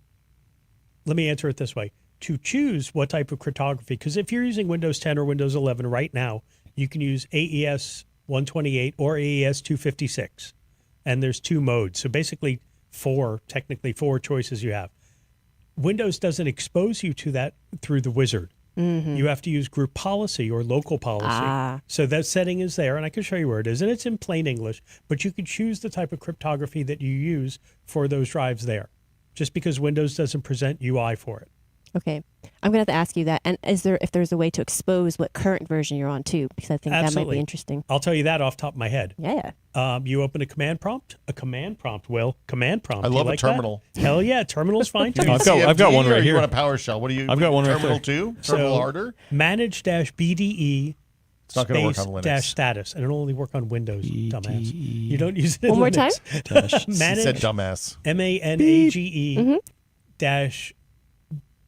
let me answer it this way. To choose what type of cryptography, because if you're using Windows 10 or Windows 11 right now, you can use AES 128 or AES 256. And there's 2 modes. So basically technically four choices you have. Windows doesn't expose you to that through the wizard. Mm-hmm. You have to use group policy or local policy. So that setting is there, and I can show you where it is. And it's in plain English, but you can choose the type of cryptography that you use for those drives there, just because Windows doesn't present UI for it. Okay. I'm going to have to ask you that. And if there's a way to expose what current version you're on too, because I think that might be interesting. I'll tell you that off the top of my head. Yeah. You open a command prompt. Command prompt. I love a terminal. That? Hell yeah, terminal's fine too. I've got one right here. You want a PowerShell? What do you? I've got one right Terminal there. 2? Terminal harder? Manage-BDE It's not going to work on Linux. dash status, and it'll only work on Windows, dumbass. You don't use it in One more Linux. time? Manage, said dumbass. MANAGE dash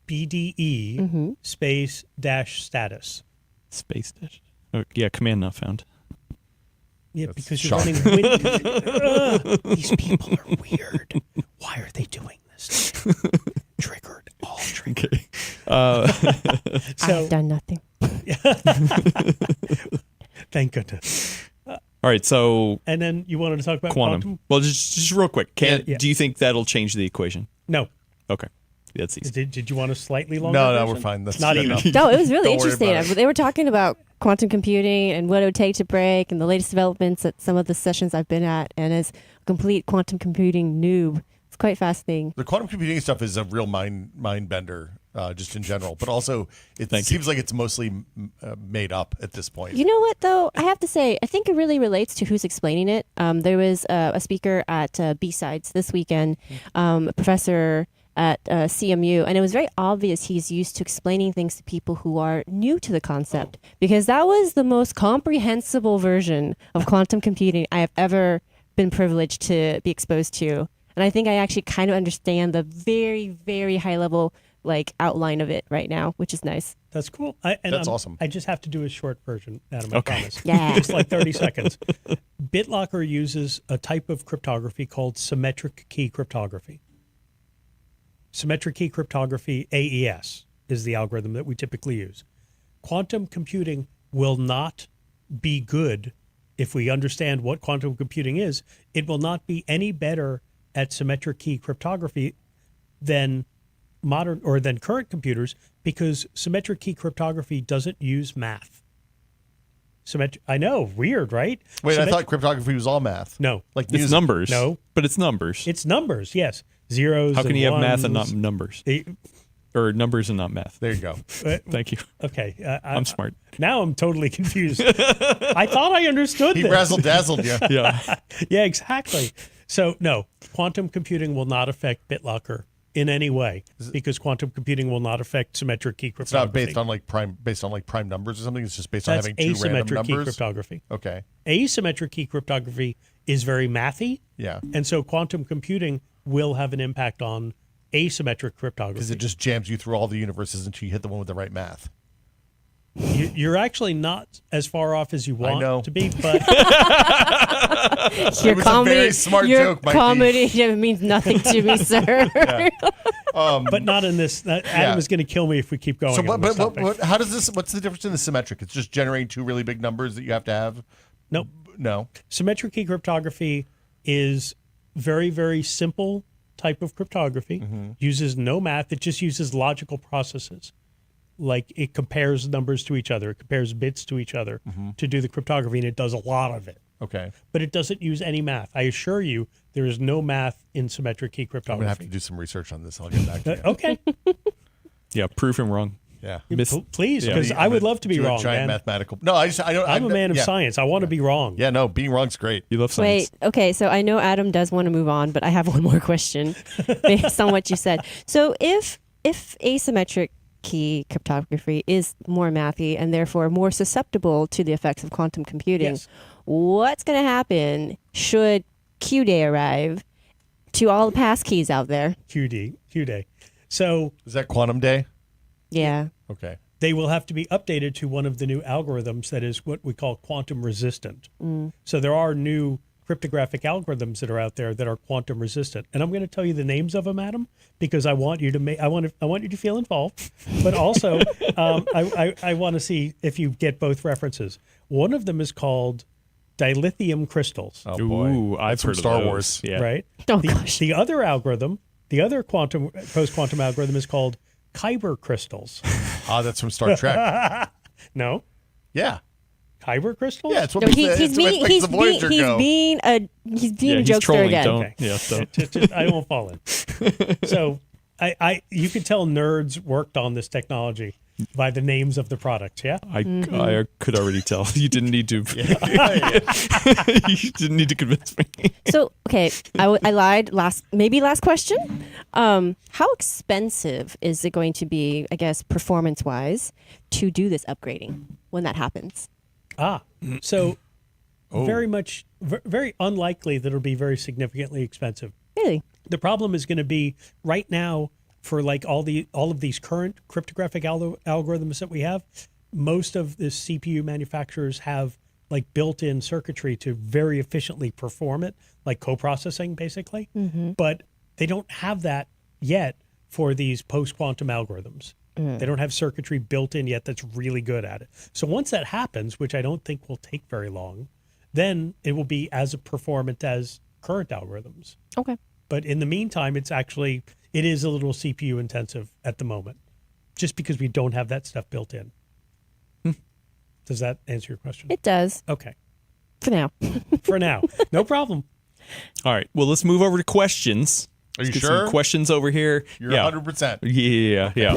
BDE space dash status. Space dash. Oh, yeah, command not found. Yeah, That's because you're running these people are weird. Why are they doing this? Triggered. All triggered. Okay. I've done nothing. Thank goodness. All right, so And then you wanted to talk about quantum. Well, just real quick. Do you think that'll change the equation? No. Okay. That's easy. Did you want a slightly longer No, version? we're fine. That's not good even. enough. No, it was really Don't worry interesting. about it. They were talking about quantum computing and what it would take to break and the latest developments at some of the sessions I've been at. And as a complete quantum computing noob, it's quite fascinating. The quantum computing stuff is a real mind bender, just in general. But also, it seems like it's mostly made up at this point. You know what, though? I have to say, I think it really relates to who's explaining it. There was a speaker at B-Sides this weekend, a professor at CMU, and it was very obvious he's used to explaining things to people who are new to the concept, because that was the most comprehensible version of quantum computing I have ever been privileged to be exposed to. And I think I actually kind of understand the very, very high level outline of it right now, which is nice. That's cool. That's awesome. I just have to do a short version, Adam, Okay. I promise. Yeah. It's like 30 seconds. BitLocker uses a type of cryptography called symmetric key cryptography. Symmetric key cryptography, AES, is the algorithm that we typically use. Quantum computing will not be good if we understand what quantum computing is. It will not be any better at symmetric key cryptography than modern or than current computers, because symmetric key cryptography doesn't use math. I know, weird, right? Wait, I thought cryptography was all math. No. Like It's music. numbers. No. But it's numbers. It's numbers, yes. Zeros. How can and you have math and ones. not numbers? It- Or numbers and not math? There you go. Thank you. Okay. I'm smart. Now I'm totally confused. I thought I understood He this. razzle-dazzled you. Yeah. Yeah, exactly. So, no, quantum computing will not affect BitLocker in any way, because quantum computing will not affect symmetric key It's not cryptography. based on prime numbers or something. It's just based on That's having two random asymmetric key numbers. cryptography. Okay. Asymmetric key cryptography is very mathy, Yeah. and so quantum computing will have an impact on asymmetric cryptography. Because it just jams you through all the universes until you hit the one with the right math. You're actually not as far off as you know. want to be, but Your was a very smart joke, Mikey. comedy means nothing to me, sir. but not in this. Adam is going to kill me if we keep going. So, on this topic. how does this? What's the difference in the symmetric? It's just generating two really big numbers that you have to have. Nope. No. Symmetric key cryptography is very, very simple type of cryptography. Uses no math. It just uses logical processes. Like it compares numbers to each other. It compares bits to each other to do the cryptography, and it does a lot of it. Okay. But it doesn't use any math. I assure you, there is no math in symmetric key I'm cryptography. gonna have to do some research on this. I'll get back to you. Okay. Yeah, prove him wrong. Yeah. Please, Yeah. because I would love to be Do a wrong, giant man. mathematical. No, I don't. I'm a man of yeah. science. I want to be wrong. Yeah. No, being wrong's great. You love science. Wait, okay, so I know Adam does want to move on, but I have one more question based on what you said. So if asymmetric key cryptography is more mathy and therefore more susceptible to the effects of quantum computing. Yes. What's going to happen should Q Day arrive to all the passkeys out there? Q Day. So Is that Quantum Day? Yeah. Okay. they will have to be updated to one of the new algorithms that is what we call quantum resistant. So there are new cryptographic algorithms that are out there that are quantum resistant, and I'm going to tell you the names of them, Adam, because I want you to I want you to feel involved, but also I want to see if you get both references. One of them is called dilithium crystals, Oh boy. Ooh, I've That's from heard Star of those. Wars. Yeah. right? Oh, the, gosh. the other algorithm, the other post-quantum algorithm is called Kyber crystals. Ah, that's from Star Trek. No, Yeah. Kyber crystals? Yeah, it's what No, makes he's the, it's what makes the Voyager go. being a Yeah, he's jokester trolling. again. Don't. Okay. Yeah. Don't. Just, I won't fall in. So you could tell nerds worked on this technology by the names of the products. Yeah. I could already tell. You didn't need to. You didn't need to convince me. So, okay, I lied. Last question. How expensive is it going to be, I guess, performance-wise, to do this upgrading when that happens? So Oh. very unlikely that it'll be very significantly expensive. Really? The problem is going to be right now for like all of these current cryptographic algorithms that we have. Most of the CPU manufacturers have like built-in circuitry to very efficiently perform it, like co-processing basically. But they don't have that yet for these post-quantum algorithms. They don't have circuitry built in yet that's really good at it. So once that happens, which I don't think will take very long, then it will be as performant as current algorithms. Okay. But in the meantime, it is a little CPU intensive at the moment, just because we don't have that stuff built in. Does that answer your question? It does, Okay. for now. For now, no problem. All right. Well, let's move over to questions. Are you Let's get sure? some questions over here. You're yeah. 100%. Yeah.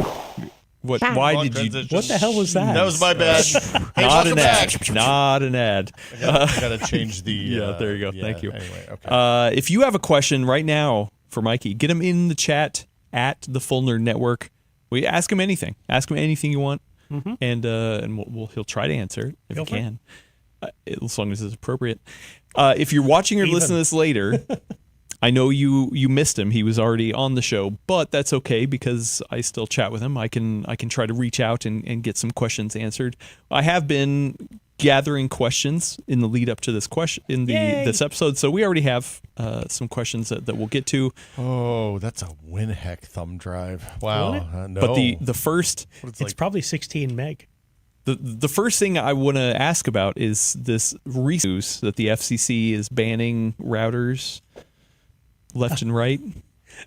What? Fine. Why Wrong did you? transition. What the hell was that? That was my bad. Hey, Not welcome an back. ad. Not an ad. I gotta change the. Yeah, there you go. Thank you. Anyway, okay. If you have a question right now for Mikey, get him in the chat at the Full Nerd Network. We ask him anything. Ask him anything you want, and he'll try to answer it if Go he for it. can, as long as it's appropriate. If you're watching or listening to this later, I know you missed him. He was already on the show, but that's okay because I still chat with him. I can try to reach out and get some questions answered. I have been gathering questions in the lead up to this this episode, so we already have some questions that we'll get to. Oh, that's a WinHeck thumb drive. Wow. No. But the first It's probably 16 meg. the first thing I want to ask about is this news that the FCC is banning routers left and right.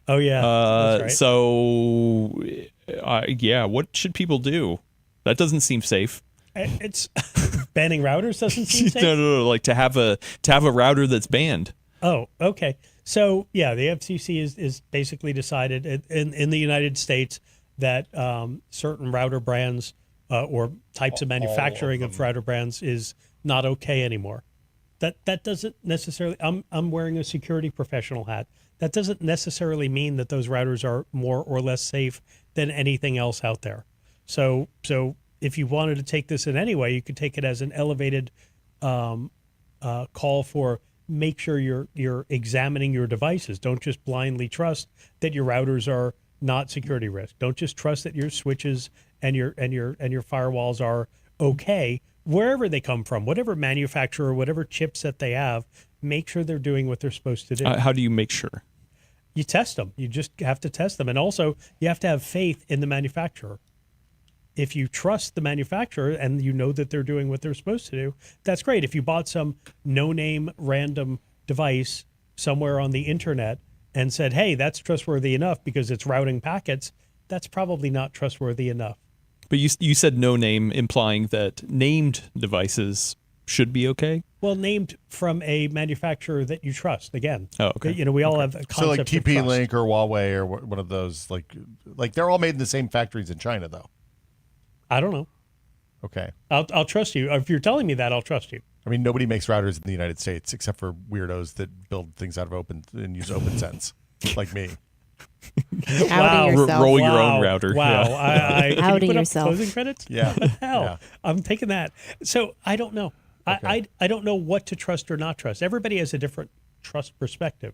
Oh yeah. That's right. So, yeah, what should people do? That doesn't seem safe. It's banning routers doesn't seem safe. No. Like to have a router that's banned. Oh, okay. So yeah, the FCC is basically decided in the United States that certain router brands or types of manufacturing of router brands is not okay anymore. That doesn't necessarily. I'm wearing a security professional hat. That doesn't necessarily mean that those routers are more or less safe than anything else out there. So if you wanted to take this in any way, you could take it as an elevated call for make sure you're examining your devices. Don't just blindly trust that your routers are not security risk. Don't just trust that your switches and your firewalls are okay wherever they come from, whatever manufacturer, whatever chipset they have. Make sure they're doing what they're supposed to do. How do you make sure? You test them. You just have to test them, and also you have to have faith in the manufacturer. If you trust the manufacturer and you know that they're doing what they're supposed to do, that's great. If you bought some no-name random device somewhere on the internet and said, hey, that's trustworthy enough because it's routing packets, that's probably not trustworthy enough. But you said no name, implying that named devices should be okay. Well, named from a manufacturer that you trust. Again, Oh, okay. You know, we all have a concept So like of trust. TP-Link or Huawei or one of those, like they're all made in the same factories in China, though. I don't know. Okay. I'll trust you. If you're telling me that, I'll trust you. I mean, nobody makes routers in the United States except for weirdos that build things out of open and use OpenSense, like me. Outing Wow. yourself. Roll your own router. Wow. Yeah. Can Outing you put yourself. up closing credits? Yeah. What the hell? Yeah. I'm taking that. So I don't know. Okay. I don't know what to trust or not trust. Everybody has a different trust perspective,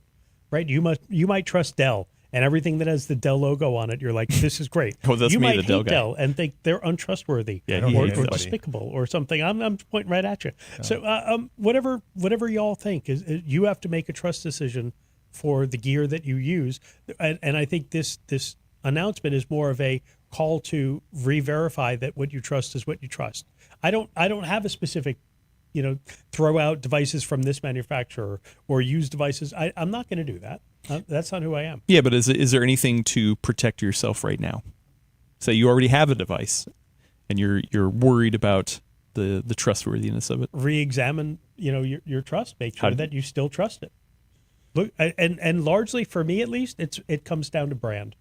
right? You might trust Dell and everything that has the Dell logo on it. You're like, this is great. Oh, that's you me, might the Dell hate guy. Dell and think they're untrustworthy Yeah, or, he or hates everybody. despicable or something. I'm pointing right at you. So whatever y'all think is you have to make a trust decision for the gear that you use, and I think this announcement is more of a call to re-verify that what you trust is what you trust. I don't have a specific, throw out devices from this manufacturer or use devices. I'm not going to do that. That's not who I am. Yeah, but is there anything to protect yourself right now? Say you already have a device, and you're worried about the trustworthiness of it. Re-examine, your trust. Make sure that you still trust it. Look, and largely for me at least, it comes down to brand.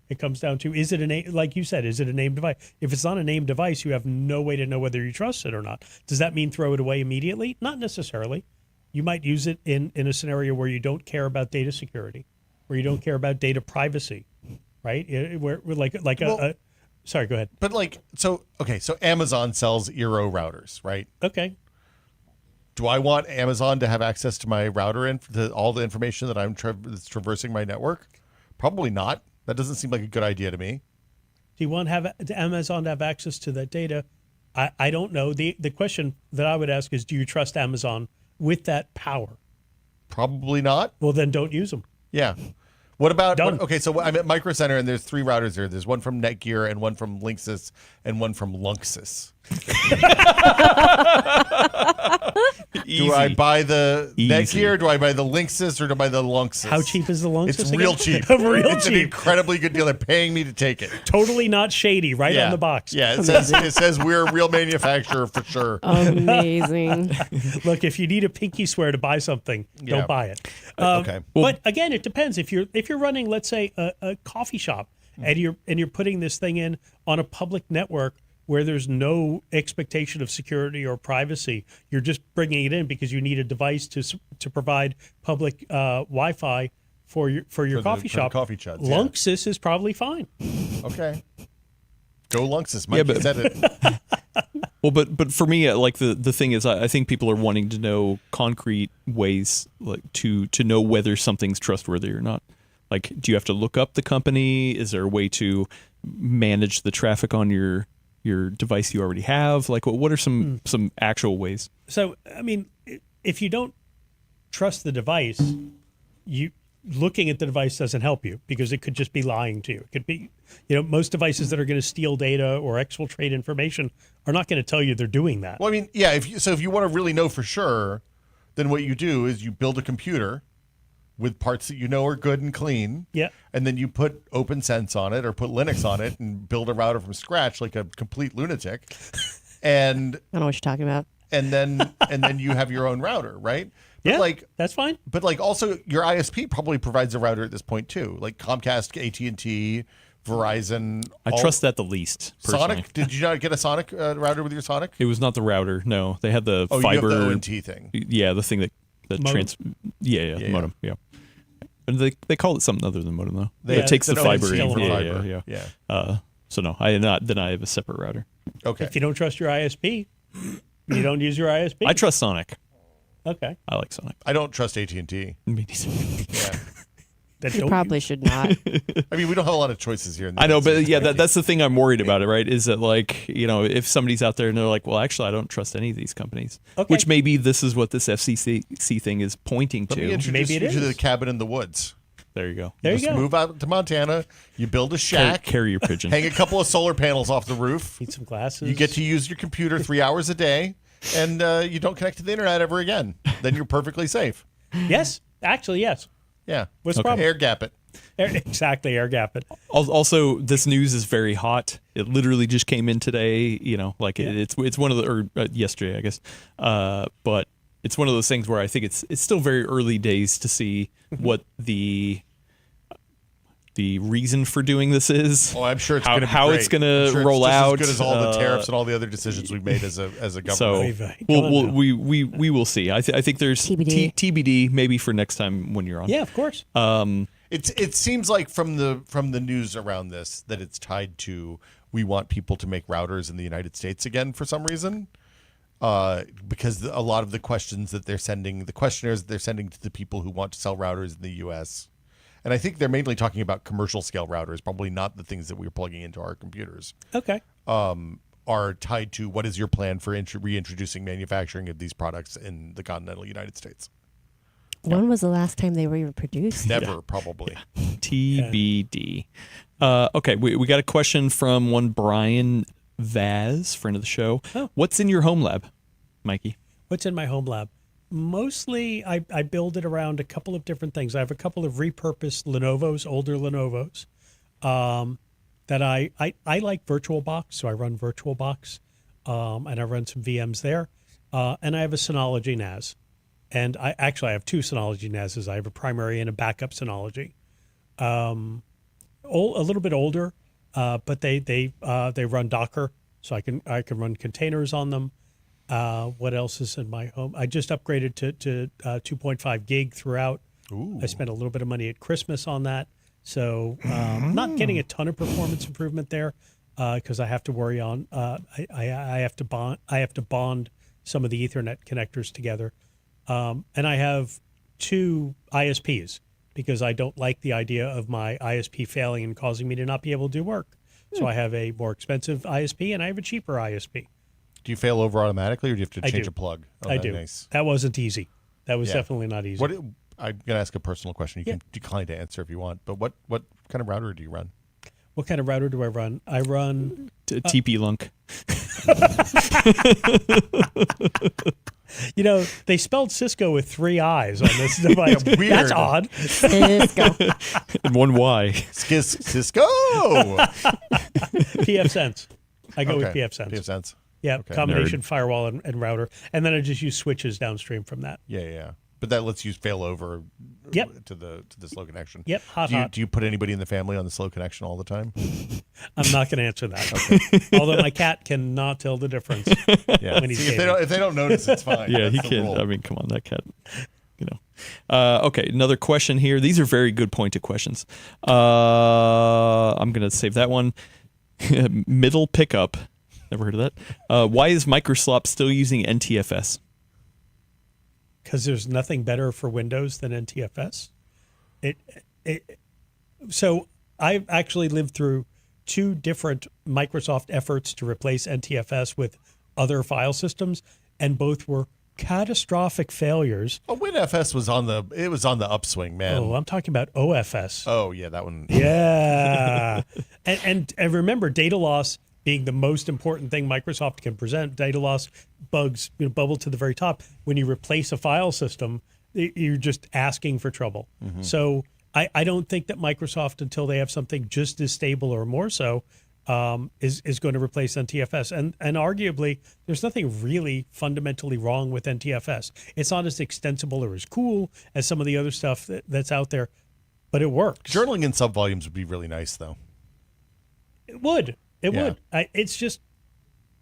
It comes down to, is it a name, like you said, is it a named device? If it's not a named device, you have no way to know whether you trust it or not. Does that mean throw it away immediately? Not necessarily. You might use it in a scenario where you don't care about data security, where you don't care about data privacy, right? Where sorry, go ahead. But so Amazon sells Eero routers, right? Okay. Do I want Amazon to have access to my router and to all the information that I'm that's traversing my network? Probably not. That doesn't seem like a good idea to me. Do you want Amazon to have access to that data? I don't know. The question that I would ask is, do you trust Amazon with that power? Probably not. Well, then don't use them. Yeah. What about Done. so I'm at Micro Center and there's 3 routers there. There's one from Netgear and one from Linksys and one from Lunksys. Do I buy the Netgear? Do I buy the Linksys or do I buy the Lunksys? How cheap is the Lunksys? It's again? real cheap. It's an incredibly good deal. They're paying me to take it. Totally not shady, right on the box. Yeah, it says we're a real manufacturer for sure. Amazing. Look, if you need a pinky swear to buy something, Yeah. don't buy it. Okay. But again, it depends. If you're running, let's say, a coffee shop, and you're putting this thing in on a public network where there's no expectation of security or privacy, you're just bringing it in because you need a device to provide public Wi-Fi for your coffee shop. coffee chuds, yeah. Lunksys is probably fine. Okay. Go Lunksys, Mike. Yeah, You said it. Well, but for me, like the thing is, I think people are wanting to know concrete ways, like to know whether something's trustworthy or not. Like, do you have to look up the company? Is there a way to manage the traffic on your device you already have? Like, what are some actual ways? So, I mean, if you don't trust the device, looking at the device doesn't help you because it could just be lying to you. It could be, most devices that are going to steal data or exfiltrate information are not going to tell you they're doing that. Well, I mean, yeah. If you want to really know for sure, then what you do is you build a computer with parts that you know are good and clean. Yeah. And then you put OpenSense on it or put Linux on it and build a router from scratch like a complete lunatic. And I don't know what you're talking about. and then you have your own router, right? But Yeah, that's fine. But also your ISP probably provides a router at this point too, like Comcast, AT&T, Verizon. I trust that the least. Personally. Sonic. Did you not get a Sonic router with your Sonic? It was not the router. No, they had the Oh, fiber. you have the ONT thing. Yeah, the thing that Modem. the modem. Yeah. And they call it something other than modem though. They- It takes the it's fiber. still in. for Yeah, fiber. yeah. Yeah. So no, I not. Then I have a separate router. Okay. If you don't trust your ISP, you don't use your ISP. I trust Sonic. Okay. I like Sonic. I don't trust AT&T. Me neither. Yeah. That You don't probably should not. I mean, we don't have a lot of choices here. In the I know, United but States. yeah, that's the thing I'm worried about. It right is that like if somebody's out there and they're like, well, actually, I don't trust any of these companies. Okay. Which maybe this is what this FCC thing is pointing Let me to. introduce Maybe it you to is. the cabin in the woods. There you go. There you Just go. move out to Montana. You build a shack. Carry your pigeon. Hang a couple of solar panels off the roof. Need some glasses. You get to use your computer 3 hours a day, and you don't connect to the internet ever again. Then you're perfectly safe. Yes. Actually, yes. Yeah. What's the problem? Air gap it. Exactly. Air gap it. Also, this news is very hot. It literally just came in today. It's one of the or yesterday, I guess. But it's one of those things where I think it's still very early days to see what the reason for doing this is. Oh, I'm sure it's How- going to be how great. it's gonna I'm sure roll it's just out, as good as all the tariffs and all the other decisions we've made as a government. So Go on now. we will see. I think there's TBD. TBD maybe for next time when you're on. Yeah, of course. It seems like from the news around this that it's tied to we want people to make routers in the United States again for some reason. Because a lot of the questions that they're sending, the questionnaires that they're sending to the people who want to sell routers in the U.S., and I think they're mainly talking about commercial scale routers, probably not the things that we're plugging into our computers. Okay. Are tied to what is your plan for reintroducing manufacturing of these products in the continental United States? When was the last time they were even produced? Never, probably. TBD. Okay, we got a question from one Brian Vaz, friend of the show. Oh. What's in your home lab, Mikey? What's in my home lab? Mostly, I build it around a couple of different things. I have a couple of repurposed Lenovo's, older Lenovo's, that I like VirtualBox, so I run VirtualBox, and I run some VMs there. And I have a Synology NAS. And I have two Synology NASs. I have a primary and a backup Synology. A little bit older, but they run Docker, so I can run containers on them. What else is in my home? I just upgraded to 2.5 gig throughout. Ooh. I spent a little bit of money at Christmas on that, so not getting a ton of performance improvement there because I have to worry on I have to bond some of the Ethernet connectors together, and I have two ISPs because I don't like the idea of my ISP failing and causing me to not be able to do work. So I have a more expensive ISP and I have a cheaper ISP. Do you fail over automatically, or do you have to change a plug? Oh, I do. Nice. That wasn't easy. That was definitely not easy. I'm going to ask a personal question. You can decline to answer if you want, but what kind of router do you run? What kind of router do I run? I run TP Lunk. They spelled Cisco with 3 I's on this device. Yeah, weird. That's odd. Cisco. And one Y. Cisco! pfSense. I go with pfSense. pfSense. Yeah, Okay. combination firewall and router. And then I just use switches downstream from that. Yeah. But that lets you fail over Yep. to the slow connection. Yep, hot. Do you put anybody in the family on the slow connection all the time? I'm not going to answer that. Although my cat cannot tell the difference. Yeah. When he's See, gaming. if they don't notice, it's fine. Yeah, That's he the can. rule. I mean, come on, that cat. Okay, another question here. These are very good pointed questions. I'm going to save that one. Middle pickup. Never heard of that. Why is Microsoft still using NTFS? Because there's nothing better for Windows than NTFS. So I've actually lived through 2 different Microsoft efforts to replace NTFS with other file systems, and both were catastrophic failures. Oh, WinFS was on the upswing, man. Oh, I'm talking about OFS. Oh, yeah, that one. Yeah. and remember, data loss being the most important thing Microsoft can present. Data loss bugs bubble to the very top. When you replace a file system, you're just asking for trouble. Mm-hmm. So I don't think that Microsoft, until they have something just as stable or more so, is going to replace NTFS. And arguably, there's nothing really fundamentally wrong with NTFS. It's not as extensible or as cool as some of the other stuff that's out there, but it works. Journaling in subvolumes would be really nice, though. It would. It would. It's just,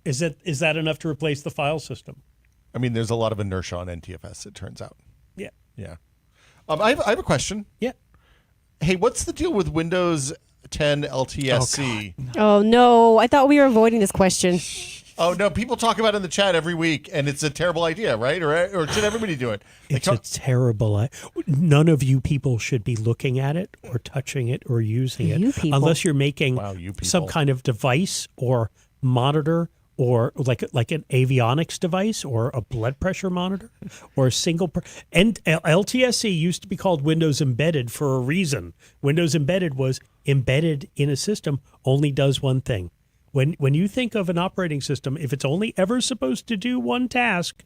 is that enough to replace the file system? I mean, there's a lot of inertia on NTFS, it turns out. Yeah. Yeah. I have a question. Yeah. Hey, what's the deal with Windows 10 LTSC? Oh, no. I thought we were avoiding this question. Oh, no, people talk about it in the chat every week, and it's a terrible idea, right? Or should everybody do it? It's a terrible. None of you people should be looking at it or touching it or using it You people. unless you're making you people. some kind of device or monitor or like an avionics device or a blood pressure monitor or a single. And LTSC used to be called Windows Embedded for a reason. Windows Embedded was embedded in a system, only does one thing. When you think of an operating system, if it's only ever supposed to do one task,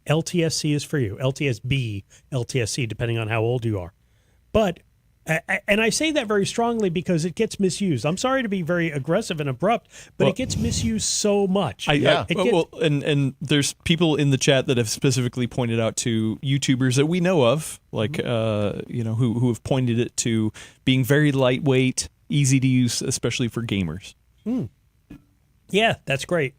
LTSC is for you. LTSB, LTSC, depending on how old you are. But, and I say that very strongly because it gets misused. I'm sorry to be very aggressive and abrupt, but it gets misused so much. And there's people in the chat that have specifically pointed out to YouTubers that we know of, like who have pointed it to being very lightweight, easy to use, especially for gamers. Yeah, that's great.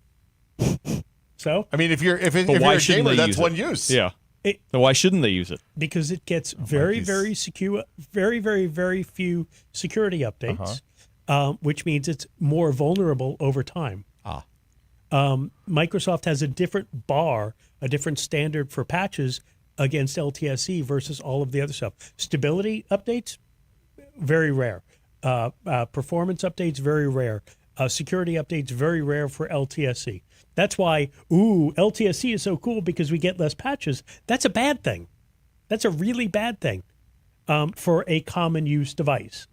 So, I mean, if you're a why gamer, shouldn't they that's use one it? use. Yeah. So why shouldn't they use it? Because it gets very secure, very few security updates, which means it's more vulnerable over time. Microsoft has a different bar, a different standard for patches against LTSC versus all of the other stuff. Stability updates, very rare. Performance updates, very rare. Security updates, very rare for LTSC. That's why, LTSC is so cool because we get less patches. That's a bad thing. That's a really bad thing for a common use device.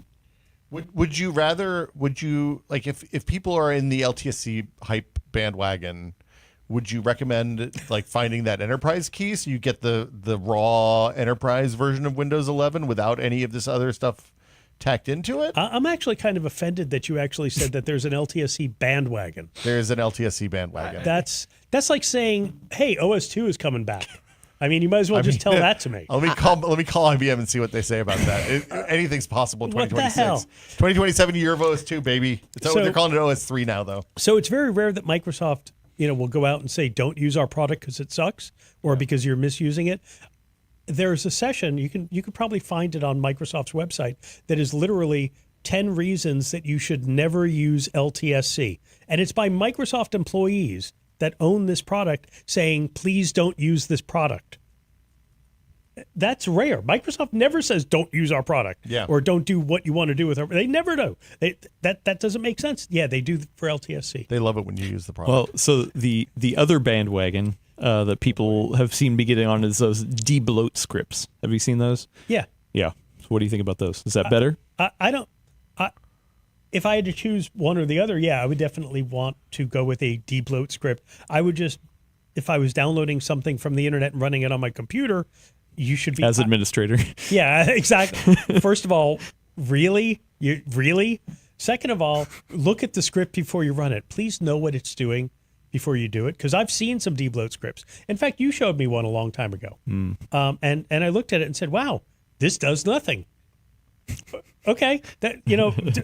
Would you like if people are in the LTSC hype bandwagon, would you recommend like finding that enterprise key so you get the raw enterprise version of Windows 11 without any of this other stuff tacked into it? I'm actually kind of offended that you actually said that there's an LTSC bandwagon. There is an LTSC bandwagon. That's like saying, hey, OS2 is coming back. I mean, you might as well just tell that to me. Let me call IBM and see what they say about that. Anything's possible in What the 2026. hell? 2027 year of OS2, baby. They're calling it OS3 now, though. So it's very rare that Microsoft, will go out and say, don't use our product because it sucks or because you're misusing it. There's a session, you could probably find it on Microsoft's website, that is literally 10 reasons that you should never use LTSC. And it's by Microsoft employees that own this product saying, please don't use this product. That's rare. Microsoft never says don't use our product or don't do what you want to do with our. They never do. That doesn't make sense. Yeah, they do for LTSC. They love it when you use the product. Well, so the other bandwagon that people have seen me getting on is those debloat scripts. Have you seen those? Yeah. Yeah. So what do you think about those? Is that better? I don't. If I had to choose one or the other, I would definitely want to go with a debloat script. I would just, if I was downloading something from the internet and running it on my computer, you should be as administrator. Yeah, exactly. First of all, really? You really? Second of all, look at the script before you run it. Please know what it's doing before you do it, because I've seen some debloat scripts. In fact, you showed me one a long time ago, and I looked at it and said, "Wow, this does nothing." Okay, that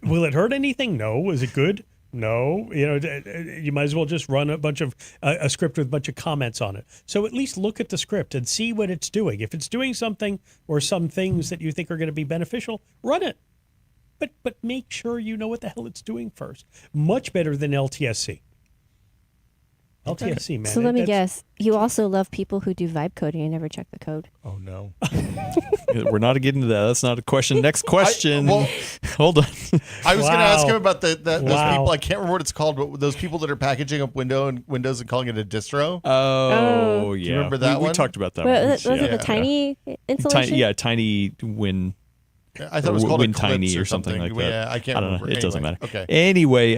will it hurt anything? No. Is it good? No. You might as well just run a script with a bunch of comments on it. So at least look at the script and see what it's doing. If it's doing something or some things that you think are going to be beneficial, run it. But make sure you know what the hell it's doing first. Much better than LTSC. LTSC, man. So let me guess. You also love people who do vibe coding and never check the code. Oh, no. We're not getting into that. That's not a question. Next question. Hold on. I was going to ask him about those people. I can't remember what it's called, but those people that are packaging up Windows and calling it a distro. Oh, yeah. Do you remember that one? We talked about that Well, one. was it the tiny installation? Tiny Win. I thought it was called Win Eclipse Tiny or something like that. Yeah, I can't remember. It doesn't matter. Okay. Anyway,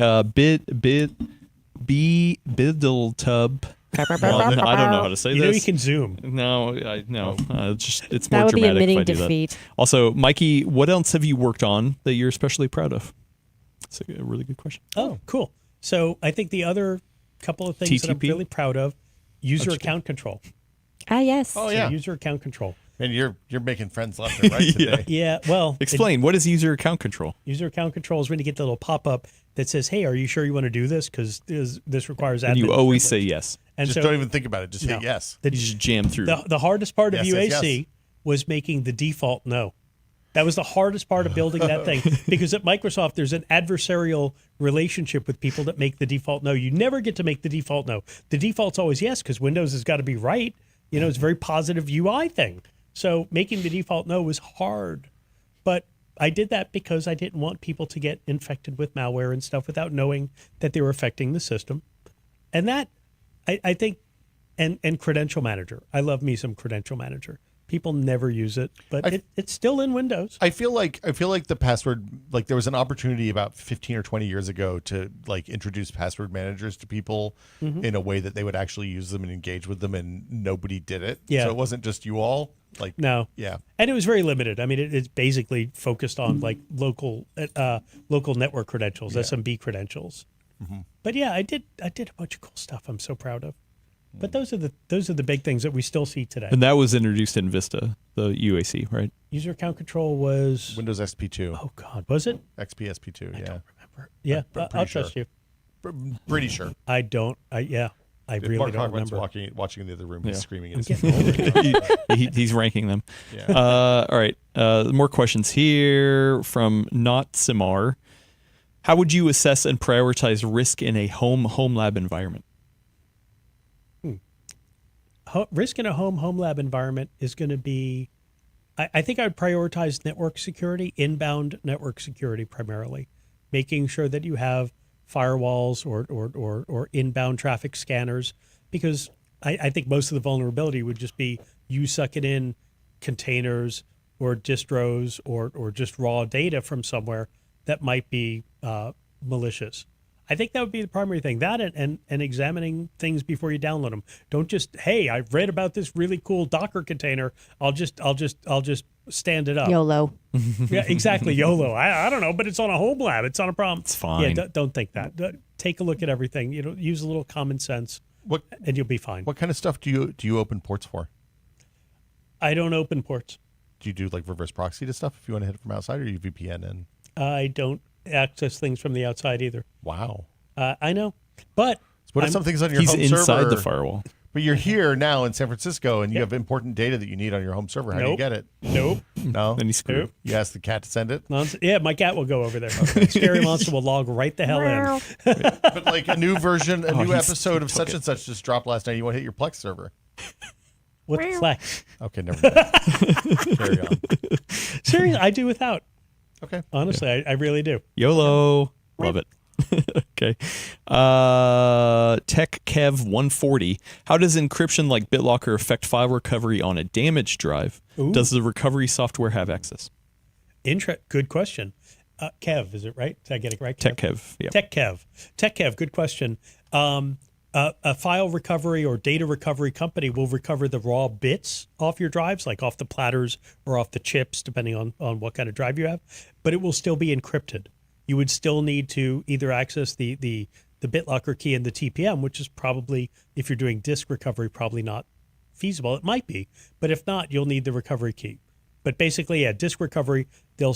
Biddletub. I don't know how to say this. You can zoom. No. It's more that would dramatic be admitting if I do defeat. that. Also, Mikey, what else have you worked on that you're especially proud of? That's a really good question. Oh, cool. So I think the other couple of things that I'm TTP? really proud of, user account control. Ah, yes. Oh, So yeah. user account control. And you're making friends left and right today. Yeah, well. Explain. What is user account control? User account control is when you get the little pop-up that says, hey, are you sure you want to do this? Because this requires admin. And you always privilege. say yes. And Just so don't even think about it. Just No. hit yes. You just jam through. the hardest part of Yes, yes, UAC yes. was making the default no. That was the hardest part of building that thing. Because at Microsoft, there's an adversarial relationship with people that make the default no. You never get to make the default no. The default's always yes, because Windows has got to be right. It's a very positive UI thing. So making the default no was hard. But I did that because I didn't want people to get infected with malware and stuff without knowing that they were affecting the system. And that, I think, and Credential Manager. I love me some Credential Manager. People never use it, but it's still in Windows. I feel like the password, like there was an opportunity about 15 or 20 years ago to like introduce password managers to people in a way that they would actually use them and engage with them, and nobody did it. Yeah. So it wasn't just you all. Like No. Yeah. And it was very limited. I mean, it's basically focused on like local network credentials, SMB credentials. But yeah, I did a bunch of cool stuff I'm so proud of. But those are the big things that we still see today. And that was introduced in Vista, the UAC, right? User account control was Windows XP2. Oh God, was it? XP SP2. Yeah. Remember? Yeah, pretty I'll sure. trust you. Pretty sure. I don't. Yeah. I really Mark don't Hogman's remember. watching in the other room. He's screaming. In his He's ranking them. Yeah. All right. More questions here from Not Simar. How would you assess and prioritize risk in a home lab environment? Risk in a home lab environment is going to be, I think I would prioritize network security, inbound network security primarily, making sure that you have firewalls or inbound traffic scanners, because I think most of the vulnerability would just be you sucking in containers or distros or just raw data from somewhere that might be malicious. I think that would be the primary thing. That and examining things before you download them. Don't just, hey, I've read about this really cool Docker container. I'll just stand it up. YOLO. Yeah, exactly. YOLO. I don't know, but it's on a home lab. It's not a problem. It's fine. Yeah, don't think that. Take a look at everything. Use a little common sense, and you'll be fine. What kind of stuff do you open ports for? I don't open ports. Do you do like reverse proxy to stuff if you want to hit it from outside, or you VPN in? I don't access things from the outside either. Wow. I know, but What if something's on your He's home inside server? the firewall. But you're here now in San Francisco, and you have important data that you need on your home server. How do you Nope. get it? Nope. No. Then he's screwed. Nope. You ask the cat to send it. Yeah, my cat will go over there. Scary Monster will log right the hell in. But like a new version, a new he's- episode of he such took and such just dropped last night. You want to hit your Plex server? What the flex? Okay, never mind. Carry on. Seriously, I do without. Okay. Honestly, I really do. YOLO. Love it. Okay. Tech Kev 140. How does encryption like BitLocker affect file recovery on a damaged drive? Ooh. Does the recovery software have access? Good question. Kev, is it right? Did I get it right? Tech Kev. Yeah. Tech Kev, good question. A file recovery or data recovery company will recover the raw bits off your drives, like off the platters or off the chips, depending on what kind of drive you have, but it will still be encrypted. You would still need to either access the BitLocker key and the TPM, which is probably, if you're doing disk recovery, probably not feasible. It might be, but if not, you'll need the recovery key. But basically, yeah, disk recovery, they'll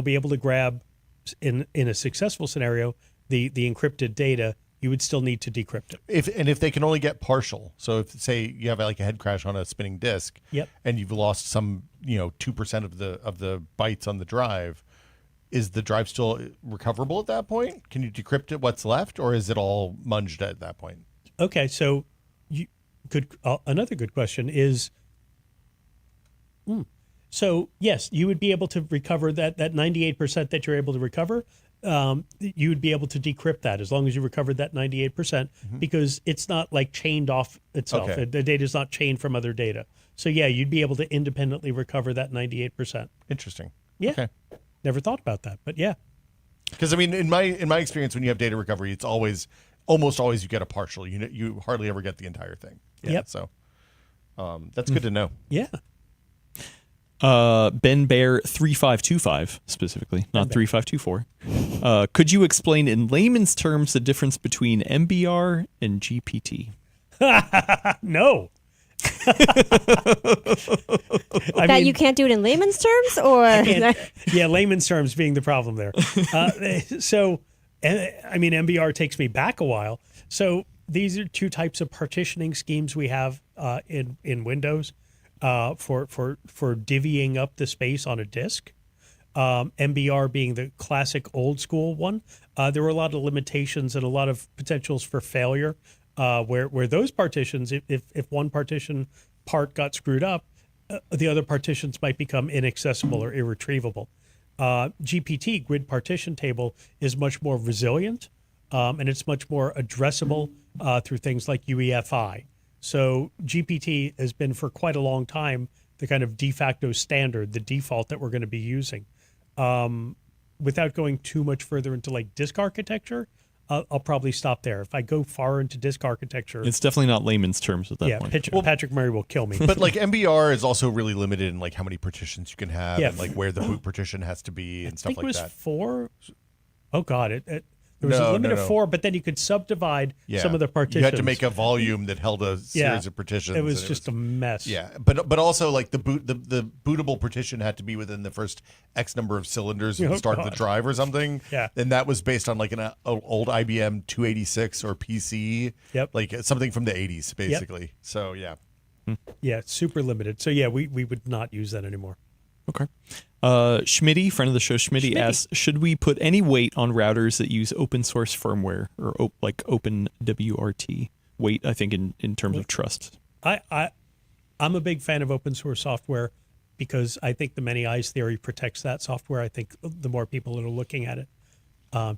be able to grab, in a successful scenario, the encrypted data. You would still need to decrypt it. If they can only get partial, so if say you have like a head crash on a spinning disk, Yep. and you've lost some 2% of the bytes on the drive, is the drive still recoverable at that point? Can you decrypt it what's left, or is it all munged at that point? Okay, so another good question is, so yes, you would be able to recover that 98% that you're able to recover. You would be able to decrypt that as long as you recovered that 98%, because it's not like chained off itself. Okay. The data is not chained from other data. So yeah, you'd be able to independently recover that 98%. Interesting. Yeah. Okay. Never thought about that, but yeah. Because I mean, in my experience, when you have data recovery, it's almost always you get a partial. You hardly ever get the entire thing. Yeah. Yep. So that's good to know. Yeah. Ben Bear 3525 specifically, not 3524. Could you explain in layman's terms the difference between MBR and GPT? No. You can't do it in layman's terms, or Yeah, layman's terms being the problem there. MBR takes me back a while. So these are two types of partitioning schemes we have in Windows for divvying up the space on a disk. MBR being the classic old school one. There were a lot of limitations and a lot of potentials for failure where those partitions, if one partition part got screwed up, the other partitions might become inaccessible or irretrievable. GPT, grid partition table, is much more resilient, and it's much more addressable through things like UEFI. So GPT has been for quite a long time the kind of de facto standard, the default that we're going to be using. Without going too much further into like disk architecture, I'll probably stop there. If I go far into disk architecture, It's definitely not layman's terms at that point. Patrick Murray will kill me. But like MBR is also really limited in like how many partitions you can have, Yeah. and like where the boot partition has to be and I stuff think like it was that. 4. Oh God, There was a limit of No. 4, but then you could subdivide Yeah. some of the partitions. You had to make a volume that held a series of partitions. It was and just a mess. Yeah, but also like the bootable partition had to be within the first X number of cylinders at the start of the drive or something. Yeah. And that was based on like an old IBM 286 or PC. Yep. Like something from the 80s, basically. So yeah. Yeah, super limited. So yeah, we would not use that anymore. Okay. Schmitty, friend of the show, Schmitty asks, should we put any weight on routers that use open source firmware or like OpenWRT? Weight, I think, in terms of trust. I'm a big fan of open source software because I think the many eyes theory protects that software. I think the more people that are looking at it,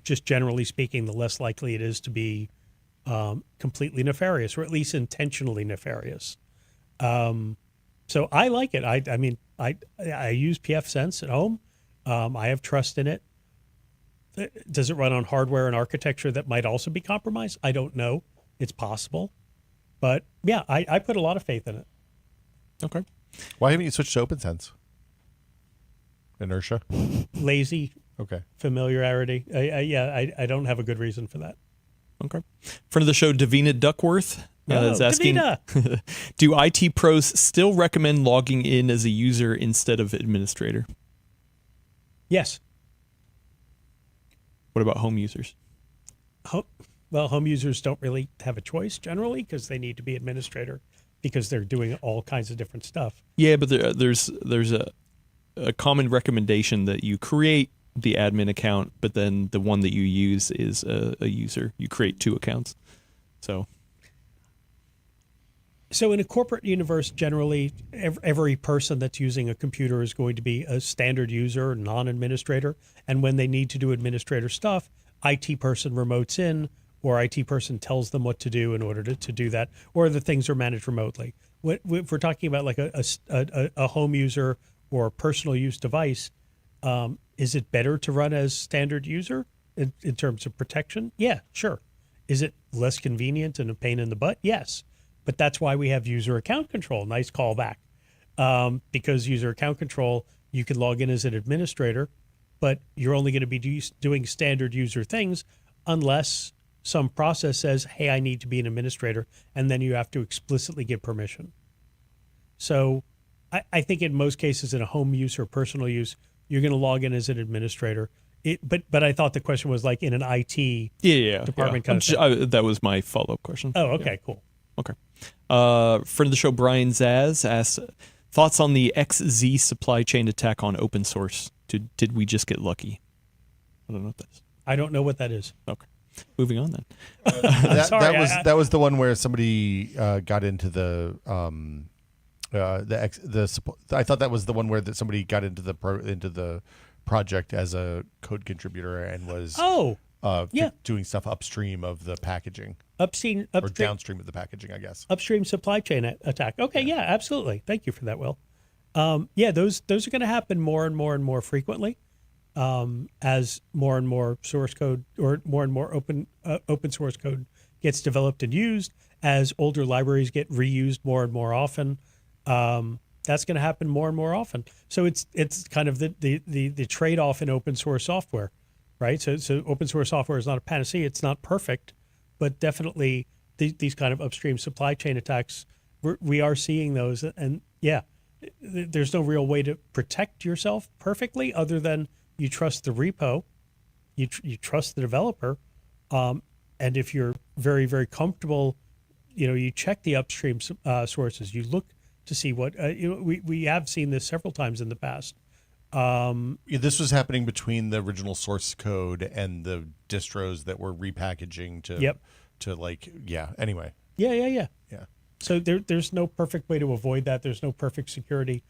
just generally speaking, the less likely it is to be completely nefarious, or at least intentionally nefarious. So I like it. I mean, I use pfSense at home. I have trust in it. Does it run on hardware and architecture that might also be compromised? I don't know. It's possible. But yeah, I put a lot of faith in it. Okay. Why haven't you switched to OpenSense? Inertia? Lazy Okay. familiarity. I don't have a good reason for that. Okay. Friend of the show, Davina Duckworth, is asking, Davina! do IT pros still recommend logging in as a user instead of administrator? Yes. What about home users? Well, home users don't really have a choice generally because they need to be administrator because they're doing all kinds of different stuff. Yeah, but there's a common recommendation that you create the admin account, but then the one that you use is a user. You create 2 accounts. So in a corporate universe, generally, every person that's using a computer is going to be a standard user, non-administrator. And when they need to do administrator stuff, IT person remotes in, or IT person tells them what to do in order to do that, or the things are managed remotely. If we're talking about like a home user or a personal use device, is it better to run as standard user in terms of protection? Yeah, sure. Is it less convenient and a pain in the butt? Yes. But that's why we have user account control. Nice callback. Because user account control, you can log in as an administrator, but you're only going to be doing standard user things unless some process says, hey, I need to be an administrator, and then you have to explicitly give permission. So I think in most cases in a home use or personal use, you're going to log in as an administrator. But I thought the question was like in an IT department kind of thing. That was my follow-up question. Oh, okay, cool. Okay. Friend of the show, Brian Zaz, asks, thoughts on the XZ supply chain attack on open source? Did we just get lucky? I don't know what that is. I don't know what that is. Okay. Moving on then. That was the one where somebody got into the I thought that was the one where somebody got into the project as a code contributor and was doing stuff upstream of the packaging. Upstream or downstream of the packaging, I guess. Upstream supply chain attack. Okay, yeah, absolutely. Thank you for that, Will. Those are going to happen more and more and more frequently as more and more source code or more and more open source code gets developed and used, as older libraries get reused more and more often. That's going to happen more and more often. So it's kind of the trade-off in open source software, right? So open source software is not a panacea. It's not perfect, but definitely these kind of upstream supply chain attacks, we are seeing those. And yeah, there's no real way to protect yourself perfectly other than you trust the repo, you trust the developer, and if you're very, very comfortable, you check the upstream sources. You look to see what we have seen this several times in the past. This was happening between the original source code and the distros that were repackaging anyway. Yeah. So there's no perfect way to avoid that. There's no perfect security.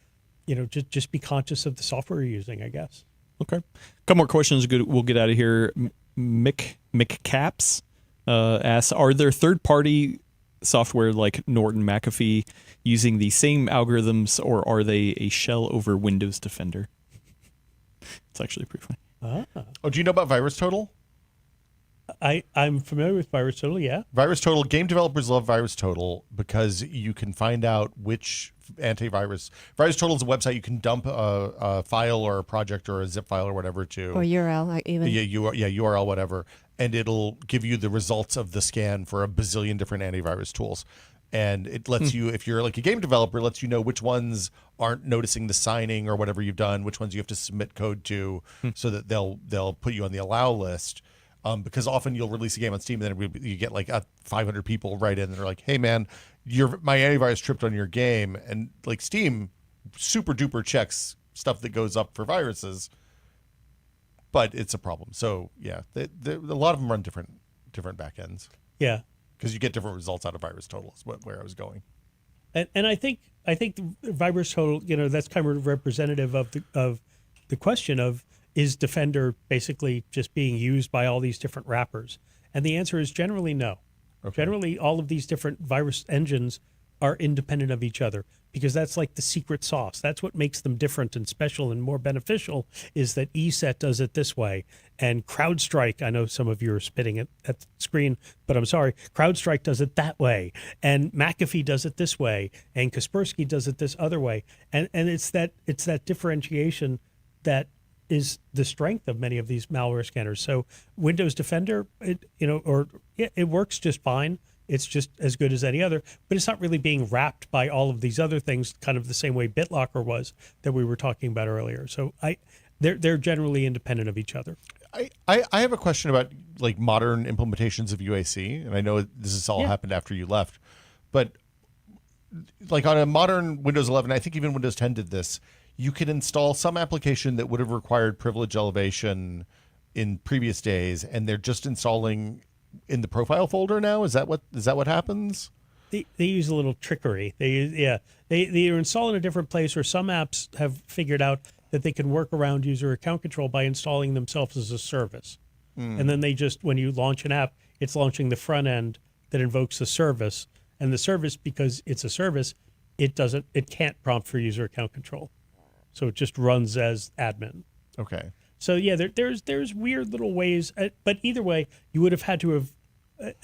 Just be conscious of the software you're using, I guess. Okay. A couple more questions. We'll get out of here. Mick Caps asks, are there third-party software like Norton McAfee using the same algorithms, or are they a shell over Windows Defender? It's actually pretty funny. Oh, do you know about VirusTotal? I'm familiar with VirusTotal. Yeah. VirusTotal, game developers love VirusTotal because you can find out which antivirus. VirusTotal is a website you can dump a file or a project or a zip file or whatever to. Or URL, like even. Yeah, URL, whatever. And it'll give you the results of the scan for a bazillion different antivirus tools. And it lets you, if you're like a game developer, lets you know which ones aren't noticing the signing or whatever you've done, which ones you have to submit code to, so that they'll put you on the allow list. Because often you'll release a game on Steam and then you get like 500 people right in and they're like, hey man, my antivirus tripped on your game. And like Steam super duper checks stuff that goes up for viruses, but it's a problem. So yeah, a lot of them run different backends Yeah. because you get different results out of VirusTotal is where I was going. And I think the VirusTotal, that's kind of representative of the question of, is Defender basically just being used by all these different wrappers? And the answer is generally no. Okay. Generally, all of these different virus engines are independent of each other because that's like the secret sauce. That's what makes them different and special and more beneficial, is that ESET does it this way. And CrowdStrike, I know some of you are spitting at the screen, but I'm sorry, CrowdStrike does it that way. And McAfee does it this way. And Kaspersky does it this other way. And it's that differentiation that is the strength of many of these malware scanners. So Windows Defender, it works just fine. It's just as good as any other, but it's not really being wrapped by all of these other things, kind of the same way BitLocker was that we were talking about earlier. So they're generally independent of each other. I have a question about like modern implementations of UAC, and I know this has all happened after you left, but like on a modern Windows 11, I think even Windows 10 did this. You can install some application that would have required privilege elevation in previous days, and they're just installing in the profile folder now. Is that what happens? They use a little trickery. They either install in a different place, or some apps have figured out that they can work around user account control by installing themselves as a service. And then they just, when you launch an app, it's launching the front end that invokes the service, and the service, because it's a service, it can't prompt for user account control. So it just runs as admin. Okay. So yeah, there's weird little ways, but either way, you would have had to have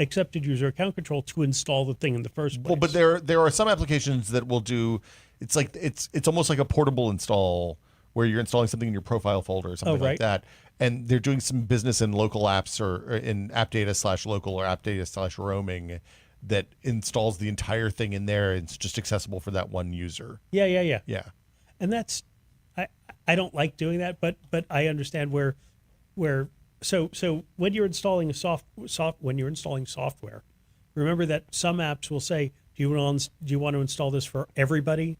accepted user account control to install the thing in the first place. Well, but there are some applications that will do. It's like it's almost like a portable install where you're installing something in your profile folder or something like that, and they're doing some business in local apps or in app data /local or app data /roaming that installs the entire thing in there. It's just accessible for that one user. Yeah. Yeah. And that's, I don't like doing that, but I understand where so when you're installing when you're installing software, remember that some apps will say, do you want to install this for everybody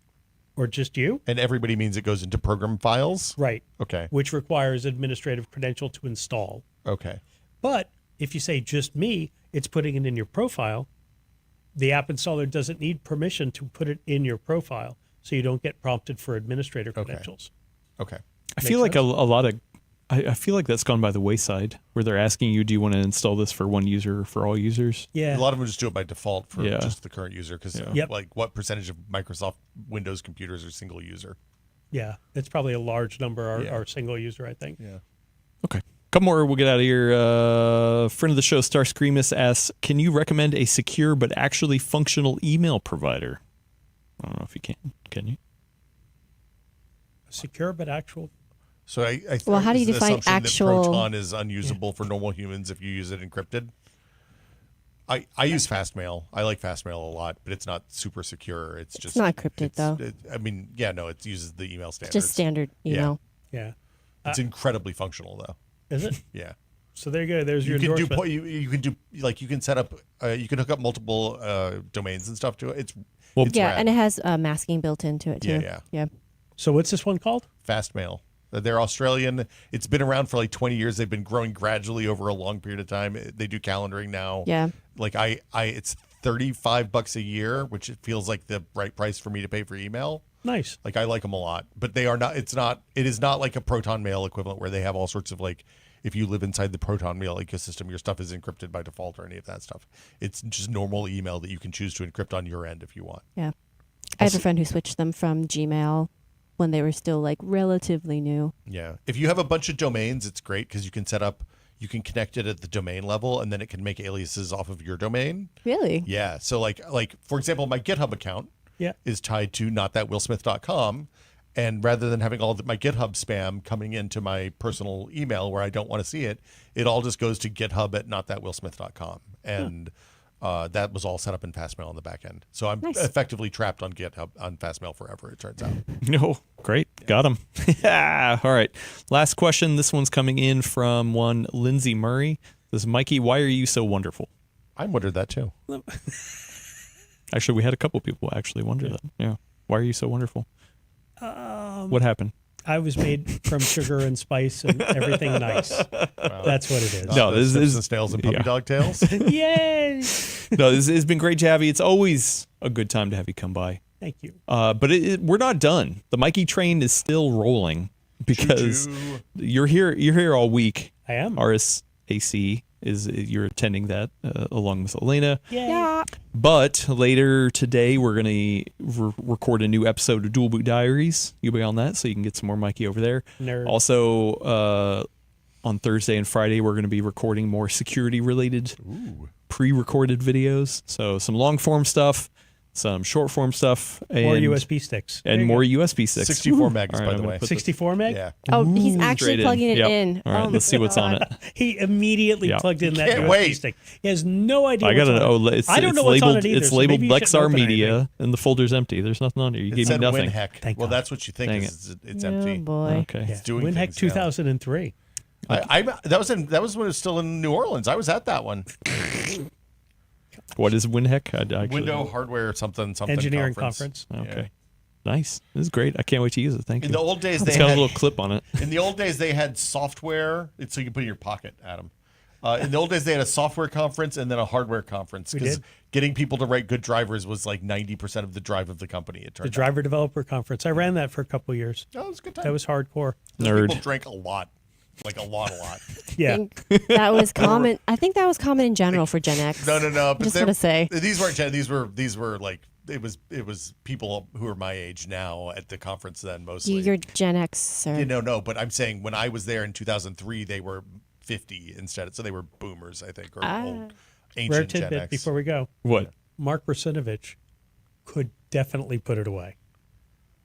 or just you? And everybody means it goes into program files? Right. Okay. Which requires administrative credential to install. Okay. But if you say just me, it's putting it in your profile. The app installer doesn't need permission to put it in your profile, so you don't get prompted for administrator credentials. Okay. I feel like a lot of, I feel like that's gone by the wayside, where they're asking you, do you want to install this for one user or for all users? Yeah. A lot of them just do it by default for just the current user because like what percentage of Microsoft Windows computers are single user? Yeah, it's probably a large number are single user, I think. Yeah. Okay. Couple more, we'll get out of here. Friend of the show, Starscreamus asks, can you recommend a secure but actually functional email provider? I don't know if you can. Can you? Secure but actual. So I Well, how do you the define assumption actual- that Proton is unusable for normal humans if you use it encrypted? I use Fastmail. I like Fastmail a lot, but it's not super secure. It's just not encrypted, though. It uses the email standards. Just standard email. Yeah. It's incredibly functional though. Is it? Yeah. So there you go. There's your You can do endorsement. you can do like you can set up you can hook up multiple domains and stuff to it. It's Yeah, rad. and it has masking built into it too. Yeah. So what's this one called? Fastmail. They're Australian. It's been around for like 20 years. They've been growing gradually over a long period of time. They do calendaring now. Yeah. Like it's $35 a year, which it feels like the right price for me to pay for email. Nice. Like I like them a lot, but they are not. It is not like a Proton Mail equivalent where they have all sorts of like. If you live inside the Proton Mail ecosystem, your stuff is encrypted by default or any of that stuff. It's just normal email that you can choose to encrypt on your end if you want. Yeah. I have a friend who switched them from Gmail when they were still like relatively new. Yeah. If you have a bunch of domains, it's great because you can set up you can connect it at the domain level, and then it can make aliases off of your domain. Really? Yeah. So like for example, my GitHub account is tied to notthatwillsmith.com. And rather than having all my GitHub spam coming into my personal email where I don't want to see it, it all just goes to GitHub at notthatwillsmith.com. And that was all set up in Fastmail on the back end. So I'm effectively trapped on GitHub on Fastmail forever, it turns out. No, great. Got him. Yeah. All right. Last question. This one's coming in from one Lindsay Murray. This is Mikey, why are you so wonderful? I wondered that too. Actually, we had a couple people actually wonder that. Yeah. Why are you so wonderful? What happened? I was made from sugar and spice and everything nice. Wow. That's what it is. No, this is the snails and puppy dog tails. Yay! No, this has been great, Javi. It's always a good time to have you come by. Thank you. But we're not done. The Mikey train is still rolling because Choo-choo. you're here. You're here all week. I am. RSAC you're attending that along with Elena. Yay. Yeah. But later today, we're going to record a new episode of Dual Boot Diaries. You'll be on that, so you can get some more Mikey over there. Nerd. Also, on Thursday and Friday, we're going to be recording more security-related pre-recorded videos. So some long-form stuff, some short-form stuff. And More USB sticks. And There you more go. USB sticks. 64 megs, All right, by I'm the gonna way. put 64 meg? Yeah. Oh, he's Straight actually plugging it Yep. in. All right, Oh let's see what's on it. He immediately Yeah. plugged in that Can't USB wait. stick. He has no idea. I got what's to on know. it. It's, I don't it's know what's labeled, on it either. It's so labeled maybe you shouldn't Lexar open Media, anything. and the folder's empty. There's nothing on it. You It gave me said nothing. WinHack. Thank Well, God. that's what you think Dang is it's Oh, empty. boy. Okay. Yeah. It's doing WinHack things now. 2003. That was when it was still in New Orleans. I was at that one. What is WinHack? I actually, Window hardware something Engineering conference. conference. Okay. Nice. This is great. I can't wait to use it. Thank In you. the old days, It's they got a had little clip on it. in the old days they had software. It's so you can put it in your pocket, Adam. In the old days, they had a software conference and then a hardware conference We because did. getting people to write good drivers was like 90% of the drive of the company. It turned The driver developer conference. I ran that for a couple of years. out. Oh, it was a good time. That was hardcore. Nerd. People drank a lot, like a lot. Yeah. think that was common. I think that was common in general for Gen X. No. But Just they- want to say. these weren't. These were like it was people who are my age now at the conference then mostly. You're Gen X, sir. No. But I'm saying when I was there in 2003, they were 50 instead, so they were boomers, I think, or old ancient Rare Gen tidbit X. before we go. What? Mark Rusinovich could definitely put it away.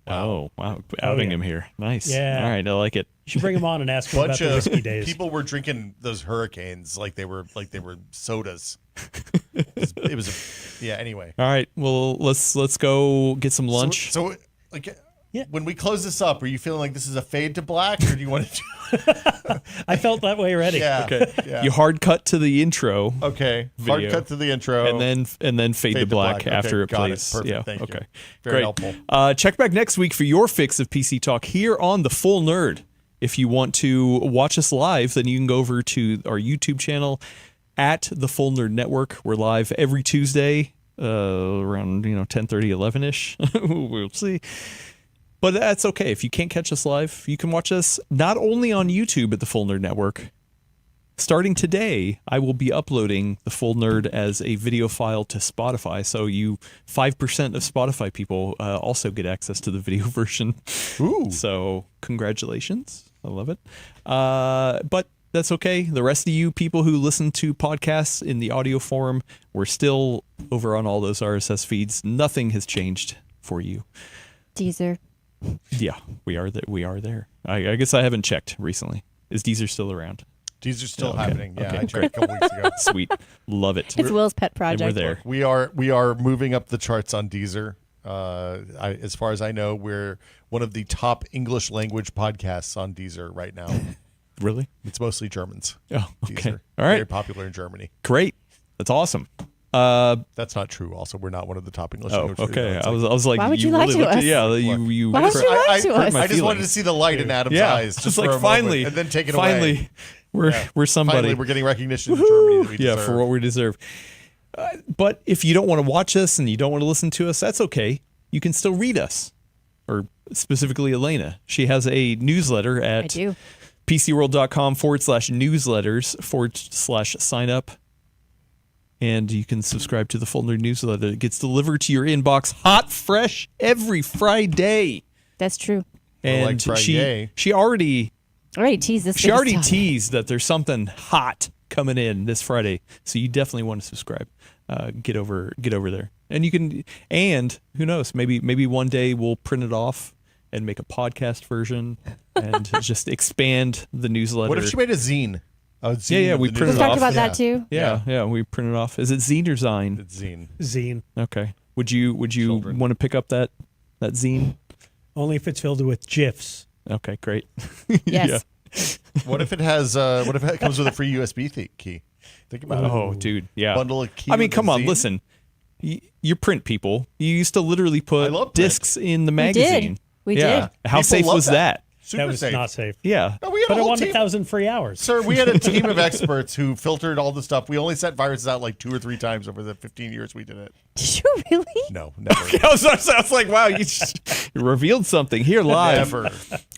Oh, wow. Outing yeah. him here. Nice. Yeah. All right. I like it. You should bring him on and ask him about Bunch the of whiskey days. people were drinking those hurricanes like they were sodas. it was yeah. Anyway, All right. Well, let's go get some lunch. So like. Yeah. When we close this up, are you feeling like this is a fade to black, or do you want to? I felt that way already. Yeah. Okay. Yeah. You hard cut to the intro, Okay. Hard Video. cut to the intro, and then fade to black after it got plays. Perfect. Yeah. Thank okay. you. Very Great. helpful. Check back next week for your fix of PC Talk here on The Full Nerd. If you want to watch us live, then you can go over to our YouTube channel at The Full Nerd Network. We're live every Tuesday around 10:30, 11ish. We'll see. But that's okay. If you can't catch us live, you can watch us not only on YouTube at The Full Nerd Network. Starting today, I will be uploading The Full Nerd as a video file to Spotify. So you 5% of Spotify people also get access to the video version. Ooh. So congratulations. I love it. But that's okay. The rest of you people who listen to podcasts in the audio form, we're still over on all those RSS feeds. Nothing has changed for you. Deezer. Yeah, we are there. I guess I haven't checked recently. Is Deezer still around? These are still Okay. happening. Yeah, Okay, I checked a couple weeks ago. Sweet. Love it. It's Will's pet And project. we're there. We are moving up the charts on Deezer. As far as I know, we're one of the top English language podcasts on Deezer right now. Really? It's mostly Germans. Oh, okay. Deezer. All right. Very popular in Germany. Great. That's awesome. That's not true. Also, we're not one of the top English Oh, language. okay. It's I was like, Why would you lie really to looked at- us? Yeah, you. Why would you lie to us? I just wanted to feelings. see the light in Adam's Yeah, eyes. just for like a moment, finally, and then take it finally, away. we're somebody. Finally, we're getting recognition in Germany that we Yeah, deserve. for what we deserve. But if you don't want to watch us and you don't want to listen to us, that's okay. You can still read us, or specifically Elena. She has a newsletter I at do. PCWorld.com/newsletters/sign up. And you can subscribe to the Full Nerd newsletter. It gets delivered to your inbox hot, fresh every Friday. That's true. Well, And like Friday. she already Already teased this. She biggest already topic. teased that there's something hot coming in this Friday, so you definitely want to subscribe. Get over there, and you can. And who knows? Maybe one day we'll print it off and make a podcast version and just expand the newsletter. What if she made a zine? Yeah, we the printed We it newsletter. off. talked about that too. Yeah, we print it off. Is it zine or zine? It's zine. Zine. Okay. Would you Children. want to pick up that zine? Only if it's filled with GIFs. Okay, great. Yes. What if it has? What if it comes with a free USB key? Think about it. Oh, dude, yeah. Bundle a key. I mean, with come a on, zine. listen. You print people. You used to literally I put love print. discs in the We magazine. did. We yeah. did. How People safe love was that. that? Super That was safe. not safe. Yeah. No, we had But a I whole won team. 1,000 free hours. Sir, we had a team of experts who filtered all the stuff. We only sent viruses out like 2 or 3 times over the 15 years we did it. Did you really? No, never. I was like, wow, you revealed something here live. Never.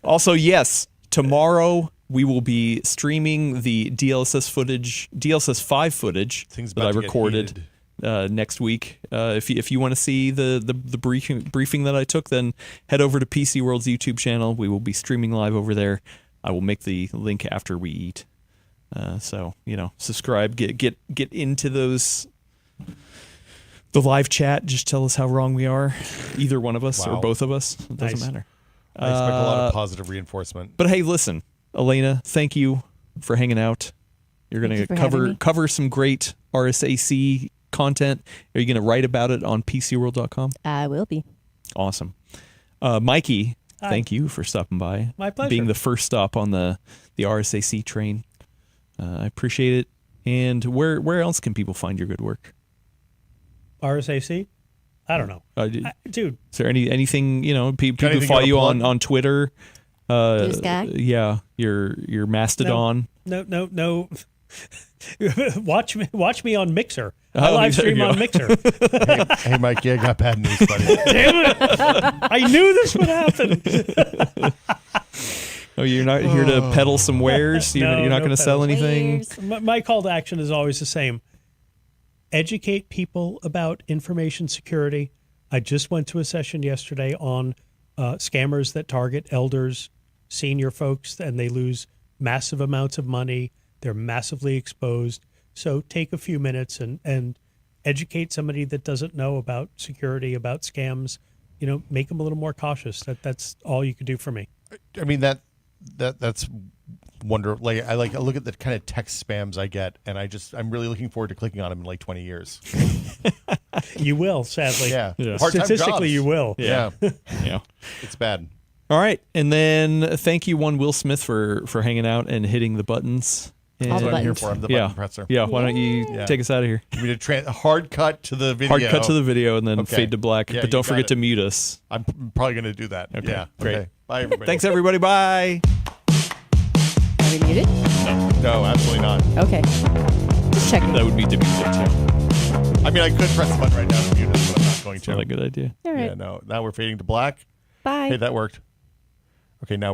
Also, yes, tomorrow we will be streaming the DLSS 5 footage Things that about I to get recorded heated. next week. If you want to see the briefing that I took, then head over to PCWorld's YouTube channel. We will be streaming live over there. I will make the link after we eat. So subscribe, get into the live chat. Just tell us how wrong we are, either one of us or Wow. both of us. It doesn't Nice. matter. I expect a lot of positive reinforcement. But hey, listen, Elena, thank you for hanging out. You're going Thank to you for having me. cover some great RSAC content. Are you going to write about it on PCWorld.com? I will be. Awesome. Mikey, Hi. thank you for stopping by. My pleasure. Being the first stop on the RSAC train. I appreciate it. And where else can people find your good work? RSAC? I don't know. Dude, Is there anything, people anything follow you you wanna plug? on Twitter? Blue Sky? Yeah, your Mastodon. no. Watch me on Mixer. I Oh, there live stream you go. on Mixer. Hey, Mikey, I got bad news, buddy. I knew this would happen. Oh, you're not here to peddle some wares? You're No, not no going to sell peddles. anything? Wares. My call to action is always the same. Educate people about information security. I just went to a session yesterday on scammers that target elders, senior folks, and they lose massive amounts of money. They're massively exposed. So take a few minutes and educate somebody that doesn't know about security, about scams. Make them a little more cautious. That's all you could do for me. I mean that's wonderful. I look at the kind of text spams I get, and I'm really looking forward to clicking on them in like 20 years. You will, sadly. Yeah, Yeah. Part-time Statistically, jobs. you will. Yeah, Yeah. it's bad. All right, and then thank you, Will Smith, for hanging out and hitting the buttons. All the That's what I'm here buttons. for. I'm the Yeah. button presser. Yeah, why don't you Yeah. take us out of here? Give me a hard cut to the video. Hard cut to the video and then Okay. fade to black. Yeah, but don't you got forget it. to mute us. I'm probably going to do that. Okay, Yeah. great. Okay. Bye, everybody. Thanks, everybody. Bye. Are we muted? No, absolutely not. Okay. Just checking. That would be to mute it, too. I mean, I could press the button right now to mute it, but I'm not going to. Not a good idea. All right. Yeah, no. Now we're fading to black. Bye. Hey, that worked. Okay, now.